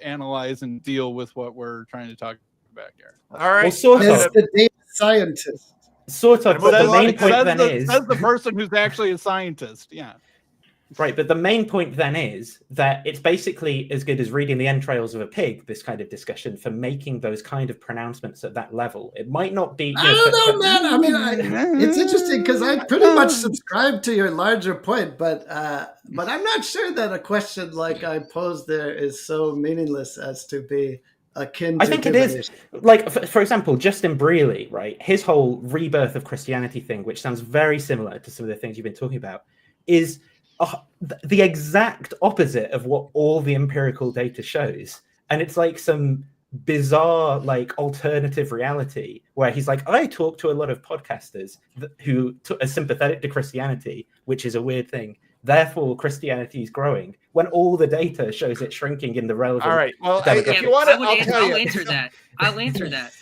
analyze and deal with what we're trying to talk about here. All right. Well, sort of. The data scientist. Sort of. But the main point then is says the person who's actually a scientist. Yeah. Right, but the main point then is that it's basically as good as reading the entrails of a pig, this kind of discussion, for making those kind of pronouncements at that level. It might not be... I don't know, man. I mean, it's interesting because I pretty much subscribe to your larger point, but I'm not sure that a question like I posed there is so meaningless as to be akin to I think it is. Like, for example, Justin Brearley, right? His whole rebirth of Christianity thing, which sounds very similar to some of the things you've been talking about, is... the exact opposite of what all the empirical data shows. And it's like some bizarre, like alternative reality where he's like, I talk to a lot of podcasters who are sympathetic to Christianity, which is a weird thing. Therefore, Christianity is growing when all the data shows it shrinking in the relevant. All right. Well, if you want to, I'll answer that. I'll answer that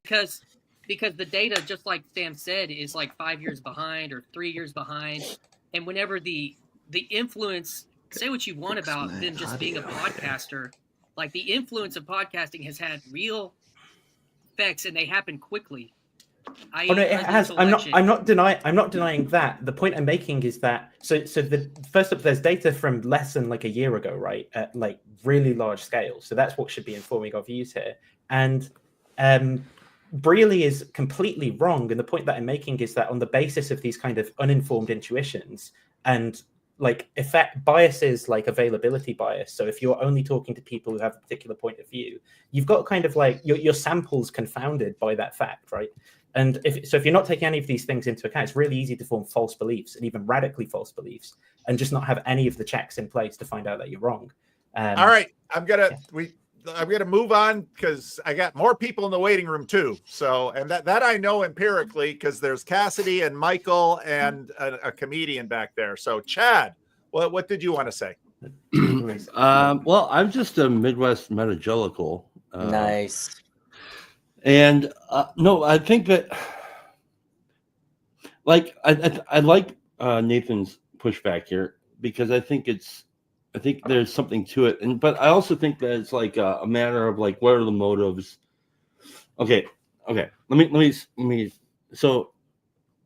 because the data, just like Sam said, is like 5 years behind or 3 years behind. And whenever the influence, say what you want about them just being a podcaster, like the influence of podcasting has had real effects, and they happen quickly. It has. I'm not denying that. The point I'm making is that first up, there's data from less than like a year ago, right? At like really large scale. So that's what should be informing our views here. And Brearley is completely wrong. And the point that I'm making is that on the basis of these kind of uninformed intuitions and like effect biases like availability bias. So if you're only talking to people who have a particular point of view, you've got kind of like your sample's confounded by that fact, right? And if you're not taking any of these things into account, it's really easy to form false beliefs and even radically false beliefs and just not have any of the checks in place to find out that you're wrong. All right. I'm gonna move on because I got more people in the waiting room too. So, and that I know empirically because there's Cassidy and Michael and a comedian back there. So, Chad, what did you want to say? Well, I'm just a Midwest metagelical. Nice. And no, I think that, like, I like Nathan's pushback here because I think there's something to it, but I also think that it's like a matter of like what are the motives. Okay. Let me. So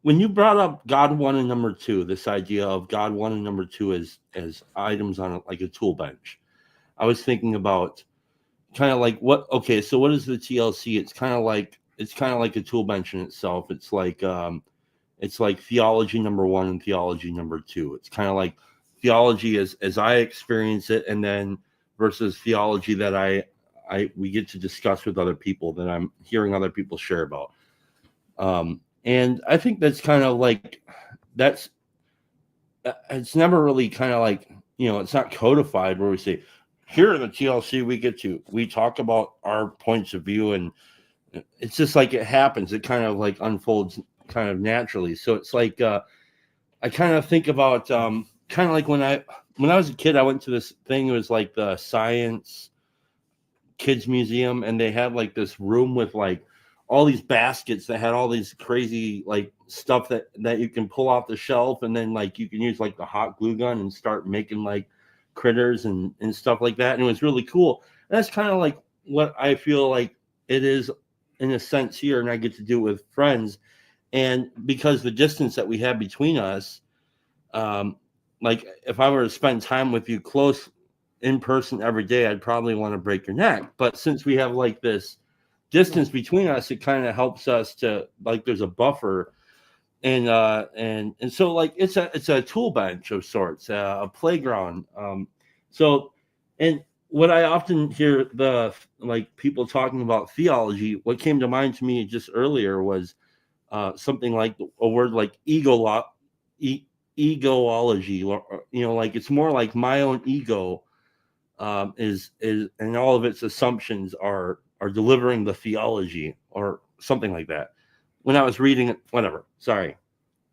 when you brought up God 1 and number 2, this idea of God 1 and number 2 as items on like a tool bench, I was thinking about kind of like what. Okay, so what is the TLC? It's kind of like a tool bench in itself. It's like theology number 1 and theology number 2. It's kind of like theology as I experience it, and then versus theology that we get to discuss with other people that I'm hearing other people share about. And I think that's kind of like it's never really kind of like, it's not codified where we say, here in the TLC we talk about our points of view, and it's just like it happens. It kind of like unfolds kind of naturally. So it's like I kind of think about kind of like when I was a kid, I went to this thing. It was like the Science Kids Museum, and they had like this room with like all these baskets that had all these crazy like stuff that you can pull off the shelf, and then like you can use like the hot glue gun and start making like critters and stuff like that. And it was really cool. And that's kind of like what I feel like it is in a sense here, and I get to do it with friends. And because the distance that we have between us, like if I were to spend time with you close in person every day, I'd probably want to break your neck. But since we have like this distance between us, it kind of helps us to like there's a buffer, and so like it's a tool bench of sorts, a playground. So and when I often hear people talking about theology, what came to mind to me just earlier was something like a word like egoology, like it's more like my own ego is and all of its assumptions are delivering the theology or something like that. When I was reading it, whatever. Sorry,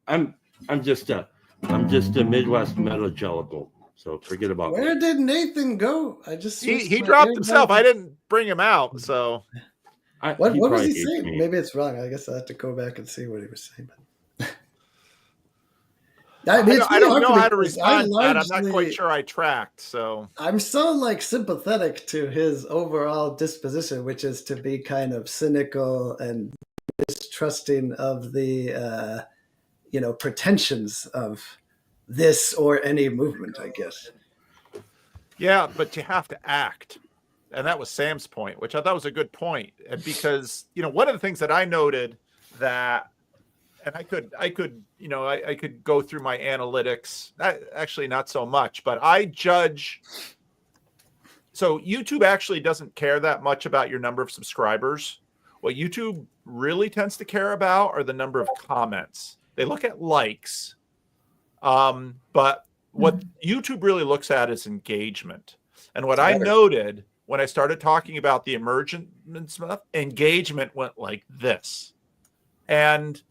I'm just a Midwest metagelical. So forget about Where me. did Nathan go? I just he dropped himself. I didn't bring him out, so what was he saying? Maybe it's wrong. I guess I have to go back and see what he was saying. I mean, I don't know how to respond to that. I'm not quite sure I tracked. So I'm so sympathetic to his overall disposition, which is to be kind of cynical and distrusting of the pretensions of this or any movement, I guess. Yeah, but you have to act. And that was Sam's point, which I thought was a good point. And because, one of the things that I noted that, and I could go through my analytics, actually not so much, but I judge. So YouTube actually doesn't care that much about your number of subscribers. What YouTube really tends to care about are the number of comments. They look at likes. But what YouTube really looks at is engagement. And what I noted when I started talking about the emergent stuff, engagement went like this. And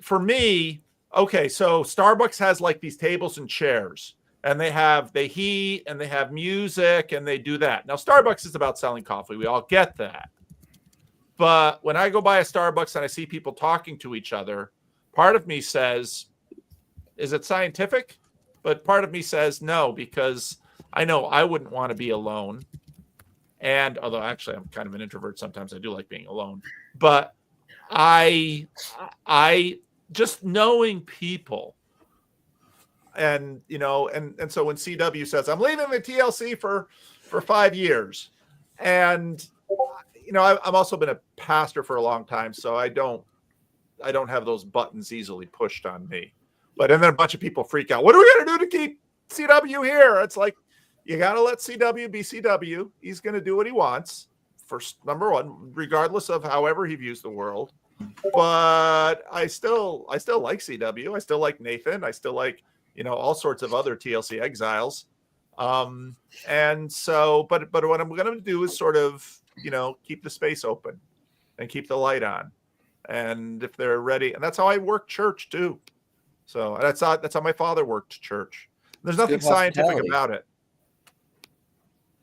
for me, okay, so Starbucks has these tables and chairs, and they heat and they have music and they do that. Now, Starbucks is about selling coffee. We all get that. But when I go by a Starbucks and I see people talking to each other, part of me says, is it scientific? But part of me says no, because I know I wouldn't want to be alone. And although actually I'm kind of an introvert, sometimes I do like being alone. But I just knowing people, and and so when CW says I'm leaving the TLC for 5 years, and I've also been a pastor for a long time, so I don't have those buttons easily pushed on me. But then a bunch of people freak out. What are we going to do to keep CW here? It's like, you got to let CW be CW. He's going to do what he wants, first, number one, regardless of however he views the world. But I still like CW. I still like Nathan. I still like, all sorts of other TLC exiles. And so, but what I'm going to do is sort of, keep the space open and keep the light on. And if they're ready, and that's how I work church too. So that's how my father worked church. There's nothing scientific about it.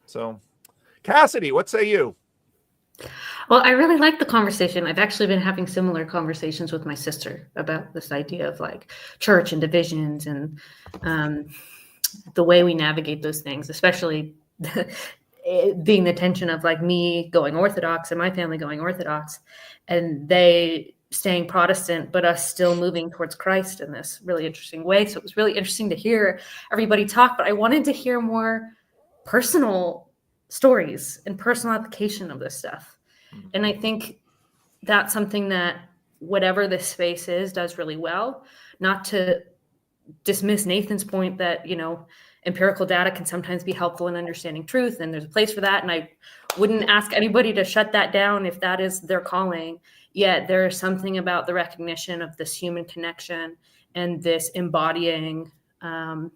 So, Cassidy, what say you? Well, I really like the conversation. I've actually been having similar conversations with my sister about this idea of church and divisions and the way we navigate those things, especially being the tension of me going Orthodox and my family going Orthodox, and they staying Protestant, but us still moving towards Christ in this really interesting way. So it was really interesting to hear everybody talk, but I wanted to hear more personal stories and personal application of this stuff. And I think that's something that whatever this space is does really well. Not to dismiss Nathan's point that, empirical data can sometimes be helpful in understanding truth, and there's a place for that. And I wouldn't ask anybody to shut that down if that is their calling. Yet there is something about the recognition of this human connection and this embodying and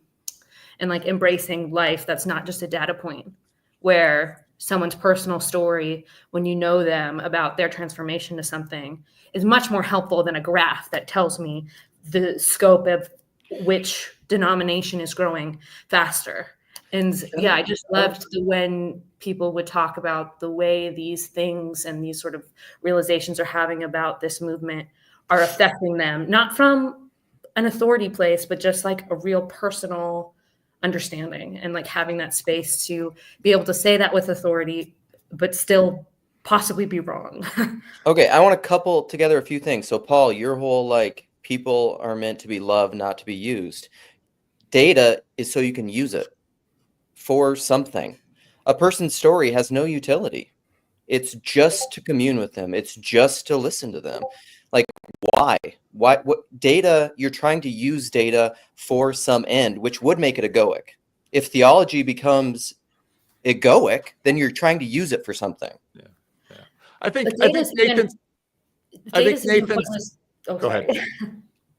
embracing life that's not just a data point, where someone's personal story, when you know them about their transformation to something, is much more helpful than a graph that tells me the scope of which denomination is growing faster. And yeah, I just loved when people would talk about the way these things and these sort of realizations are having about this movement are affecting them, not from an authority place, but just a real personal understanding, and having that space to be able to say that with authority, but still possibly be wrong. Okay, I want to couple together a few things. So Paul, your whole people are meant to be loved, not to be used. Data is so you can use it for something. A person's story has no utility. It's just to commune with them. It's just to listen to them. Why? What data? You're trying to use data for some end, which would make it egoic. If theology becomes egoic, then you're trying to use it for something. I think But data's Nathan's. I think Nathan's. Go ahead.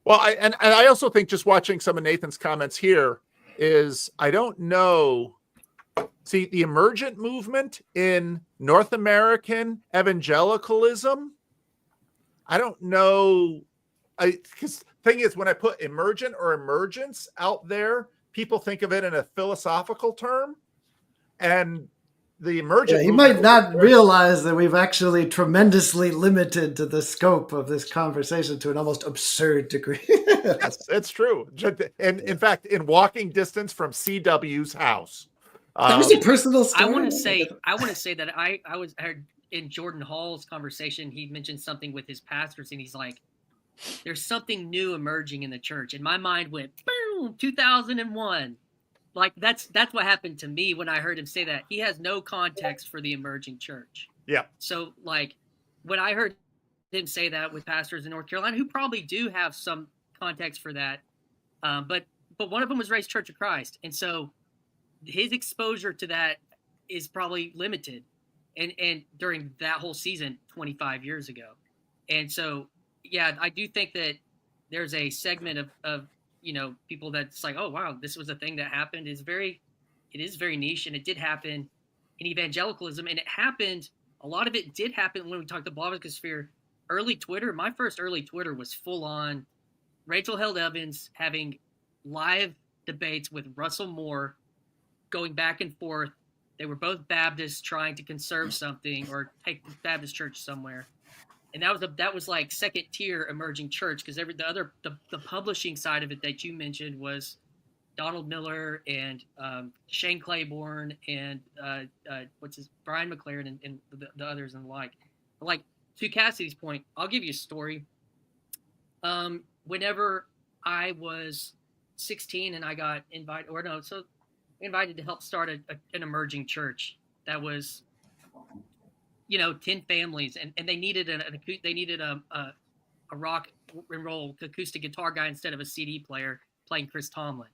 Well, I also think just watching some of Nathan's comments here is I don't know. See, the emergent movement in North American evangelicalism, I don't know. Because the thing is, when I put emergent or emergence out there, people think of it in a philosophical term. And the emergent he movement might not realize that we've actually tremendously limited to the scope of this conversation to an almost absurd degree. Yes, it's true. And in fact, in walking distance from CW's house. That was a personal story. I want to say that I heard in Jordan Hall's conversation, he mentioned something with his pastors, and he's like, there's something new emerging in the church. And my mind went, boom, 2001. Like that's what happened to me when I heard him say that. He has no context for the emerging church. Yeah. So like when I heard him say that with pastors in North Carolina, who probably do have some context for that, but one of them was Raised Church of Christ, and so his exposure to that is probably limited, and during that whole season 25 years ago, and so yeah, I do think that there's a segment of people that's like, oh wow, this was a thing that happened. It is very niche, and it did happen in evangelicalism, and it happened. A lot of it did happen when we talked to blogosphere. Early Twitter, my first early Twitter was full on Rachel Held Evans having live debates with Russell Moore, going back and forth. They were both Baptists trying to conserve something or take the Baptist church somewhere. And that was like second tier emerging church, because the publishing side of it that you mentioned was Donald Miller and Shane Claiborne and Brian McLaren and the others and the like. But like to Cassidy's point, I'll give you a story. Whenever I was 16 and I got invited to help start an emerging church that was 10 families, and they needed a rock and roll acoustic guitar guy instead of a CD player playing Chris Tomlin.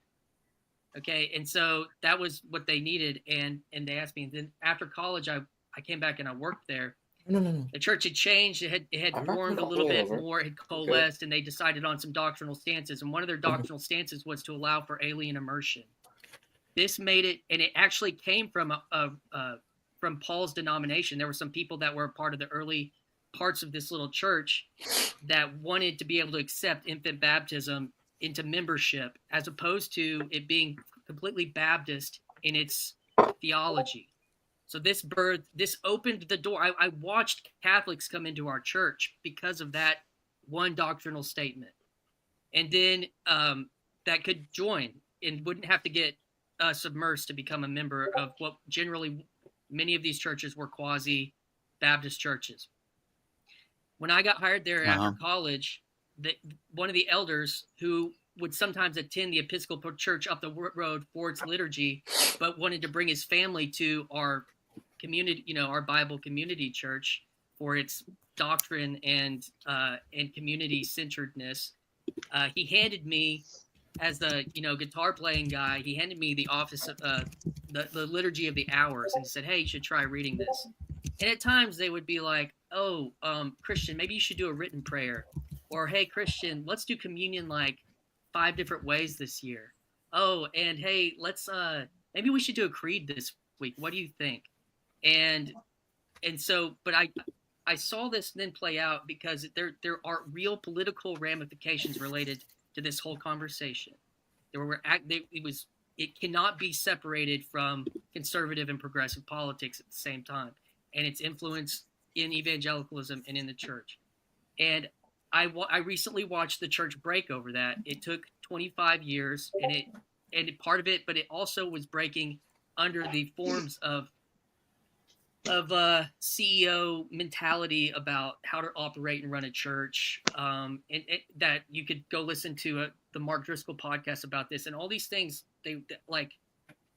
Okay, and so that was what they needed, and they asked me. And then after college, I came back and I worked there. No. The church had changed. It had formed a little bit more. It had coalesced, and they decided on some doctrinal stances. And one of their doctrinal stances was to allow for alien immersion. This made it, and it actually came from from Paul's denomination. There were some people that were a part of the early parts of this little church that wanted to be able to accept infant baptism into membership, as opposed to it being completely Baptist in its theology. So this opened the door. I watched Catholics come into our church because of that one doctrinal statement. And then that could join and wouldn't have to get submersed to become a member of what generally many of these churches were quasi-Baptist churches. When I got hired there after college, one of the elders who would sometimes attend the Episcopal Church up the road for its liturgy, but wanted to bring his family to our community, our Bible community church for its doctrine and community centeredness. He handed me, as the guitar playing guy, he handed me the office of the Liturgy of the Hours, and said, "Hey, you should try reading this." And at times they would be like, "Oh, Christian, maybe you should do a written prayer," or "Hey, Christian, let's do communion like 5 different ways this year." Oh, and hey, let's maybe we should do a creed this week. What do you think? And so, but I saw this then play out because there are real political ramifications related to this whole conversation. It cannot be separated from conservative and progressive politics at the same time, and its influence in evangelicalism and in the church. And I recently watched the church break over that. It took 25 years, and part of it, but it also was breaking under the forms of CEO mentality about how to operate and run a church. And that you could go listen to the Mark Driscoll podcast about this, and all these things.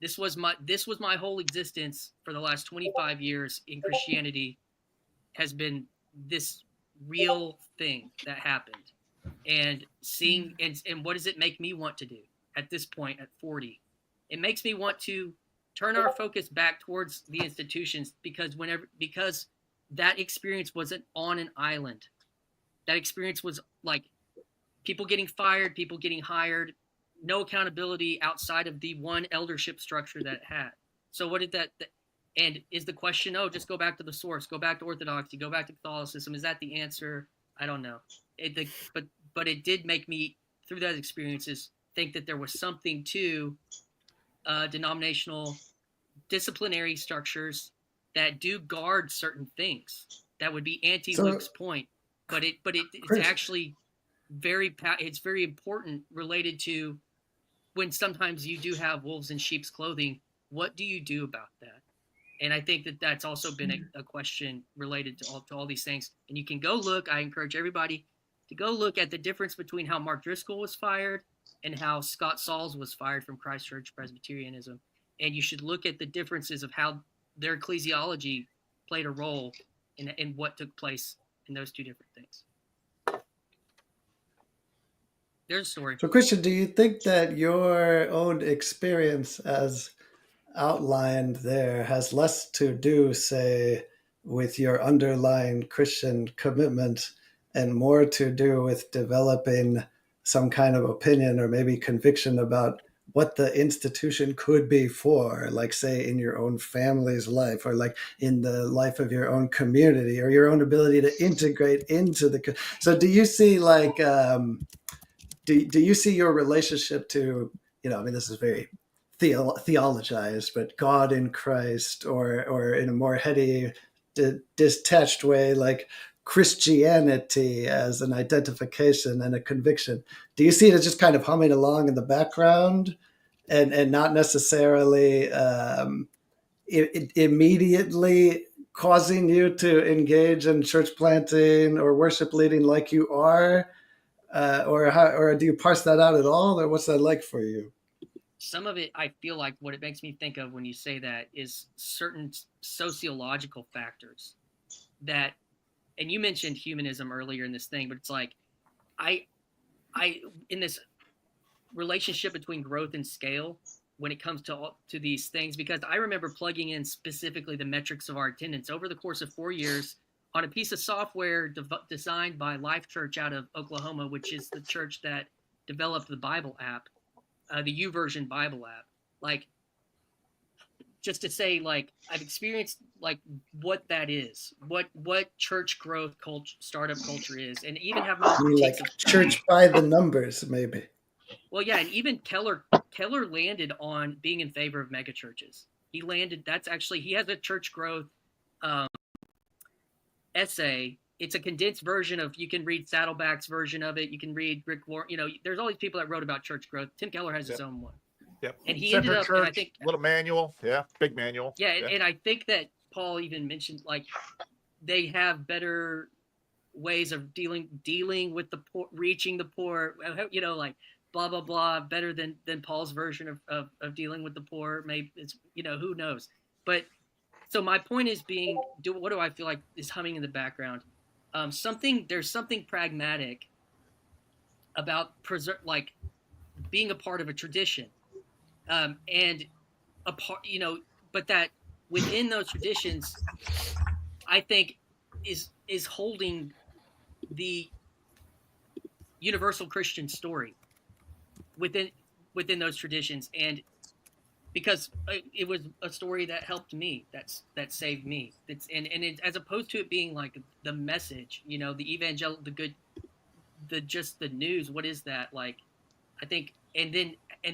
This was my whole existence for the last 25 years in Christianity, has been this real thing that happened, and seeing and what does it make me want to do at this point at 40? It makes me want to turn our focus back towards the institutions, because that experience wasn't on an island. That experience was like people getting fired, people getting hired, no accountability outside of the one eldership structure that it had. So what did that, and is the question, oh, just go back to the source, go back to orthodoxy, go back to Catholicism? Is that the answer? I don't know. But it did make me, through those experiences, think that there was something to denominational disciplinary structures that do guard certain things. That would be anti-Luke's point, but it's actually it's very important, related to when sometimes you do have wolves in sheep's clothing. What do you do about that? And I think that that's also been a question related to all these things. And you can go look. I encourage everybody to go look at the difference between how Mark Driscoll was fired and how Scott Sauls was fired from Christ Church Presbyterianism. And you should look at the differences of how their ecclesiology played a role in what took place in those two different things. There's a story. So, Christian, do you think that your own experience as outlined there has less to do, say, with your underlying Christian commitment and more to do with developing some kind of opinion or maybe conviction about what the institution could be for, like, say, in your own family's life, or like in the life of your own community, or your own ability to integrate into the... So do you see, like, do you see your relationship to, I mean, this is very theologized, but God in Christ, or in a more heady, detached way, like Christianity as an identification and a conviction? Do you see it as just kind of humming along in the background and not necessarily immediately causing you to engage in church planting or worship leading like you are? Or do you parse that out at all, or what's that like for you? Some of it, I feel like what it makes me think of when you say that is certain sociological factors that, and you mentioned humanism earlier in this thing, but it's like, I in this relationship between growth and scale, when it comes to these things, because I remember plugging in specifically the metrics of our attendance over the course of 4 years on a piece of software designed by Life Church out of Oklahoma, which is the church that developed the Bible app, the YouVersion Bible app. Like, just to say, like, I've experienced like what that is, what church growth culture, startup culture is, and even have my like church by the numbers, maybe. Well, yeah, and even Keller landed on being in favor of mega churches. He has a church growth essay. It's a condensed version of, you can read Saddleback's version of it. You can read Rick Warren. There's all these people that wrote about church growth. Tim Keller has his own one. Yep. And he Center ended up, Church, and I think, little manual. Yeah. Big manual. Yeah. And I think that Paul even mentioned, like, they have better ways of dealing with the poor, reaching the poor, like blah, blah, blah, better than Paul's version of dealing with the poor. Maybe it's, who knows? But so my point is what do I feel like is humming in the background? There's something pragmatic about being a part of a tradition, and a part, but that within those traditions, I think is holding the universal Christian story within those traditions, and because it was a story that helped me, that saved me. As opposed to it being like the message, the evangelical, just the news. What is that like? I think, and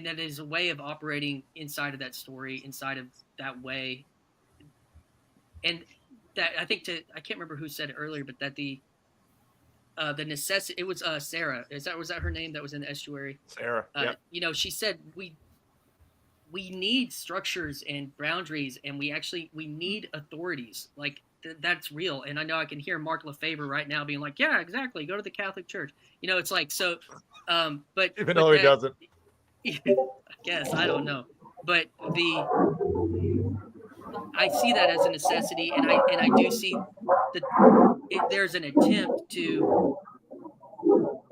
that is a way of operating inside of that story, inside of that way, and that I think I can't remember who said it earlier, but that the necessity. It was Sarah. Was that her name? That was in the Estuary. Sarah. Yeah. She said we need structures and boundaries, and we need authorities. Like that's real. And I know I can hear Mark Lefebvre right now being like, yeah, exactly. Go to the Catholic Church. It's like, so, but even though he doesn't, I guess, I don't know. But I see that as a necessity. And I do see that there's an attempt to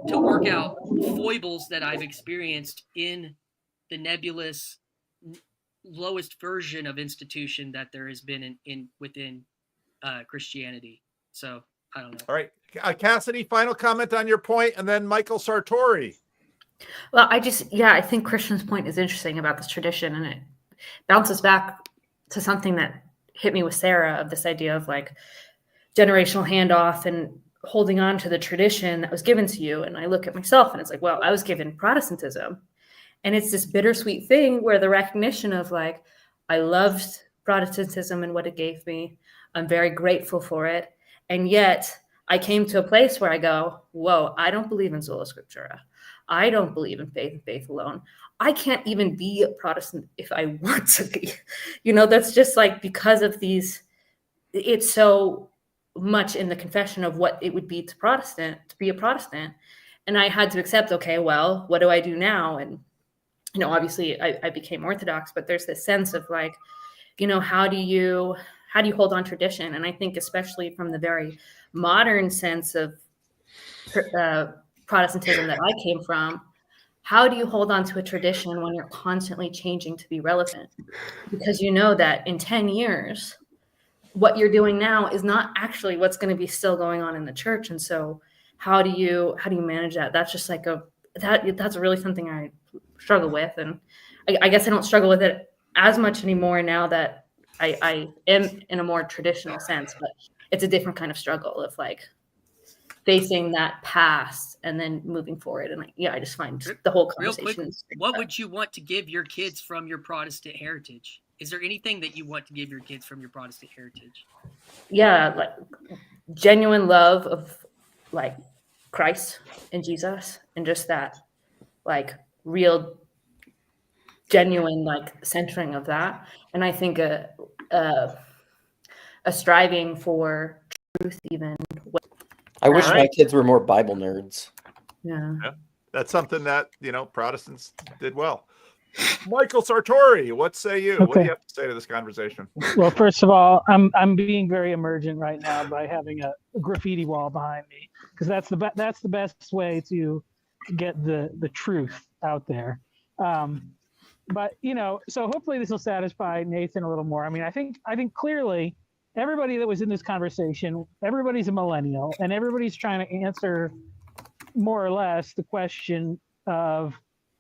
work out foibles that I've experienced in the nebulous lowest version of institution that there has been within Christianity. So I don't know. All right, Cassidy, final comment on your point, and then Michael Sartori. Well, I think Christian's point is interesting about this tradition, and it bounces back to something that hit me with Sarah, of this idea of like generational handoff and holding on to the tradition that was given to you. And I look at myself and it's like, well, I was given Protestantism, and it's this bittersweet thing where the recognition of like, I loved Protestantism and what it gave me. I'm very grateful for it. And yet I came to a place where I go, whoa, I don't believe in sola scriptura. I don't believe in faith and faith alone. I can't even be a Protestant if I want to be. That's just like, because of these, it's so much in the confession of what it would be to be a Protestant. And I had to accept, okay, well, what do I do now? And, obviously I became Orthodox, but there's this sense of like, how do you hold on tradition? And I think especially from the very modern sense of Protestantism that I came from, how do you hold on to a tradition when you're constantly changing to be relevant? Because you know that in 10 years, what you're doing now is not actually what's going to be still going on in the church. And so how do you manage that? That's just like that's really something I struggle with. And I guess I don't struggle with it as much anymore now that I am in a more traditional sense, but it's a different kind of struggle of like facing that past and then moving forward. And I just find the whole conversation. Real quick, what would you want to give your kids from your Protestant heritage? Is there anything that you want to give your kids from your Protestant heritage? Yeah, like genuine love of like Christ and Jesus, and just that like real genuine like centering of that. And I think a striving for truth, even. I wish my kids were more Bible nerds. Yeah. That's something that Protestants did well. Michael Sartori, what say you? Okay. What do you have to say to this conversation? Well, first of all, I'm being very emergent right now by having a graffiti wall behind me, because that's the best way to get the truth out there. But so hopefully this will satisfy Nathan a little more. I mean, I think clearly everybody that was in this conversation, everybody's a millennial, and everybody's trying to answer more or less the question of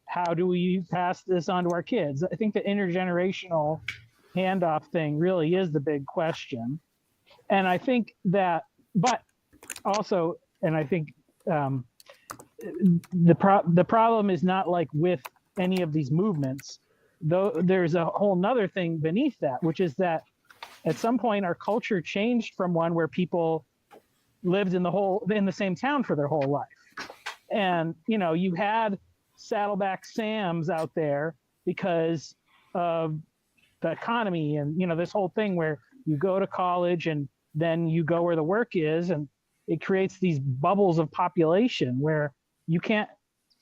how do we pass this on to our kids. I think the intergenerational handoff thing really is the big question. And I think that, but also, and I think the problem is not like with any of these movements, though there's a whole nother thing beneath that, which is that at some point our culture changed from one where people lived in the same town for their whole life. And, you had Saddleback Sams out there because of the economy and, this whole thing where you go to college and then you go where the work is, and it creates these bubbles of population where you can't,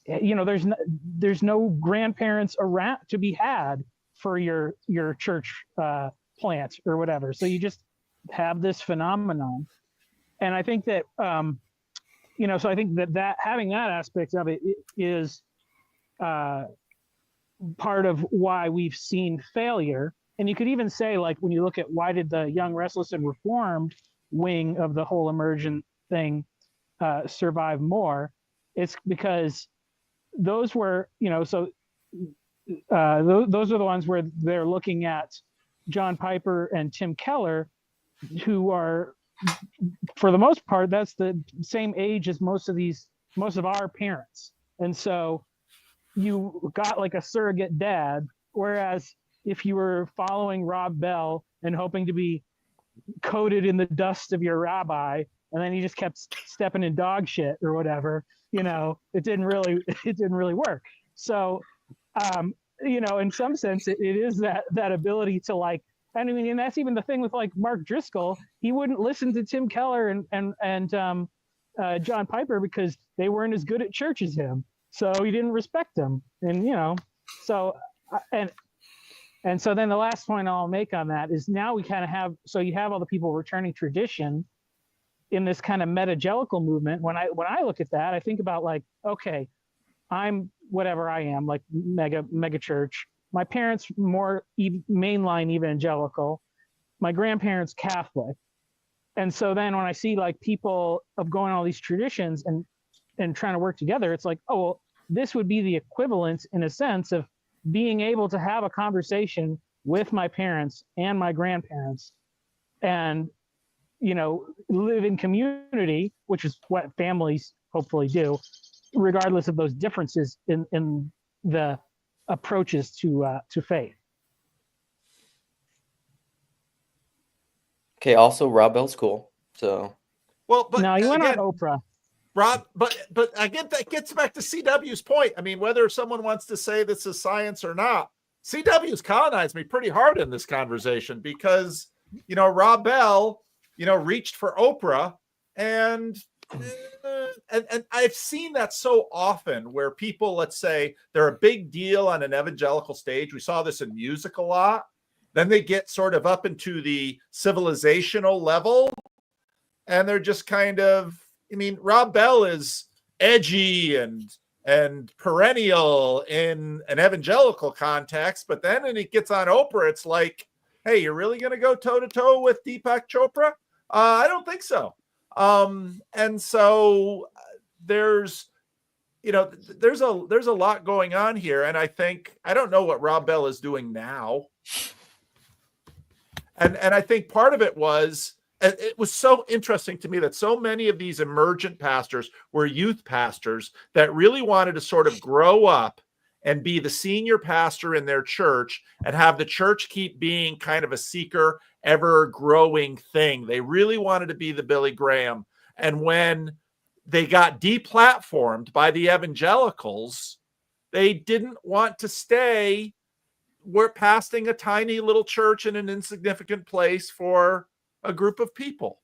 there's no grandparents around to be had for your church plant or whatever. So you just have this phenomenon. And I think that, so I think that having that aspect of it is part of why we've seen failure. And you could even say, like, when you look at why did the Young, Restless, and Reformed wing of the whole Emergent thing survive more, it's because those were, those are the ones where they're looking at John Piper and Tim Keller, who are, for the most part, that's the same age as most of our parents. And so you got like a surrogate dad, whereas if you were following Rob Bell and hoping to be coated in the dust of your rabbi, and then you just kept stepping in dog shit or whatever, it didn't really work. So, in some sense, it is that ability to like, and that's even the thing with like Mark Driscoll. He wouldn't listen to Tim Keller and John Piper because they weren't as good at church as him. So he didn't respect them. And, so then the last point I'll make on that is now we kind of have, so you have all the people returning tradition in this kind of metagelical movement. When I look at that, I think about like, okay, I'm whatever I am, like mega church, my parents more mainline evangelical, my grandparents Catholic. And so then when I see like people of going all these traditions and trying to work together, it's like, oh, well, this would be the equivalent in a sense of being able to have a conversation with my parents and my grandparents and, you know, live in community, which is what families hopefully do, regardless of those differences in the approaches to faith. Okay. Also, Rob Bell's cool. So. Well, but no, you went again, on Oprah. Rob, but again, that gets back to CW's point. I mean, whether someone wants to say this is science or not, CW's colonized me pretty hard in this conversation because, you know, Rob Bell, you know, reached for Oprah, and I've seen that so often where people, let's say, they're a big deal on an evangelical stage. We saw this in music a lot. Then they get sort of up into the civilizational level, and they're just kind of, I mean, Rob Bell is edgy and perennial in an evangelical context, but then when he gets on Oprah, it's like, hey, you're really going to go toe to toe with Deepak Chopra? I don't think so. And so there's, you know, there's a lot going on here, and I think, I don't know what Rob Bell is doing now, and I think part of it was, it was so interesting to me that so many of these emergent pastors were youth pastors that really wanted to sort of grow up and be the senior pastor in their church and have the church keep being kind of a seeker, ever growing thing. They really wanted to be the Billy Graham. And when they got deplatformed by the evangelicals, they didn't want to stay. We're pastoring a tiny little church in an insignificant place for a group of people.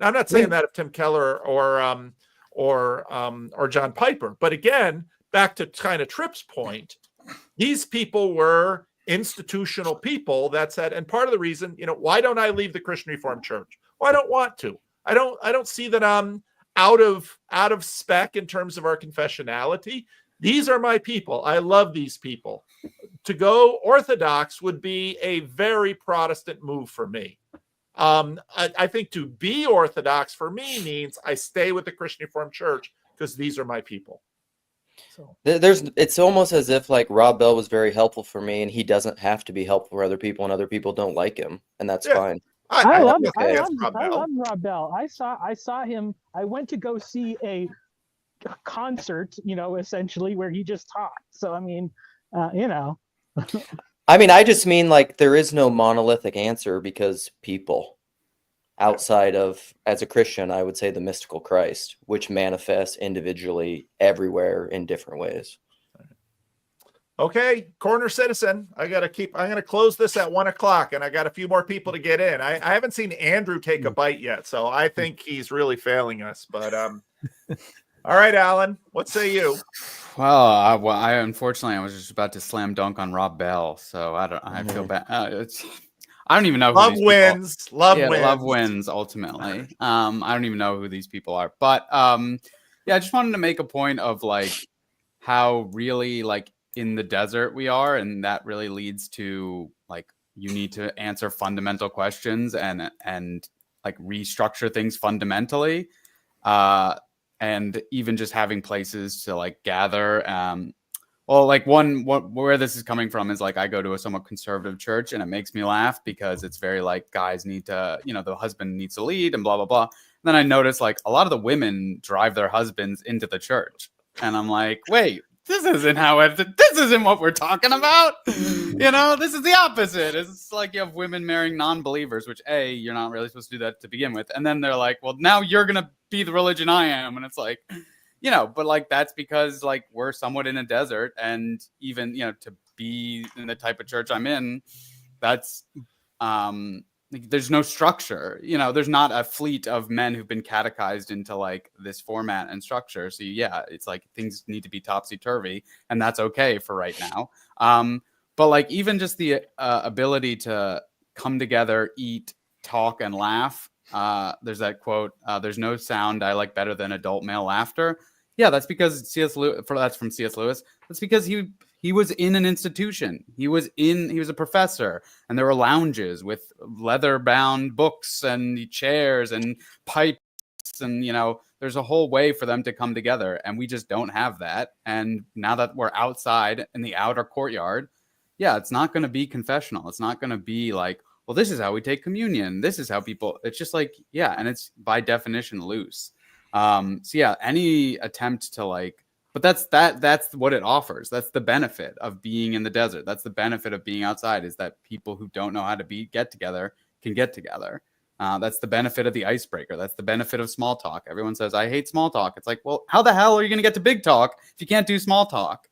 Now, I'm not saying that of Tim Keller or John Piper, but again, back to kind of Tripp's point, these people were institutional people that said, and part of the reason, you know, why don't I leave the Christian Reformed Church? Well, I don't want to. I don't see that I'm out of spec in terms of our confessionality. These are my people. I love these people. To go Orthodox would be a very Protestant move for me. I think to be Orthodox for me means I stay with the Christian Reformed Church because these are my people. So It's almost as if like Rob Bell was very helpful for me, and he doesn't have to be helpful for other people, and other people don't like him, and that's fine. I love Rob Rob Bell. I saw him. I went to go see a concert, you know, essentially where he just taught. So I mean, you know. I mean, I just mean like there is no monolithic answer because people outside of, as a Christian, I would say the mystical Christ, which manifests individually everywhere in different ways. Okay, corner citizen. I'm going to close this at 1:00, and I got a few more people to get in. I haven't seen Andrew take a bite yet, so I think he's really failing us. But all right, Alan, what say you? Well, I unfortunately I was just about to slam dunk on Rob Bell, so I feel bad. I don't even know. Love wins. Love wins ultimately. I don't even know who these people are, but yeah, I just wanted to make a point of like how really like in the desert we are, and that really leads to like you need to answer fundamental questions and like restructure things fundamentally. And even just having places to like gather. Well, like where this is coming from is like I go to a somewhat conservative church, and it makes me laugh because it's very like guys need to, you know, the husband needs to lead and blah, blah, blah. And then I notice like a lot of the women drive their husbands into the church. And I'm like, wait, this isn't what we're talking about. You know, this is the opposite. It's like you have women marrying non-believers, which you're not really supposed to do that to begin with. And then they're like, well, now you're going to be the religion I am. And it's like, you know, but like, that's because like we're somewhat in a desert, and even, you know, to be in the type of church I'm in, that's, there's no structure, you know, there's not a fleet of men who've been catechized into like this format and structure. So yeah, it's like things need to be topsy-turvy, and that's okay for right now. But like even just the ability to come together, eat, talk, and laugh. There's that quote, there's no sound I like better than adult male laughter. Yeah, that's because that's from C.S. Lewis. That's because He was in an institution. He was a professor, and there were lounges with leather-bound books and chairs and pipes, and there's a whole way for them to come together, and we just don't have that. And now that we're outside in the outer courtyard, yeah, it's not going to be confessional. It's not going to be like, well, this is how we take communion. This is how people. It's just like, yeah, and it's by definition loose. So yeah, any attempt to but that's what it offers. That's the benefit of being in the desert. That's the benefit of being outside, is that people who don't know how to get together can get together. That's the benefit of the icebreaker. That's the benefit of small talk. Everyone says, I hate small talk. It's like, well, how the hell are you going to get to big talk if you can't do small talk?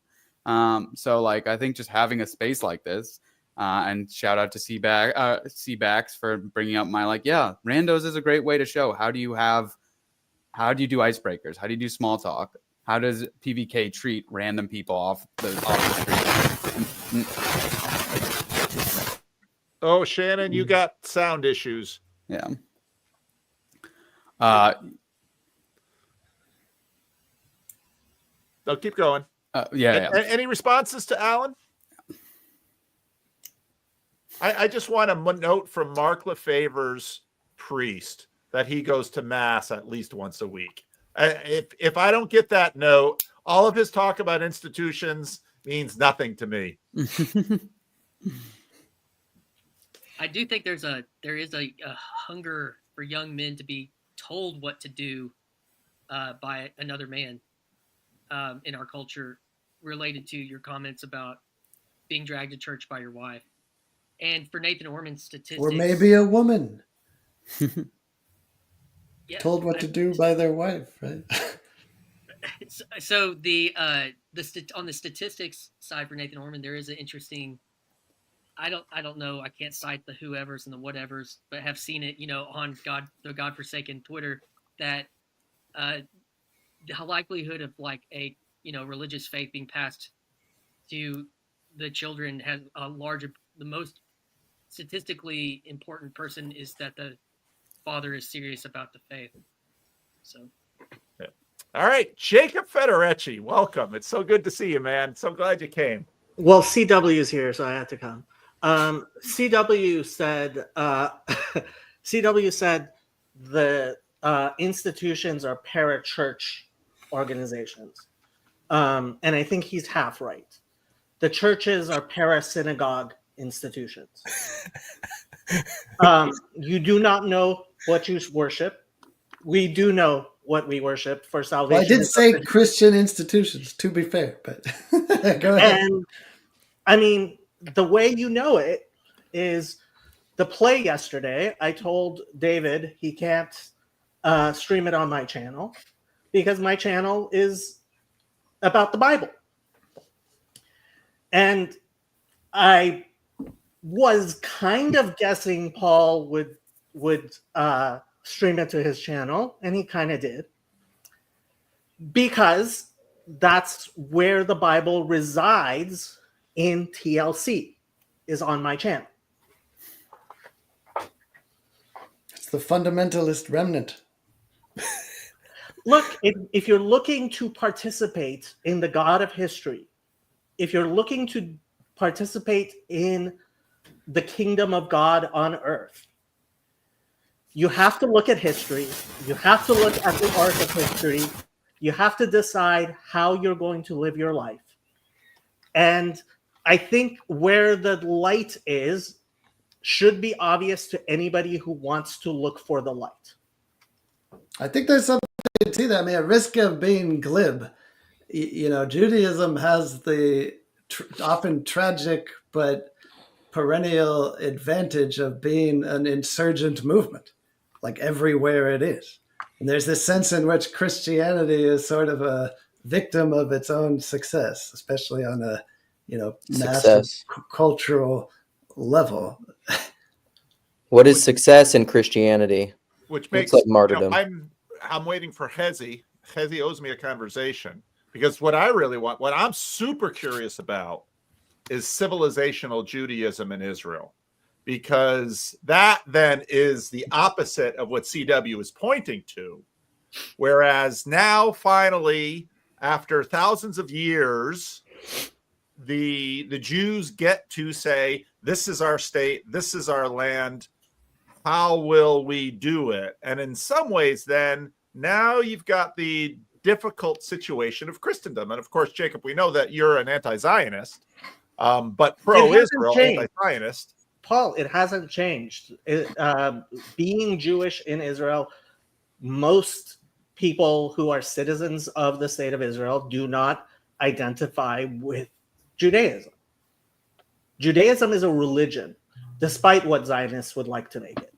So I think just having a space like this, and shout out to CBAX for bringing up my randos is a great way to show how do you do icebreakers? How do you do small talk? How does PBK treat random people off the street? Oh, Shannon, you got sound issues. Yeah. No, keep going. Yeah. Any responses to Alan? I just want a note from Mark Lefever's priest that he goes to mass at least once a week. If I don't get that note, all of his talk about institutions means nothing to me. I do think there is a hunger for young men to be told what to do by another man in our culture, related to your comments about being dragged to church by your wife. And for Nathan Orman's statistics, Or maybe a woman yeah, told what to do by their wife, right? So on the statistics side for Nathan Orman, there is an interesting. I don't know. I can't cite the whoever's and the whatevers, but have seen it, on the godforsaken Twitter, that the likelihood of a religious faith being passed to the children has the most statistically important person is that the father is serious about the faith. So. Yeah. All right, Jacob Federecci, welcome. It's so good to see you, man. So glad you came. Well, CW is here, so I had to come. CW said CW said the institutions are parachurch organizations, and I think he's half right. The churches are para-synagogue institutions. You do not know what you worship. We do know what we worship for salvation. Well, I did say Christian institutions, to be fair, but go ahead. And I mean, the way you know it is the play yesterday. I told David he can't stream it on my channel because my channel is about the Bible. And I was kind of guessing Paul would stream it to his channel, and he kind of did, because that's where the Bible resides in TLC, is on my channel. It's the fundamentalist remnant. Look, if you're looking to participate in the God of history, if you're looking to participate in the kingdom of God on earth, you have to look at history. You have to look at the arc of history. You have to decide how you're going to live your life. And I think where the light is should be obvious to anybody who wants to look for the light. I think there's something to that. I mean, at risk of being glib, Judaism has the often tragic but perennial advantage of being an insurgent movement, like everywhere it is. And there's this sense in which Christianity is sort of a victim of its own success, especially on a massive cultural level. What is success in Christianity? Which makes like martyrdom. I'm waiting for Hezi. Hezi owes me a conversation, because what I'm super curious about is civilizational Judaism in Israel, because that then is the opposite of what CW is pointing to. Whereas now, finally, after thousands of years, the Jews get to say, this is our state, this is our land, how will we do it? And in some ways, then now you've got the difficult situation of Christendom. And of course, Jacob, we know that you're an anti-Zionist, but pro-Israel anti-Zionist. Paul, it hasn't changed. Being Jewish in Israel, most people who are citizens of the state of Israel do not identify with Judaism. Judaism is a religion, despite what Zionists would like to make it.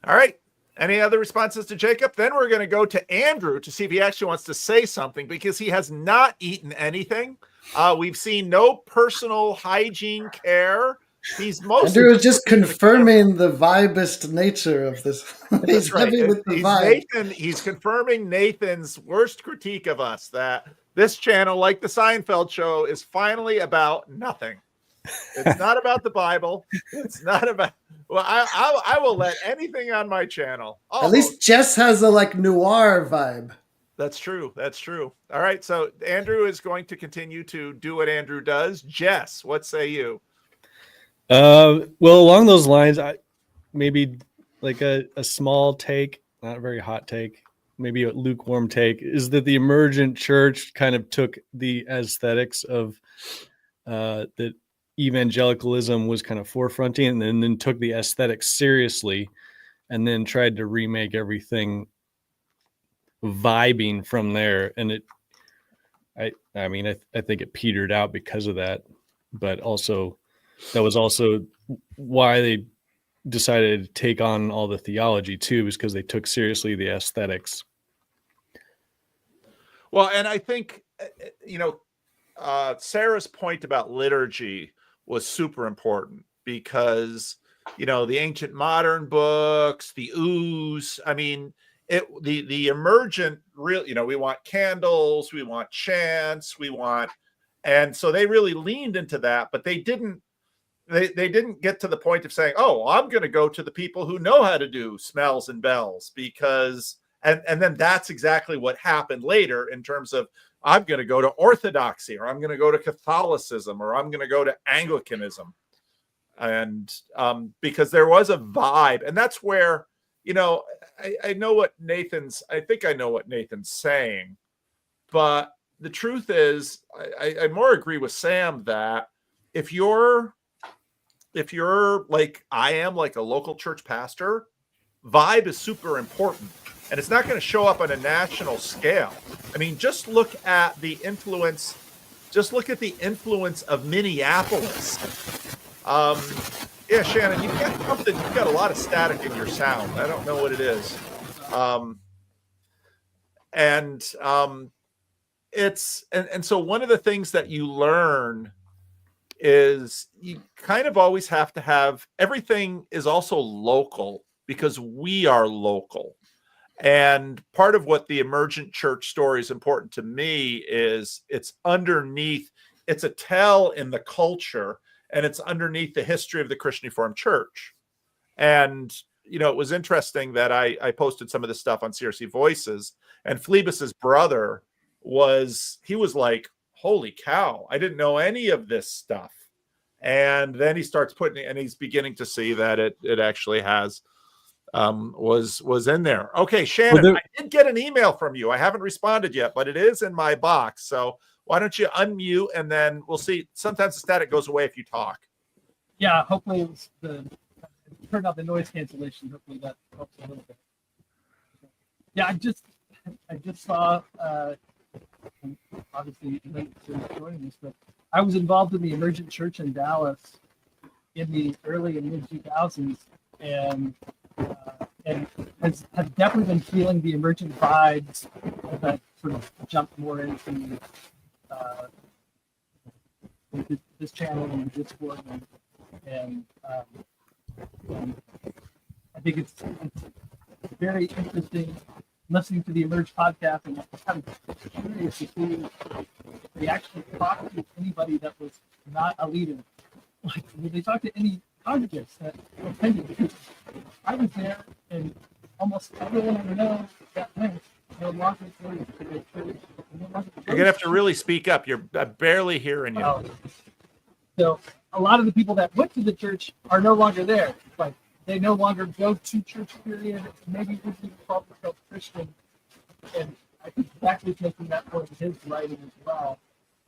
All right. Any other responses to Jacob? Then we're going to go to Andrew to see if he actually wants to say something, because he has not eaten anything. We've seen no personal hygiene care. He's mostly Andrew is just confirming the vibist nature of this. He's right. heavy with the vibe. He's confirming Nathan's worst critique of us, that this channel, like the Seinfeld show, is finally about nothing. It's not about the Bible. It's not about. Well, I will let anything on my channel. At least Jess has a noir vibe. That's true. That's true. All right. So Andrew is going to continue to do what Andrew does. Jess, what say you? Well, along those lines, maybe like a small take, not a very hot take, maybe a lukewarm take, is that the emergent church kind of took the aesthetics of that evangelicalism was kind of forefronting, and then took the aesthetics seriously, and then tried to remake everything vibing from there. And I think it petered out because of that, but also that was also why they decided to take on all the theology too, is because they took seriously the aesthetics. Well, and I think, Sarah's point about liturgy was super important, because, the ancient modern books, the ooze, the emergent real, we want candles, we want chants, and so they really leaned into that, but they didn't get to the point of saying, oh, I'm going to go to the people who know how to do smells and bells, because, and then that's exactly what happened later in terms of, I'm going to go to Orthodoxy, or I'm going to go to Catholicism, or I'm going to go to Anglicanism. And because there was a vibe, and that's where, I know what I think I know what Nathan's saying, but the truth is, I more agree with Sam that if you're like I am, like a local church pastor, vibe is super important. And it's not going to show up on a national scale. Just look at the influence. Just look at the influence of Minneapolis. Yeah, Shannon, you've got something. You've got a lot of static in your sound. I don't know what it is. So one of the things that you learn is you kind of always have to have, everything is also local, because we are local. And part of what the emergent church story is important to me is it's underneath, it's a tell in the culture, and it's underneath the history of the Christian Reformed Church. And, it was interesting that I posted some of this stuff on CRC Voices, and Phlebas's brother was like, holy cow, I didn't know any of this stuff. And then he starts and he's beginning to see that it actually has, was in there. Okay, Shannon, I did get an email from you. I haven't responded yet, but it is in my box. So why don't you unmute, and then we'll see. Sometimes the static goes away if you talk. Yeah, hopefully it turned out the noise cancellation. Hopefully that helps a little bit. Yeah, I just saw, obviously late to joining us, but I was involved in the Emergent Church in Dallas in the early and mid 2000s, and have definitely been feeling the emergent vibes that sort of jumped more into this channel and Discord, and I think it's very interesting listening to the Emerge podcast, and I'm kind of curious to see if they actually talk to anybody that was not a leader. Like, when they talk to any congregants that attended, because I was there, and almost everyone I know that went no longer go to the church. No longer go You're gonna have to really speak up. I'm barely hearing you. So a lot of the people that went to the church are no longer there. Like they no longer go to church. Period. Maybe we can call themselves Christian. And I think Zach is making that point in his writing as well.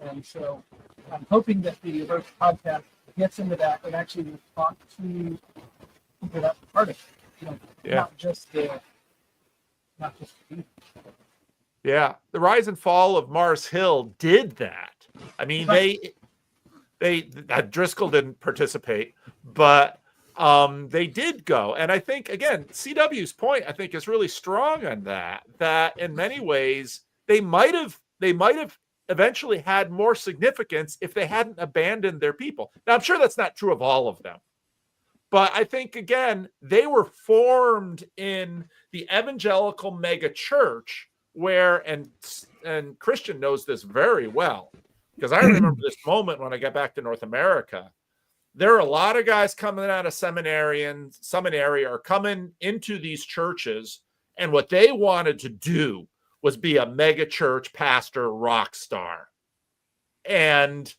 And so I'm hoping that the Emergent podcast gets into that and actually will talk to people that are part of it. You know, not just the Yeah, the rise and fall of Mars Hill did that. I mean, Driscoll didn't participate, but they did go. And I think, again, CW's point, I think, is really strong on that in many ways, they might have eventually had more significance if they hadn't abandoned their people. Now, I'm sure that's not true of all of them. But I think, again, they were formed in the evangelical mega church where, and Christian knows this very well, because I remember this moment when I got back to North America. There are a lot of guys coming out of seminary or coming into these churches, and what they wanted to do was be a mega church pastor rock star. And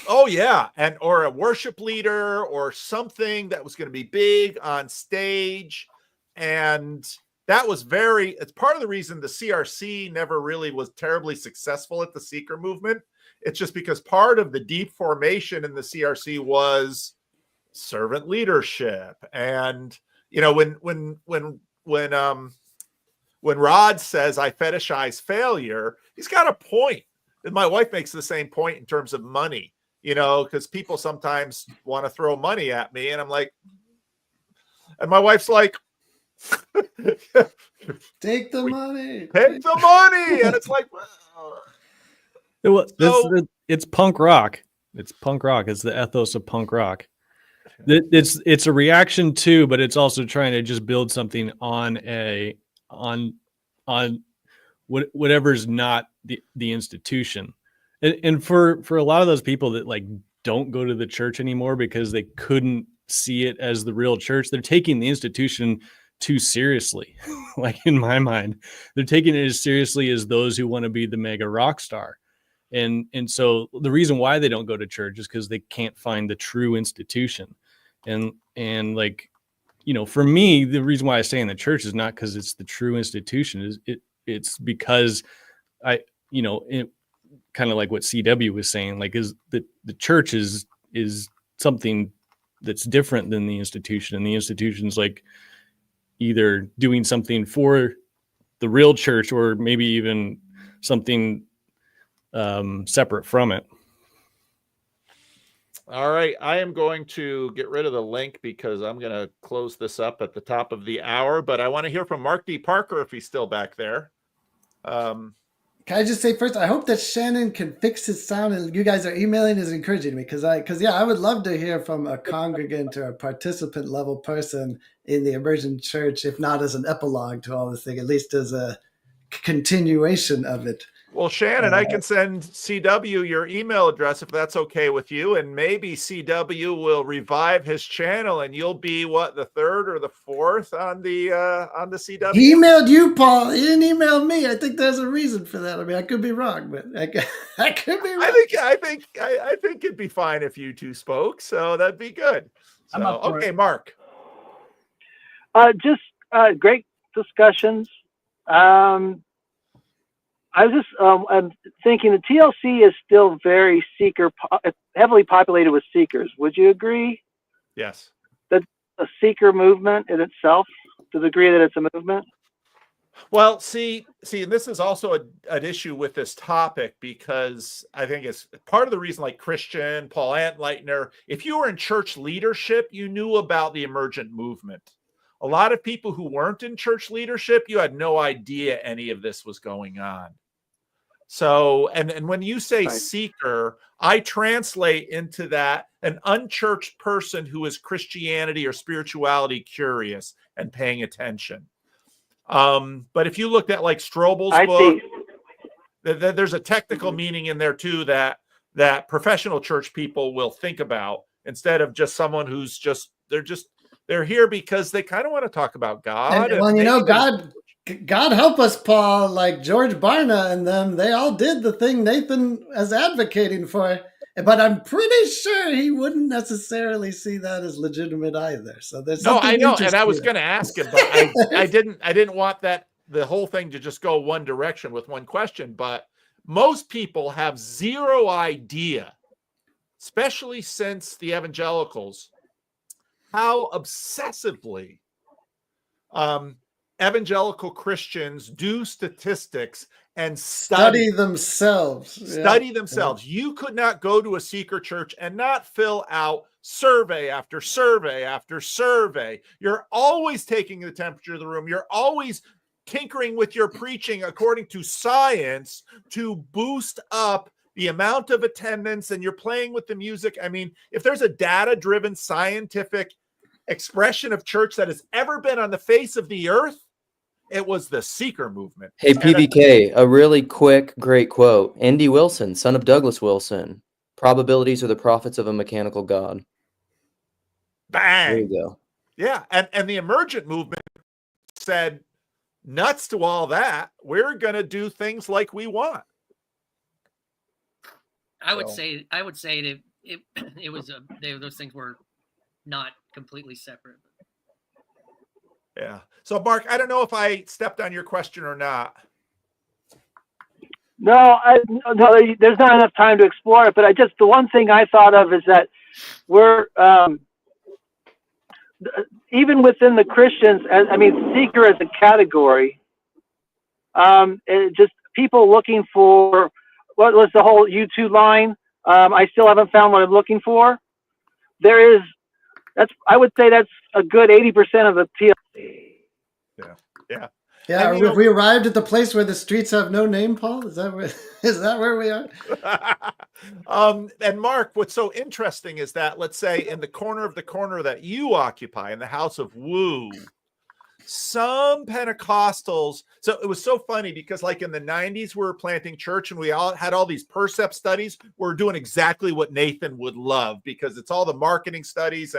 oh yeah, or a worship leader or something that was going to be big on stage. And that was it's part of the reason the CRC never really was terribly successful at the seeker movement. It's just because part of the deep formation in the CRC was servant leadership. And, you know, when Rod says I fetishize failure, he's got a point. And my wife makes the same point in terms of money, you know, because people sometimes want to throw money at me. And I'm like, and my wife's like, take the money. Take the money. And it's like, it's punk rock. It's punk rock. It's the ethos of punk rock. It's a reaction to, but it's also trying to just build something on whatever's not the institution. And for a lot of those people that like don't go to the church anymore because they couldn't see it as the real church, they're taking the institution too seriously. Like in my mind, they're taking it as seriously as those who want to be the mega rock star. And so the reason why they don't go to church is because they can't find the true institution. And like, you know, for me, the reason why I stay in the church is not because it's the true institution. It's because kind of like what CW was saying, like is the church is something that's different than the institution. And the institution's like either doing something for the real church or maybe even something separate from it. all right, I am going to get rid of the link because I'm going to close this up at the top of the hour, but I want to hear from Mark D. Parker if he's still back there. Can I just say first, I hope that Shannon can fix his sound, and you guys are emailing is encouraging me because I would love to hear from a congregant or a participant level person in the Emergent Church, if not as an epilogue to all this thing, at least as a continuation of it. Well, Shannon, I can send CW your email address if that's okay with you, and maybe CW will revive his channel, and you'll be the third or the fourth on the CW. He emailed you, Paul. He didn't email me. I think there's a reason for that. I mean, I could be wrong, but I could be wrong. I think it'd be fine if you two spoke, so that'd be good. So, okay, Mark. Just great discussions. I was just I'm thinking the TLC is still very heavily populated with seekers. Would you agree? Yes. That a seeker movement in itself, to the degree that it's a movement? Well, see, and this is also an issue with this topic because I think it's part of the reason, like Christian, Paul Antleitner, if you were in church leadership, you knew about the emergent movement. A lot of people who weren't in church leadership, you had no idea any of this was going on. So, and when you say seeker, I translate into that an unchurched person who is Christianity or spirituality curious and paying attention. But if you looked at like Strobel's book, there's a technical meaning in there too that professional church people will think about instead of just someone who's they're here because they kind of want to talk about God. And, well, you know, God God help us, Paul, like George Barna and them, they all did the thing Nathan is advocating for. But I'm pretty sure he wouldn't necessarily see that as legitimate either. So there's No, something I know, and interesting. I was going to ask him, but I didn't want the whole thing to just go one direction with one question. But most people have zero idea, especially since the evangelicals, how obsessively evangelical Christians do statistics and study themselves. You could not go to a seeker church and not fill out survey after survey after survey. You're always taking the temperature of the room. You're always tinkering with your preaching according to science to boost up the amount of attendance, and you're playing with the music. I mean, if there's a data-driven scientific expression of church that has ever been on the face of the earth, it was the seeker movement. Hey, PBK, a really quick, great quote. Andy Wilson, son of Douglas Wilson. Probabilities are the prophets of a mechanical God. Bang. There you go. Yeah, and the Emergent movement said, nuts to all that. We're going to do things like we want. I would say that it was those things were not completely separate. Yeah. So, Mark, I don't know if I stepped on your question or not. No, there's not enough time to explore it. But the one thing I thought of is that we're even within the Christians. Seeker as a category. Just people looking for what was the whole U2 line. I still haven't found what I'm looking for. I would say that's a good 80% of the TLC. Yeah. Have we arrived at the place where the streets have no name, Paul? Is that where we are? And Mark, what's so interesting is that, let's say, in the corner that you occupy, in the house of Woo, some Pentecostals. So it was so funny because, like, in the 90s, we were planting church and we all had all these percept studies. We're doing exactly what Nathan would love, because it's all the marketing studies,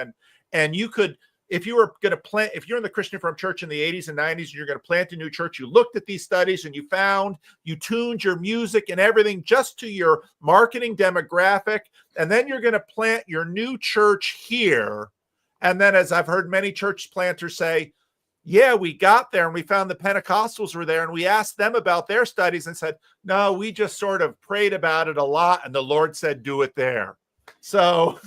and you could, if you were going to plant, if you're in the Christian Reformed Church in the 80s and 90s and you're going to plant a new church, you looked at these studies and you tuned your music and everything just to your marketing demographic. And then you're going to plant your new church here. And then, as I've heard many church planters say, yeah, we got there and we found the Pentecostals were there and we asked them about their studies and said, no, we just sort of prayed about it a lot and the Lord said, do it there. So,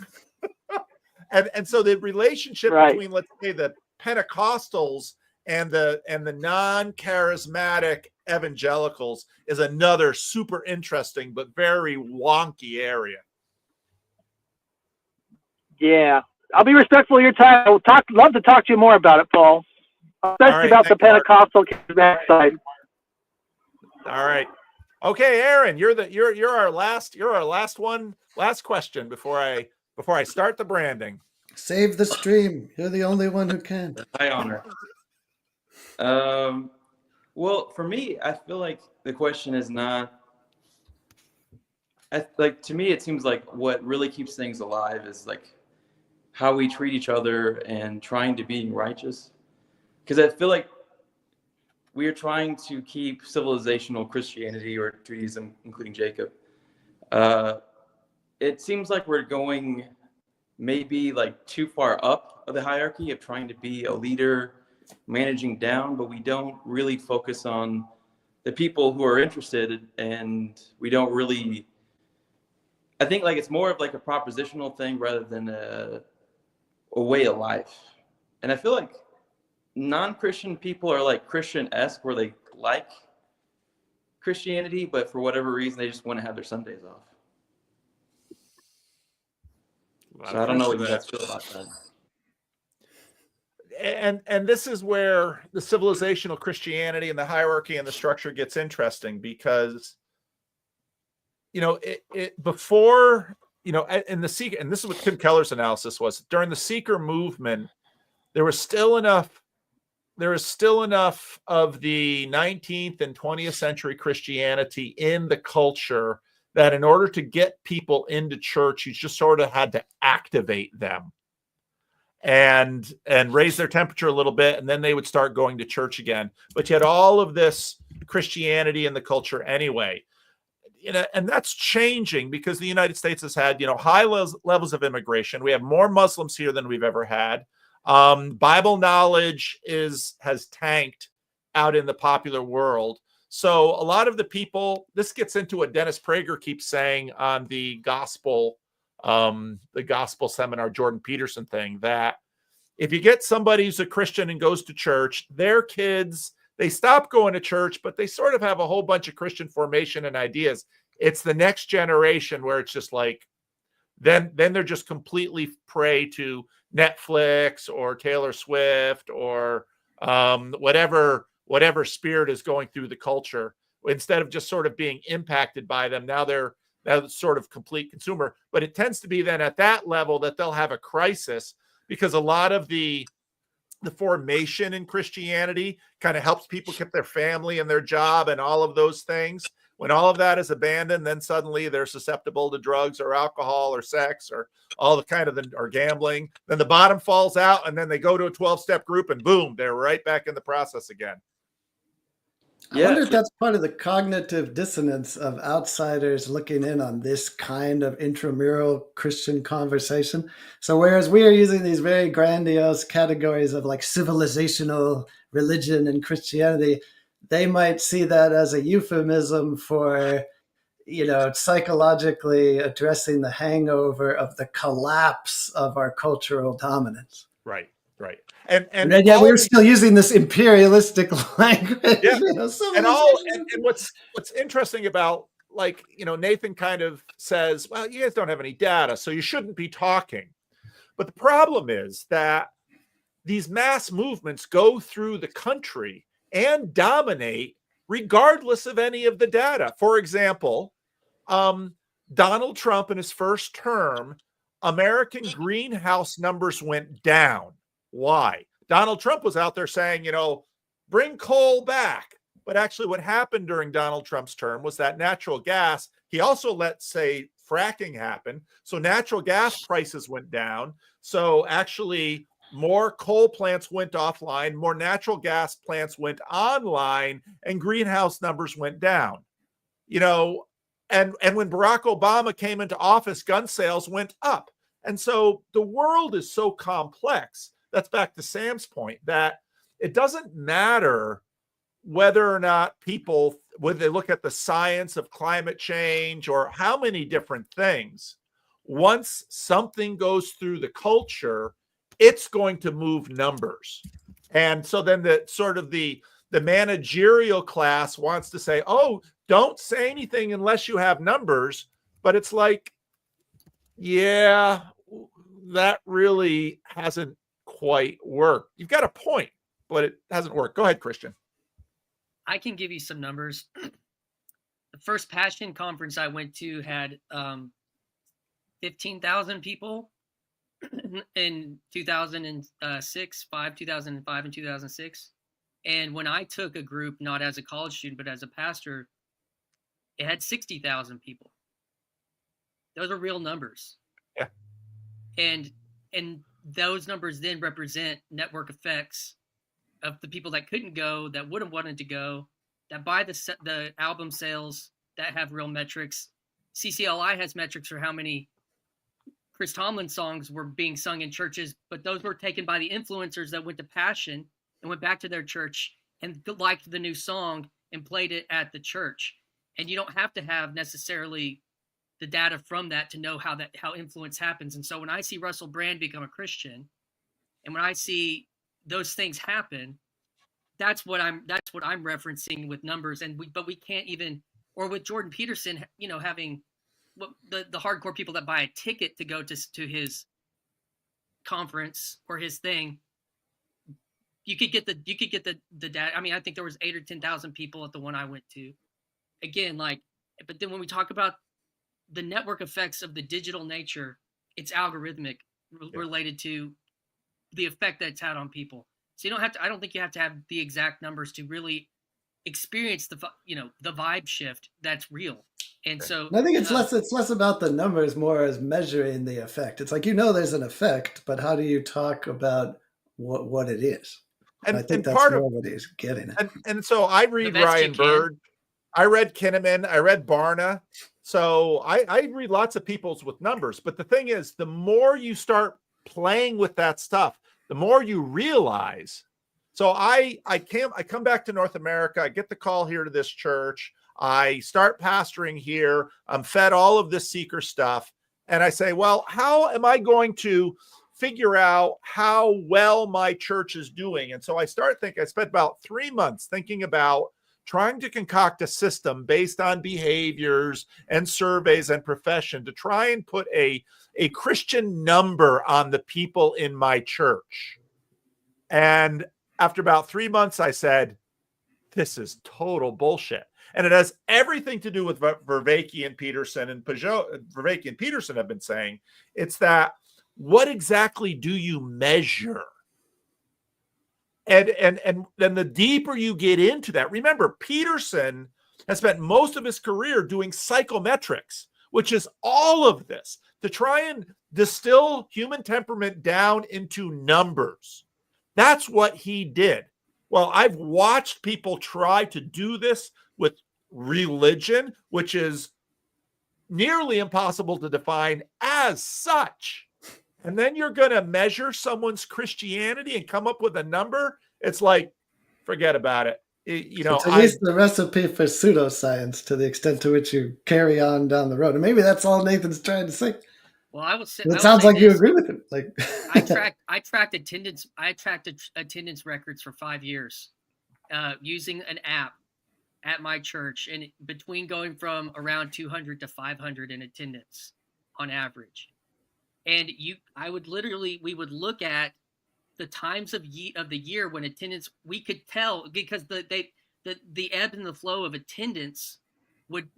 and so the relationship between, let's say, the Pentecostals and the non-charismatic evangelicals is another super interesting but very wonky area. Yeah, I'll be respectful of your time. Love to talk to you more about it, Paul. Especially about the Pentecostal charismatic side. All right. Okay, Aaron, you're our last question before I start the branding. Save the stream. You're the only one who can. High honor. Well, for me, I feel like the question is not. To me, it seems like what really keeps things alive is like how we treat each other and trying to be righteous. Because I feel like we are trying to keep civilizational Christianity or Judaism, including Jacob. It seems like we're going maybe like too far up of the hierarchy of trying to be a leader, managing down, but we don't really focus on the people who are interested, and we don't really. I think like it's more of like a propositional thing rather than a way of life, and I feel like non-Christian people are like Christian-esque, where they like Christianity, but for whatever reason, they just want to have their Sundays off. So I don't know what you guys feel about that. And this is where the civilizational Christianity and the hierarchy and the structure gets interesting, because, before, in the seeker, and this is what Tim Keller's analysis was, during the seeker movement, there was still enough of the 19th and 20th century Christianity in the culture that in order to get people into church, you just sort of had to activate them. and raise their temperature a little bit, and then they would start going to church again. But you had all of this Christianity in the culture anyway. And that's changing because the United States has had, high levels of immigration. We have more Muslims here than we've ever had. Bible knowledge has tanked out in the popular world. So a lot of the people, this gets into what Dennis Prager keeps saying on the gospel seminar, Jordan Peterson thing, that if you get somebody who's a Christian and goes to church, their kids, they stop going to church, but they sort of have a whole bunch of Christian formation and ideas. It's the next generation where it's just like, then they're just completely prey to Netflix or Taylor Swift or whatever spirit is going through the culture. Instead of just sort of being impacted by them, now they're sort of complete consumer. But it tends to be then at that level that they'll have a crisis, because a lot of the formation in Christianity kind of helps people keep their family and their job and all of those things. When all of that is abandoned, then suddenly they're susceptible to drugs or alcohol or sex or all the kind of or gambling. Then the bottom falls out, and then they go to a 12-step group, and boom, they're right back in the process again. I wonder if that's part of the cognitive dissonance of outsiders looking in on this kind of intramural Christian conversation. So whereas we are using these very grandiose categories of like civilizational religion and Christianity, they might see that as a euphemism for, psychologically addressing the hangover of the collapse of our cultural dominance. Right. And yeah, we're still using this imperialistic language. Yeah. And what's interesting about, Nathan kind of says, well, you guys don't have any data, so you shouldn't be talking. But the problem is that these mass movements go through the country and dominate regardless of any of the data. For example, Donald Trump in his first term, American greenhouse numbers went down. Why? Donald Trump was out there saying, bring coal back. But actually what happened during Donald Trump's term was that natural gas, he also let, say, fracking happen. So natural gas prices went down. So actually more coal plants went offline, more natural gas plants went online, and greenhouse numbers went down. And when Barack Obama came into office, gun sales went up. And so the world is so complex. That's back to Sam's point, that it doesn't matter whether or not people, whether they look at the science of climate change or how many different things, once something goes through the culture, it's going to move numbers. And so then the managerial class wants to say, oh, don't say anything unless you have numbers. But it's like, yeah, that really hasn't quite worked. You've got a point, but it hasn't worked. Go ahead, Christian. I can give you some numbers. The first Passion conference I went to had 15,000 people in 2006, 2005, and 2006. And when I took a group, not as a college student, but as a pastor, it had 60,000 people. Those are real numbers. Yeah. And those numbers then represent network effects of the people that couldn't go, that would have wanted to go, that buy the album sales, that have real metrics. CCLI has metrics for how many Chris Tomlin songs were being sung in churches, but those were taken by the influencers that went to Passion and went back to their church and liked the new song and played it at the church. And you don't have to have necessarily the data from that to know how influence happens. And so when I see Russell Brand become a Christian, and when I see those things happen, that's what I'm referencing with numbers. But we can't even, or with Jordan Peterson, having the hardcore people that buy a ticket to go to his conference or his thing. You could get the data. I mean, I think there was 8,000 or 10,000 people at the one I went to. Again, but then when we talk about the network effects of the digital nature, it's algorithmic related to the effect that it's had on people. So I don't think you have to have the exact numbers to really experience the vibe shift that's real. And so I think it's less about the numbers, more as measuring the effect. It's like, there's an effect, but how do you talk about what it is? And I think that's part more of what he's getting at. and so I read best you Ryan can. Bird, I read Kinnaman, I read Barna. So I read lots of people's with numbers. But the thing is, the more you start playing with that stuff, the more you realize. So I come back to North America, I get the call here to this church. I start pastoring here. I'm fed all of this seeker stuff. And I say, well, how am I going to figure out how well my church is doing? And so I spent about 3 months thinking about trying to concoct a system based on behaviors and surveys and profession to try and put a Christian number on the people in my church. And after about 3 months, I said, this is total bullshit. And it has everything to do with Vervaeke and Peterson and Vervaeke and Peterson have been saying. It's that, what exactly do you measure? And then the deeper you get into that, remember, Peterson has spent most of his career doing psychometrics, which is all of this to try and distill human temperament down into numbers. That's what he did. Well, I've watched people try to do this with religion, which is nearly impossible to define as such. And then you're going to measure someone's Christianity and come up with a number. It's like, forget about it. It's at least the recipe for pseudoscience to the extent to which you carry on down the road. And maybe that's all Nathan's trying to say. Well, I would say it sounds like you agree with him. Like I tracked attendance. I tracked attendance records for 5 years using an app at my church, and between going from around 200 to 500 in attendance on average. And we would look at the times of the year when attendance, we could tell, because the ebb and the flow of attendance would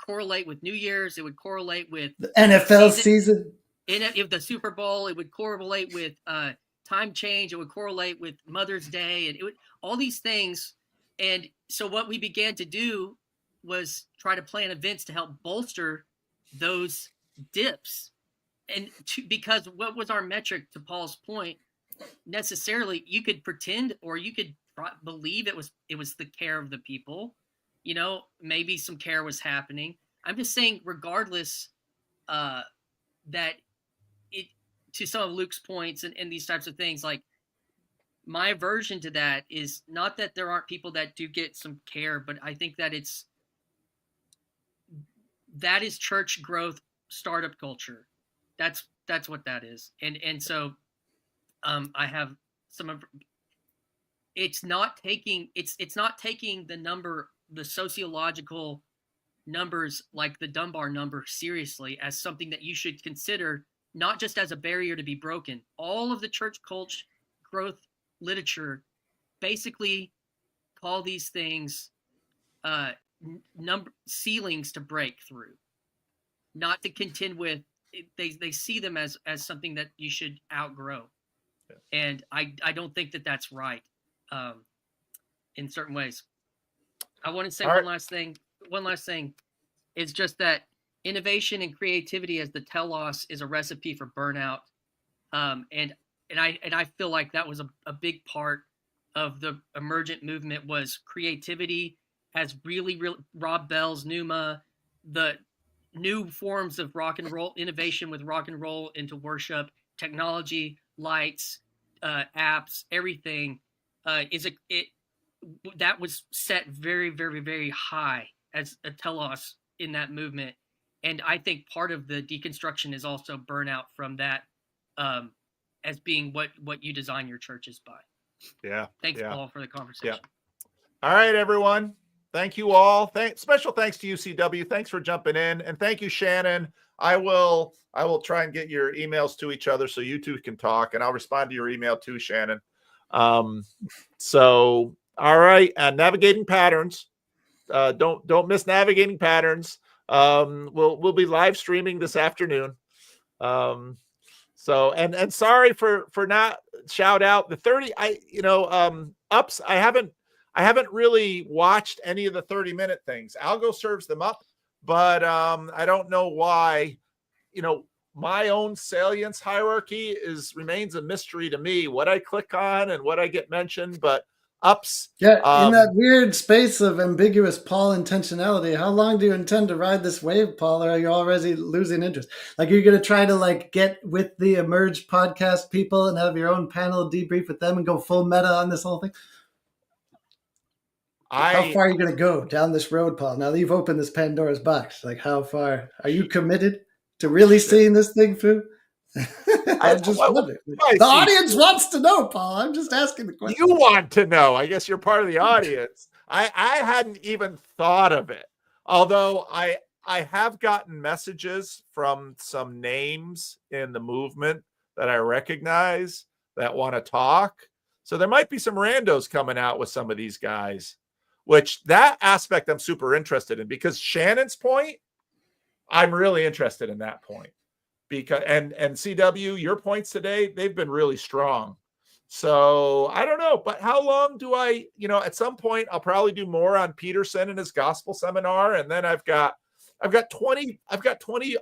correlate with New Year's. It would correlate with the NFL season. If the Super Bowl, it would correlate with time change. It would correlate with Mother's Day, and all these things. And so what we began to do was try to plan events to help bolster those dips. And because what was our metric, to Paul's point, necessarily you could pretend or you could believe it was the care of the people, maybe some care was happening. I'm just saying, regardless, that it, to some of Luke's points and these types of things, like, my aversion to that is not that there aren't people that do get some care, but I think that that is church growth, startup culture. That's what that is. And so I have some of, it's not taking the number, the sociological numbers like the Dunbar number seriously as something that you should consider, not just as a barrier to be broken. All of the church culture growth literature basically call these things number ceilings to break through, not to contend with. They see them as something that you should outgrow. Yeah. And I don't think that that's right in certain ways. I want to say one last thing is just that innovation and creativity as the telos is a recipe for burnout. And I feel like that was a big part of the emergent movement, was creativity, as really Rob Bell's Pneuma, the new forms of rock and roll, innovation with rock and roll into worship, technology, lights, apps, everything that was set very, very, very high as a telos in that movement. And I think part of the deconstruction is also burnout from that, as being what you design your churches by. Yeah. Thanks, Paul, for the conversation. Yeah. All right, everyone. Thank you all. Special thanks to UCW. Thanks for jumping in. And thank you, Shannon. I will try and get your emails to each other so you two can talk, and I'll respond to your email too, Shannon. So, all right. Navigating patterns. Don't miss navigating patterns. We'll be live streaming this afternoon. So, and sorry for not shout out the 30, ups. I haven't really watched any of the 30-minute things. Algo serves them up, but I don't know why. My own salience hierarchy remains a mystery to me. What I click on and what I get mentioned, but ups. Yeah, in that weird space of ambiguous Paul intentionality, how long do you intend to ride this wave, Paul, or are you already losing interest? Like, you're going to try to get with the Emerge podcast people and have your own panel debrief with them and go full meta on this whole thing? How far are you going to go down this road, Paul? Now that you've opened this Pandora's box, how far are you committed to really seeing this thing through? I just wonder. The audience wants to know, Paul. I'm just asking the question. You want to know. I guess you're part of the audience. I hadn't even thought of it. Although I have gotten messages from some names in the movement that I recognize that want to talk. So there might be some randos coming out with some of these guys, which that aspect I'm super interested in, because Shannon's point, I'm really interested in that point. Because and CW, your points today, they've been really strong. So I don't know, but how long do I, at some point I'll probably do more on Peterson and his gospel seminar, and then I've got 20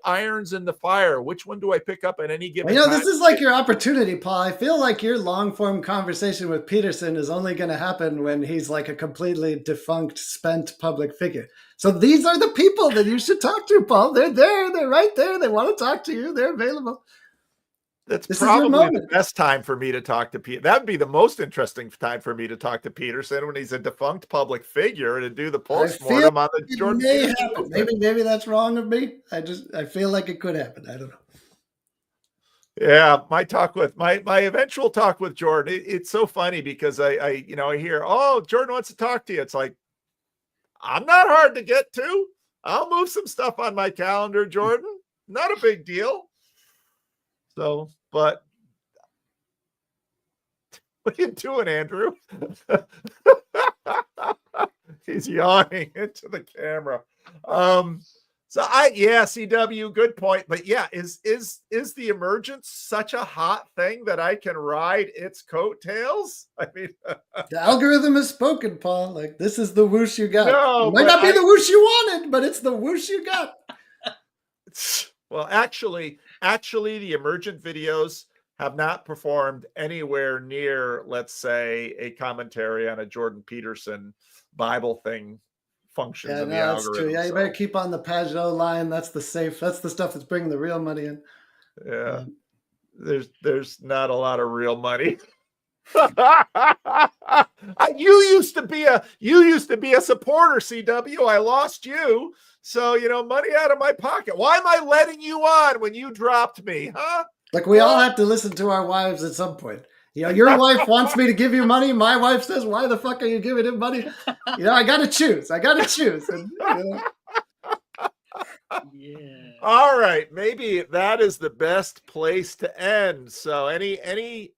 irons in the fire. Which one do I pick up at any given time? This is like your opportunity, Paul. I feel like your long form conversation with Peterson is only going to happen when he's like a completely defunct, spent public figure. So these are the people that you should talk to, Paul. They're there. They're right there. They want to talk to you. They're available. That's probably the best time for me to talk to Peter. That would be the most interesting time for me to talk to Peterson, when he's a defunct public figure, to do the postmortem on the Jordan Peterson. Maybe that's wrong of me. I feel like it could happen. I don't know. Yeah, my eventual talk with Jordan. It's so funny because I hear, oh, Jordan wants to talk to you. It's like, I'm not hard to get to. I'll move some stuff on my calendar, Jordan. Not a big deal. So, but what are you doing, Andrew? He's yawning into the camera. CW, good point. But yeah, is the Emergence such a hot thing that I can ride its coattails? I mean, the algorithm has spoken, Paul. Like, this is the whoosh you got. No, it might not be the whoosh you wanted, but it's the whoosh you got. Well, actually, the Emergent videos have not performed anywhere near, let's say, a commentary on a Jordan Peterson Bible thing functions in the algorithm. True. Yeah, you better keep on the Pajot line. That's the stuff that's bringing the real money in. Yeah, there's not a lot of real money. You used to be a supporter, CW. I lost you. So, money out of my pocket. Why am I letting you on when you dropped me, huh? Like, we all have to listen to our wives at some point. Your wife wants me to give you money. My wife says, why the fuck are you giving him money? I got to choose. And, Yeah. All right. Maybe that is the best place to end. So any,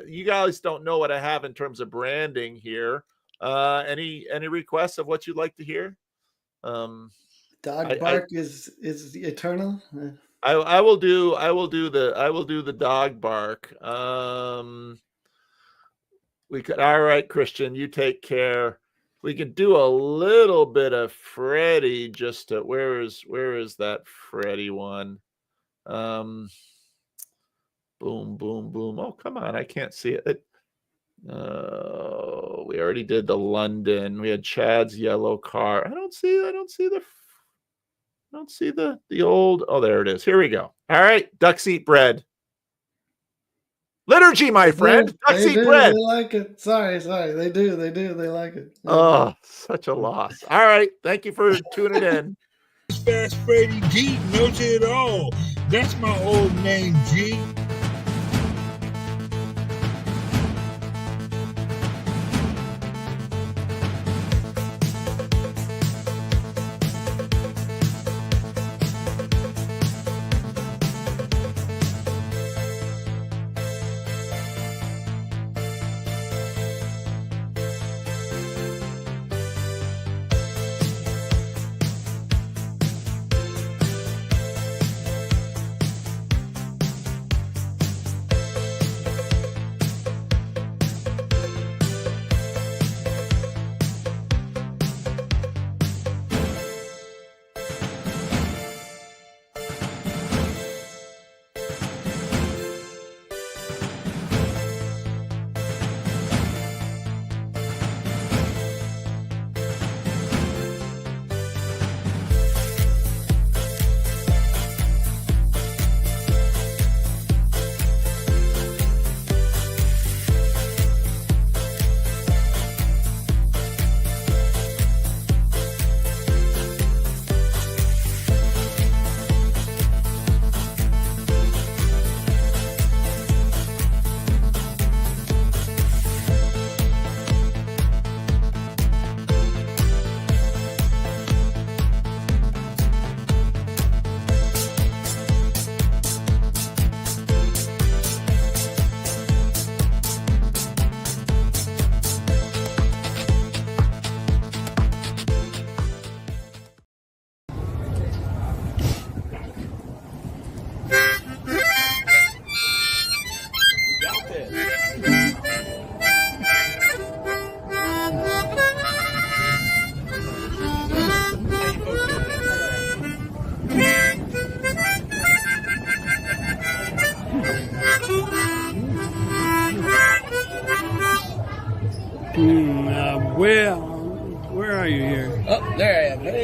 you guys don't know what I have in terms of branding here. Any requests of what you'd like to hear? Dog bark is eternal. I will do the dog bark. We could. All right, Christian, you take care. We could do a little bit of Freddy. Just to, where is that Freddy one? Boom, boom, boom. Oh, come on, I can't see it. We already did the London. We had Chad's yellow car. I don't see the old. Oh, there it is. Here we go. All right, ducks eat bread. Liturgy, my friend. Ducks eat bread. They like it. Sorry. They do. They like it. Oh, such a loss. All right. Thank you for tuning in. Fast Freddy G knows it all. That's my old name, G.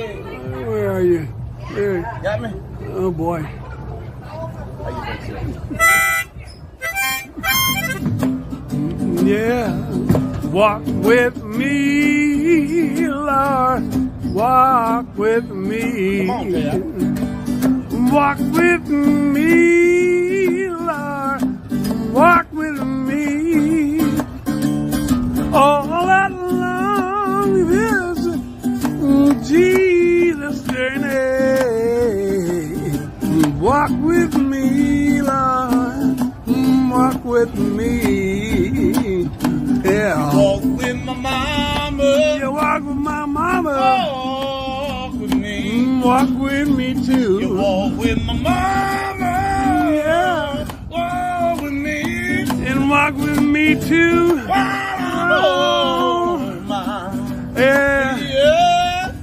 Where are you? Where? Got me? Oh boy. Yeah. Walk with me, Lord. Walk with me. Walk with me, Lord. Walk with me. All along this Jesus journey. Walk with me, Lord. Walk with me. Yeah. Walk with my mama. You walk with my mama. Walk with me. Walk with me too. You walk with my mama. Yeah. Walk with me. And walk with me too. Oh, my. Yeah.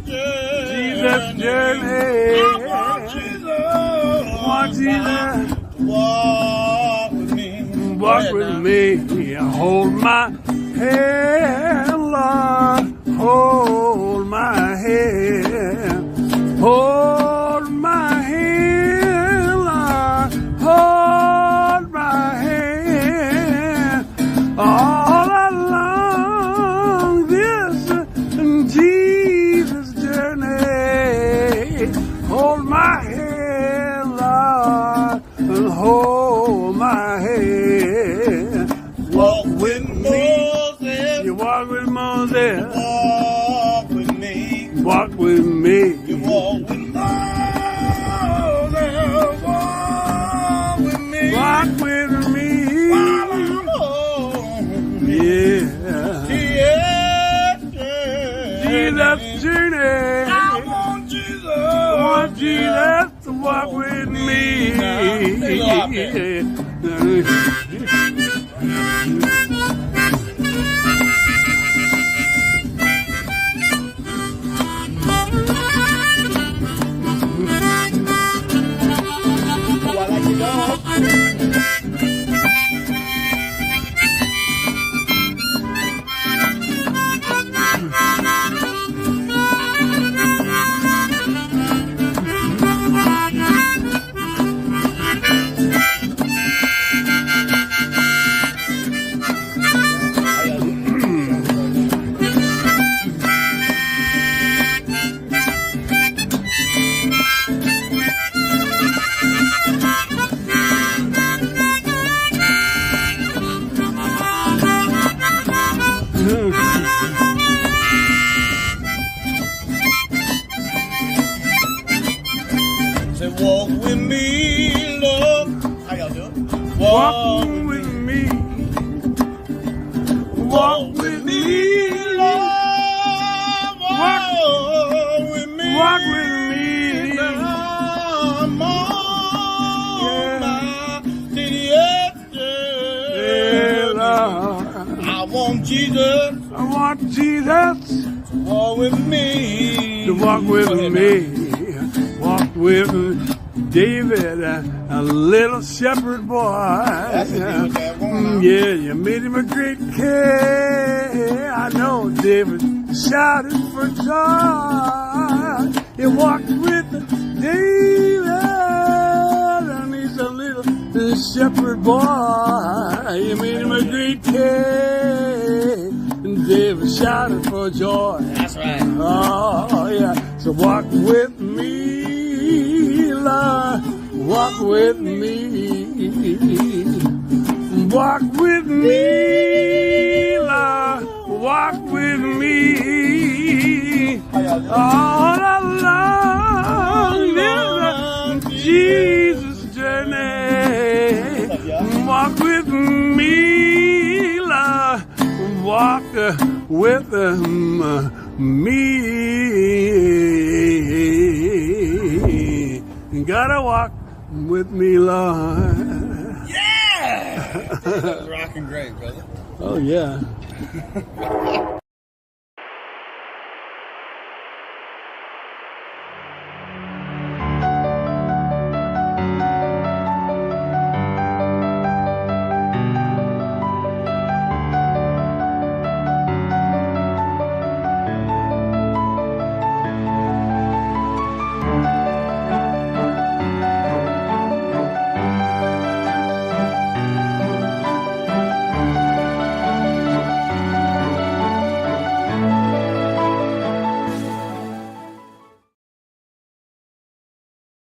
Jesus journey. I want Jesus. Want Jesus. Walk with me. Walk with me. Hold my hand, Lord. Hold my hand. Hold my hand, Lord. Hold my hand. All along this Jesus journey. Hold my hand, Lord. And hold my hand. Walk with Moses. You walk with Moses. Walk with me. Walk with me. You walk with Moses. Walk with me. Walk with me. While I'm home. Yeah. Jesus journey. I want Jesus. I want Jesus to walk with me. Say, walk with me, Lord. How y'all doing? Walk with me. Walk with me, Lord. Walk with me. Walk with me. I'm on my city. I want Jesus. I want Jesus to walk with me. to walk with me. Walk with David, a little shepherd boy. Yeah, you made him a great king. I know David shouted for joy. He walked with David, and he's a little shepherd boy. You made him a great king. And David shouted for joy. That's right. Oh, yeah. So walk with me, Lord. Walk with me. Walk with me, Lord. Walk with me. All along this Jesus journey. Walk with me, Lord. Walk with me. Gotta walk with me, Lord. Yeah! That was rocking great, brother. Oh, yeah.